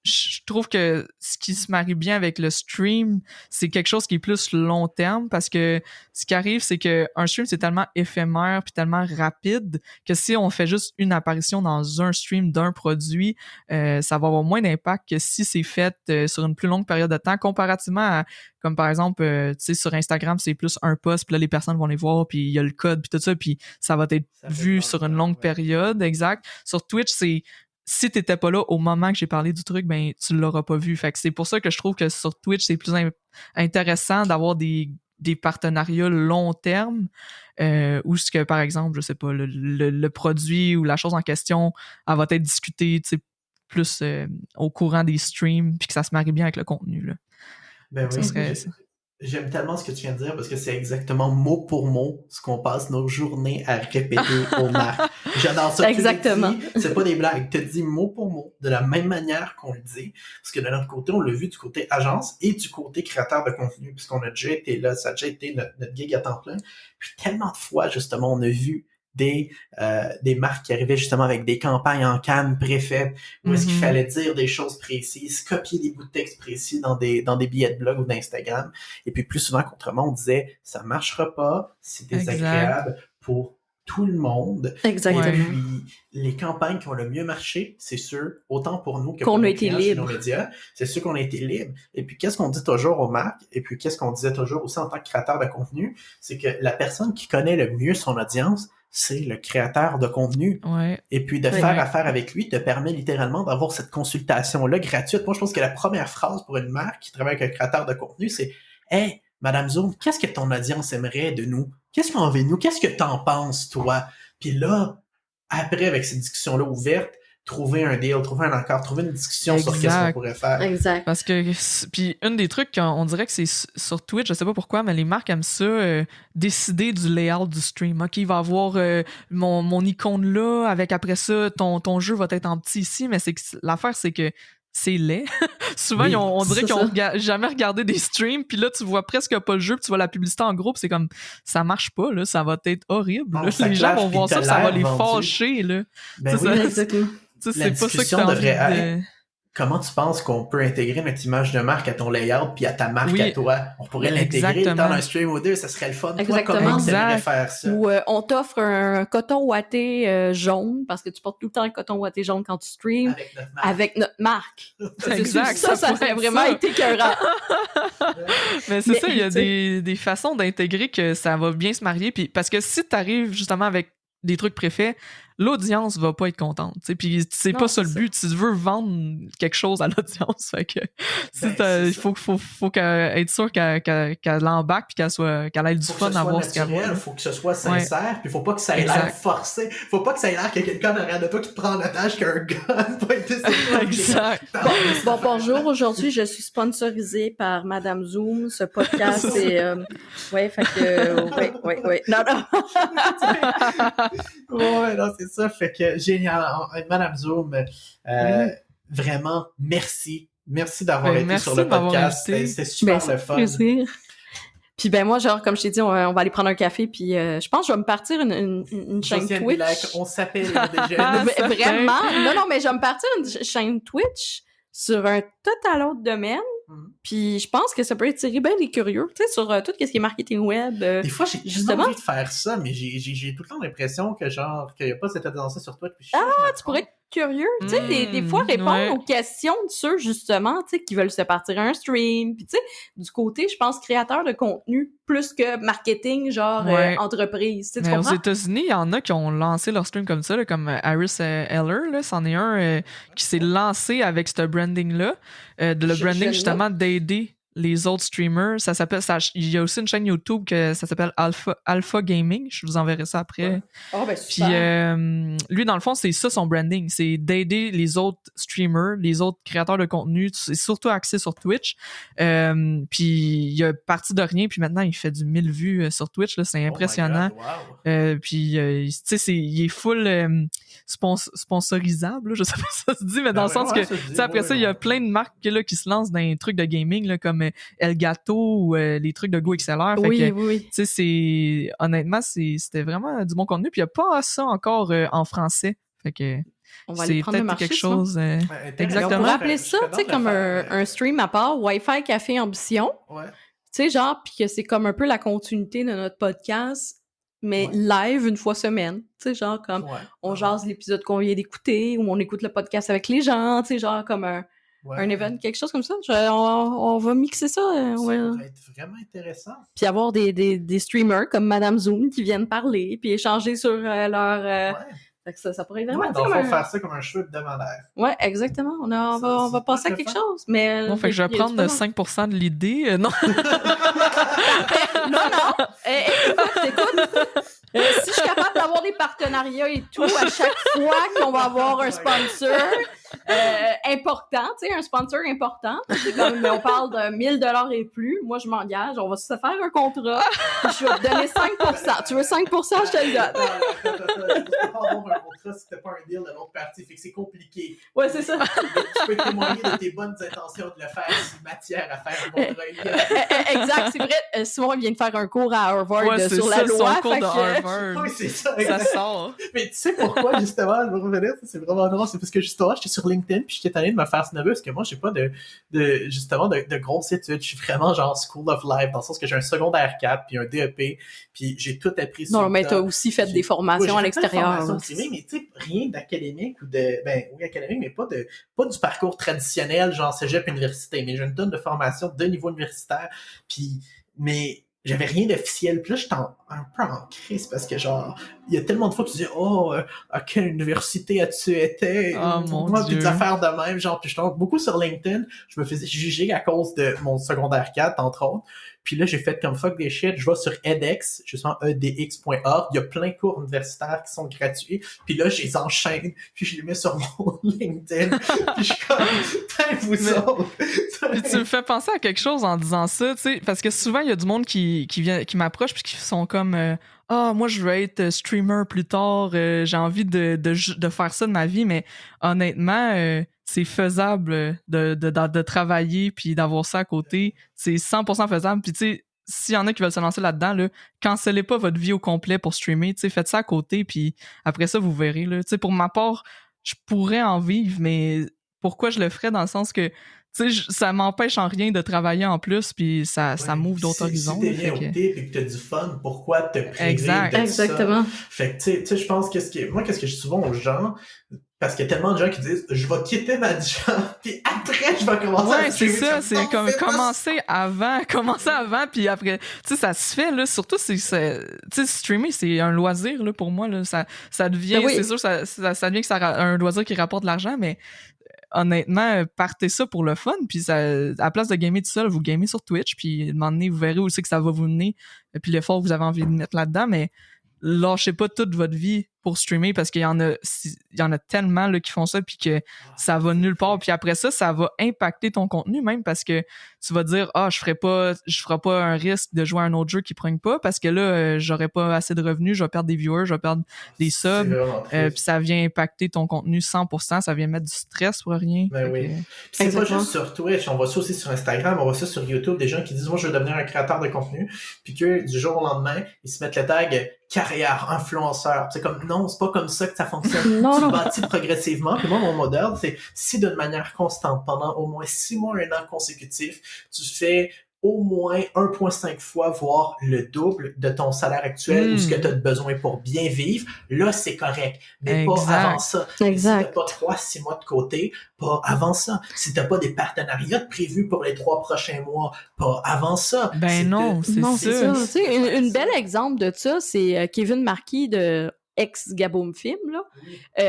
je trouve que ce qui se marie bien avec le stream, c'est quelque chose qui est plus long terme, parce que ce qui arrive, c'est que un stream, c'est tellement éphémère puis tellement rapide que si on fait juste une apparition dans un stream d'un produit, ça va avoir moins d'impact que si c'est fait sur une plus longue période de temps, comparativement à, comme par exemple, tu sais, sur Instagram, c'est plus un post, puis là, les personnes vont les voir, puis il y a le code, puis tout ça, puis ça va être vu sur une longue période, exact. Sur Twitch, c'est si t'étais pas là au moment que j'ai parlé du truc, ben tu l'auras pas vu. Fait que c'est pour ça que je trouve que sur Twitch, c'est plus intéressant d'avoir des partenariats long terme, où ce que, par exemple, je sais pas, le produit ou la chose en question, elle va être discutée, tu sais, plus au courant des streams, puis que ça se marie bien avec le contenu, là. Ben oui, ça serait... J'aime tellement ce que tu viens de dire, parce que c'est exactement mot pour mot ce qu'on passe nos journées à répéter aux marques. J'adore ça. Exactement. C'est pas des blagues. Tu te dis mot pour mot, de la même manière qu'on le dit. Parce que de notre côté, on l'a vu du côté agence et du côté créateur de contenu, puisqu'on a déjà été là, ça a déjà été notre gig à temps plein. Puis tellement de fois, justement, on a vu des marques qui arrivaient justement avec des campagnes en canne préfaites, où est-ce qu'il fallait dire des choses précises, copier des bouts de texte précis dans des billets de blog ou d'Instagram. Et puis plus souvent qu'autrement, on disait ça marchera pas, c'est désagréable pour tout le monde. Exactement. Et puis les campagnes qui ont le mieux marché, c'est sûr, autant pour nous que qu'on pour a nos été clients, libre. nos médias, c'est sûr qu'on a été libre. Et puis qu'est-ce qu'on dit toujours aux marques, et puis qu'est-ce qu'on disait toujours aussi en tant que créateur de contenu, c'est que la personne qui connaît le mieux son audience, c'est le créateur de contenu. Ouais. Et puis de faire affaire avec lui te permet littéralement d'avoir cette consultation-là gratuite. Moi, je pense que la première phrase pour une marque qui travaille avec un créateur de contenu, c'est « Hey, Madame Zoom, qu'est-ce que ton audience aimerait de nous? Qu'est-ce qu'on a envie de nous? Qu'est-ce que t'en penses, toi? » Puis là, après, avec cette discussion-là ouverte, trouver un deal, trouver un accord, trouver une discussion sur qu'est-ce qu'on pourrait faire. Exact. Parce que, puis une des trucs, on dirait que c'est sur Twitch, je sais pas pourquoi, mais les marques aiment ça, décider du layout du stream. OK, il va avoir mon icône là, avec après ça, ton jeu va être en petit ici, mais c'est que l'affaire, c'est que c'est laid. Souvent, Oui, on dirait c'est qu'ils ont ça. jamais regardé des streams, puis là, tu vois presque pas le jeu, puis tu vois la publicité en groupe, c'est comme, ça marche pas, là, ça va être horrible. Non, Là. ça Les gens clash, vont voir puis ça, ça va t'as les l'air vendu. fâcher, là. Ben C'est oui, ça. Exactement. Tu sais, La c'est pas ça que discussion t'as envie devrait de... comment tu penses qu'on peut intégrer notre image de marque à ton layout puis à ta marque Oui. à toi? On pourrait l'intégrer Exactement. dans un stream ou deux, ça serait le fun. Toi, Exactement. comment tu aimerais Exact. faire ça? Ou on t'offre un coton ouaté jaune, parce que tu portes tout le temps un coton ouaté jaune quand tu streams, Avec notre marque. avec notre marque. Exact, Ça ça serait pourrait être vraiment ça. été écœurant. Mais c'est Mais, ça, il y a tu sais- des façons d'intégrer que ça va bien se marier. Puis, parce que si tu arrives justement avec des trucs préfaits, l'audience va pas être contente. Tu sais, puis c'est Non, pas ça c'est le ça. but. Tu veux vendre quelque chose à l'audience. Fait que Ben, il c'est faut qu'elle être sûre qu'elle l'embarque puis qu'elle ait du faut que fun ce à soit voir ce qu'elle voit. naturel, là. faut que ce soit sincère, puis faut pas que ça ait l'air Exact. forcé. Faut pas que ça ait l'air que quelqu'un derrière de toi qui te prend en otage qu'un gun pas été sur Exact. Bon, bonjour. Aujourd'hui, je suis sponsorisée par Madame Zoom. Ce podcast est... ouais, fait que... ouais. Non. Ouais, non, c'est ça. Fait que génial. Madame Zoom, vraiment, merci. Merci d'avoir été Merci sur le de m'avoir podcast. invité. C'était super Ben, le fun. plaisir. Puis ben moi, genre, comme je t'ai dit, on va aller prendre un café, puis je pense que je vais me partir une chaîne Josiane Twitch. Bilac, on s'appelle déjà. Mais certain. vraiment? Non, mais je vais me partir une chaîne Twitch sur un total autre domaine. Mhm. Puis je pense que ça peut attirer bien les curieux, tu sais, sur tout ce qui est marketing web. Des fois, j'ai Justement. envie de faire ça, mais j'ai tout le temps l'impression que genre qu'il n'y a pas cette tendance sur toi. Puis Tu pourrais être curieux, tu sais, des fois répondre ouais. aux questions de ceux, justement, tu sais, qui veulent se partir un stream. Puis tu sais, du côté, je pense, créateur de contenu plus que marketing, genre Ouais. entreprise. Tu sais, tu Mais aux comprends? États-Unis, il y en a qui ont lancé leur stream comme ça, là, comme Harris Eller, là, c'en est un qui s'est lancé avec ce branding-là, le Je branding note. justement d'aider les autres streamers. Il y a aussi une chaîne YouTube que ça s'appelle Alpha Gaming. Je vous enverrai ça après. Ouais. Oh, ben Puis super. lui, dans le fond, c'est ça son branding, c'est d'aider les autres streamers, les autres créateurs de contenu. C'est surtout axé sur Twitch. Puis il a parti de rien, puis maintenant il fait du 1000 vues sur Twitch. Là, c'est impressionnant. Oh my God, wow. Puis tu sais, il est full sponsorisable, là, je sais pas si ça se dit, mais dans le sens que tu sais, après ça, il y a plein de marques là, qui se lancent dans des trucs de gaming là, comme Elgato ou les trucs de GoXLR. Fait que, Oui. tu sais, honnêtement, c'était vraiment du bon contenu. Puis il n'y a pas ça encore en français. Fait que On va aller c'est prendre le peut-être marché, quelque sinon. chose. On Exactement. pourrait appeler ça, tu sais, comme un stream à part, Wi-Fi Café Ambition. Ouais. Tu sais, genre, puis que c'est comme un peu la continuité de notre podcast, mais Ouais. live une fois semaine. Tu sais, genre, comme Ouais. on jase l'épisode qu'on vient d'écouter, ou on écoute le podcast avec les gens, tu sais, genre, comme un event, quelque chose comme ça. On va mixer ça. Ça pourrait être vraiment intéressant. Puis avoir des streamers comme Madame Zoom qui viennent parler, puis échanger sur leur... Ouais. Fait que ça pourrait être vraiment... Ouais, tu sais, donc, comme faut un- faire ça comme un cheveu hebdomadaire. Ouais, exactement. On va c'est passer à pas quelque le fun. chose. Mais, Bon, fait que je vais il y a prendre du fun. 5% de l'idée. Non. Non. Écoute. Si je suis capable d'avoir des partenariats et tout à chaque fois qu'on va avoir un sponsor important, tu sais, un sponsor important, c'est comme on parle de 1000$ et plus, moi je m'engage, on va se faire un contrat, puis je vais te donner 5%. Tu veux 5%, je te le donne. Tu peux pas avoir un contrat si t'as pas un deal de l'autre partie, fait que c'est compliqué. Ouais, c'est ça. Tu peux témoigner de tes bonnes intentions de le faire si matière à faire un contrat. Il y a- Exact, c'est vrai. Simon vient de faire un cours à Harvard Ouais, c'est sur la ça, loi. son cours fait de que- Harvard. Oui, c'est ça. Ça sort. Mais tu sais pourquoi, justement, je vais revenir, ça, c'est vraiment drôle, c'est parce que justement, j'étais sur LinkedIn, puis j'étais allé de me faire snobber, parce que moi, j'ai pas de grosses études, je suis vraiment genre School of Life, dans le sens que j'ai un secondaire 4, puis un DEP, puis j'ai tout appris sur Non, le mais tas. t'as aussi fait des formations à l'extérieur. Mais tu sais, rien d'académique ou oui, académique, mais pas du parcours traditionnel, genre cégep université, mais j'ai une tonne de formation de niveau universitaire, mais j'avais rien d'officiel. Puis là, j'étais un peu en crise parce que, genre, il y a tellement de fois que tu dis, à quelle université as-tu été? Oh, mon Moi, puis Dieu. des affaires de même, genre, puis je tombe beaucoup sur LinkedIn. Je me faisais juger à cause de mon secondaire 4, entre autres. Puis là, j'ai fait comme fuck des shit. Je vais sur edX, justement, edx.org. Il y a plein de cours universitaires qui sont gratuits. Puis là, je les enchaîne. Puis je les mets sur mon LinkedIn. Puis je suis comme, putain, vous autres. Puis tu me fais penser à quelque chose en disant ça, tu sais, parce que souvent, il y a du monde qui m'approche puis qui sont comme moi, je veux être streamer plus tard, j'ai envie de faire ça de ma vie, mais honnêtement, c'est faisable de travailler puis d'avoir ça à côté. C'est 100% faisable. Puis tu sais, s'il y en a qui veulent se lancer là-dedans, là, cancellez pas votre vie au complet pour streamer, tu sais, faites ça à côté, puis après ça, vous verrez, là. Tu sais, pour ma part, je pourrais en vivre, mais pourquoi je le ferais, dans le sens que ça m'empêche en rien de travailler en plus, puis ça m'ouvre d'autres horizons. Si t'es bien opté et que t'as du fun, pourquoi te priver de Exactement. ça? Fait que, tu sais, je pense que qu'est-ce que je dis souvent aux gens, parce qu'il y a tellement de gens qui disent, je vais quitter ma job, puis après, je vais commencer à c'est streamer. ça, c'est comme commencer avant, puis après, tu sais, ça se fait, là, surtout, tu sais, streamer, c'est un loisir, là, pour moi, là, ça devient, c'est sûr, ça devient que un loisir qui rapporte de l'argent, mais honnêtement, partez ça pour le fun, puis ça, à la place de gamer tout seul, vous gamez sur Twitch, puis à un moment donné, vous verrez où c'est que ça va vous mener, puis l'effort que vous avez envie de mettre là-dedans, mais lâchez pas toute votre vie pour streamer, parce qu'il y en a tellement là, qui font ça, puis que ça va nulle part, puis après ça va impacter ton contenu même, parce que tu vas dire je ferai pas un risque de jouer à un autre jeu qui prenne pas, parce que là j'aurai pas assez de revenus, je vais perdre des viewers, je vais perdre des subs, puis ça vient impacter ton contenu 100%, ça vient mettre du stress pour rien. Ben oui. C'est pas juste sur Twitch, on voit ça aussi sur Instagram, on voit ça sur YouTube, des gens qui disent moi je veux devenir un créateur de contenu, puis que du jour au lendemain ils se mettent le tag carrière influenceur. C'est comme non, c'est pas comme ça que ça fonctionne. Tu bâtis progressivement. Puis moi, mon modèle, c'est si d'une manière constante, pendant au moins 6 mois, 1 an consécutif, tu fais au moins 1,5 fois, voire le double de ton salaire actuel ou ce que tu as besoin pour bien vivre, là, c'est correct. Mais pas avant ça. Si t'as pas 3-6 mois de côté, pas avant ça. Si t'as pas des partenariats prévus pour les 3 prochains mois, pas avant ça. Ben non, c'est ça. Tu sais, une belle exemple de ça, c'est Kevin Marquis de ex-Gaboum Film, là. Tu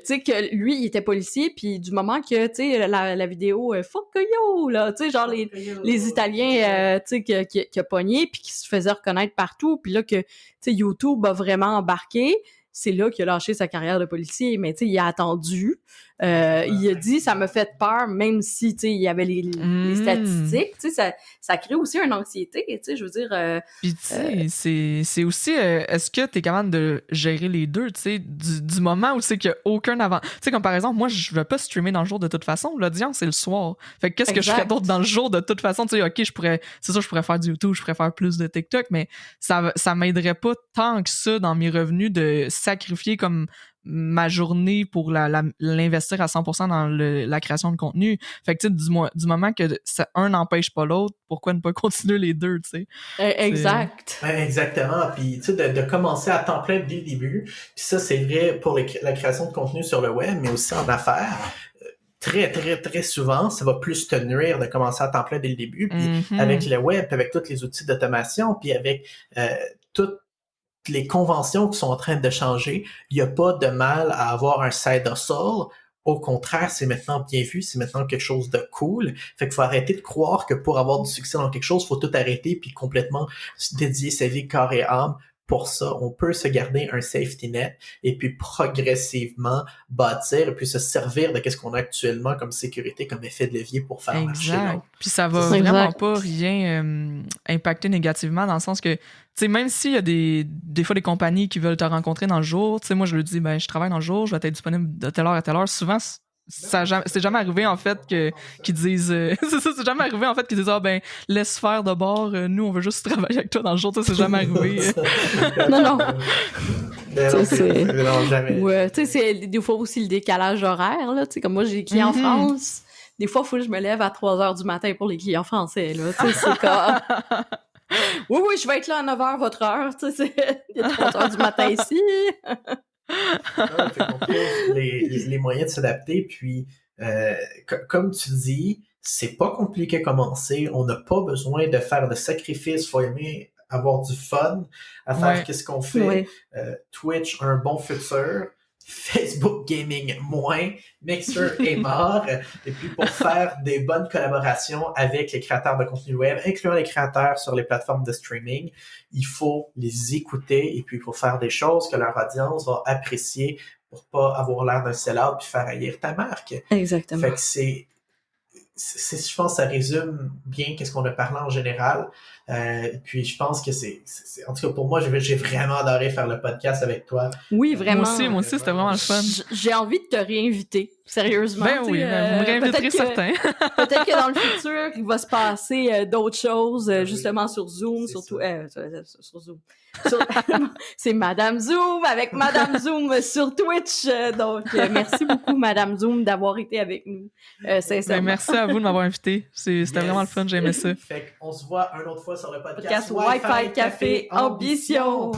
sais, que lui, il était policier, puis du moment que, tu sais, la vidéo « Fuck yo », là, tu sais, genre les Italiens, tu sais, qui a pogné, puis qui se faisaient reconnaître partout, puis là que, tu sais, YouTube a vraiment embarqué, c'est là qu'il a lâché sa carrière de policier, mais tu sais, il a attendu. Il a dit, ça m'a fait peur, même si, tu sais, il y avait les statistiques, tu sais, ça crée aussi une anxiété, tu sais, je veux dire... Puis, tu sais, c'est aussi, est-ce que t'es capable de gérer les deux, tu sais, du moment où c'est qu'il n'y a aucun avant... Tu sais, comme par exemple, moi, je vais pas streamer dans le jour de toute façon, l'audience, c'est le soir. Fait que qu'est-ce que je ferais d'autre dans le jour de toute façon? Tu sais, OK, c'est sûr, je pourrais faire du YouTube, je pourrais faire plus de TikTok, mais ça m'aiderait pas tant que ça dans mes revenus de sacrifier comme ma journée pour l'investir à 100% dans la création de contenu. Fait que tu sais, du moment que un n'empêche pas l'autre, pourquoi ne pas continuer les deux, tu sais? Exact. Exactement. Puis tu sais, de commencer à temps plein dès le début. Puis ça, c'est vrai pour la création de contenu sur le web, mais aussi en affaires. Très, très, très souvent, ça va plus te nuire de commencer à temps plein dès le début. Puis avec le web, avec tous les outils d'automation, puis avec toutes les conventions qui sont en train de changer, il n'y a pas de mal à avoir un side hustle. Au contraire, c'est maintenant bien vu, c'est maintenant quelque chose de cool. Fait qu'il faut arrêter de croire que pour avoir du succès dans quelque chose, il faut tout arrêter puis complètement dédier sa vie corps et âme. Pour ça, on peut se garder un safety net et puis progressivement bâtir et puis se servir de ce qu'on a actuellement comme sécurité, comme effet de levier pour faire marcher l'autre. Puis ça va vraiment pas rien impacter négativement dans le sens que, tu sais, même s'il y a des fois des compagnies qui veulent te rencontrer dans le jour, tu sais, moi je le dis, ben je travaille dans le jour, je vais être disponible de telle heure à telle heure. Souvent, c'est jamais arrivé en fait qu'ils disent c'est jamais arrivé en fait qu'ils disent ben laisse faire de bord, nous on veut juste travailler avec toi dans le jour, c'est jamais arrivé. non jamais. Ouais, tu sais, c'est des fois aussi le décalage horaire, là, tu sais, comme moi j'ai des clients en France, des fois il faut que je me lève à 3h du matin pour les clients français, là, tu sais, c'est comme oui, je vais être là à 9h votre heure, tu sais, il est 3h du matin ici. On trouve les moyens de s'adapter, puis comme tu dis, c'est pas compliqué à commencer, on n'a pas besoin de faire de sacrifices, faut aimer avoir du fun à faire qu'est-ce qu'on fait. Twitch, un bon futur. Facebook Gaming moins, Mixer est mort, et puis pour faire des bonnes collaborations avec les créateurs de contenu web, incluant les créateurs sur les plateformes de streaming, il faut les écouter et puis pour faire des choses que leur audience va apprécier pour pas avoir l'air d'un sell-out puis faire haïr ta marque. Exactement. Fait que je pense que ça résume bien qu'est-ce qu'on a parlé en général. Puis je pense que en tout cas pour moi, j'ai vraiment adoré faire le podcast avec toi. Oui, vraiment. Moi aussi, c'était vraiment le fun. J'ai envie de te réinviter, sérieusement. Ben oui, vous me réinviterez certain. Peut-être que dans le futur, il va se passer d'autres choses, justement sur Zoom, surtout sur Zoom. C'est Madame Zoom avec Madame Zoom sur Twitch. Donc, merci beaucoup, Madame Zoom, d'avoir été avec nous. Sincèrement. Ben, merci à vous de m'avoir invité. C'était vraiment le fun, j'aimais ça. Fait qu'on se voit une autre fois sur le podcast Wi-Fi Café Ambition.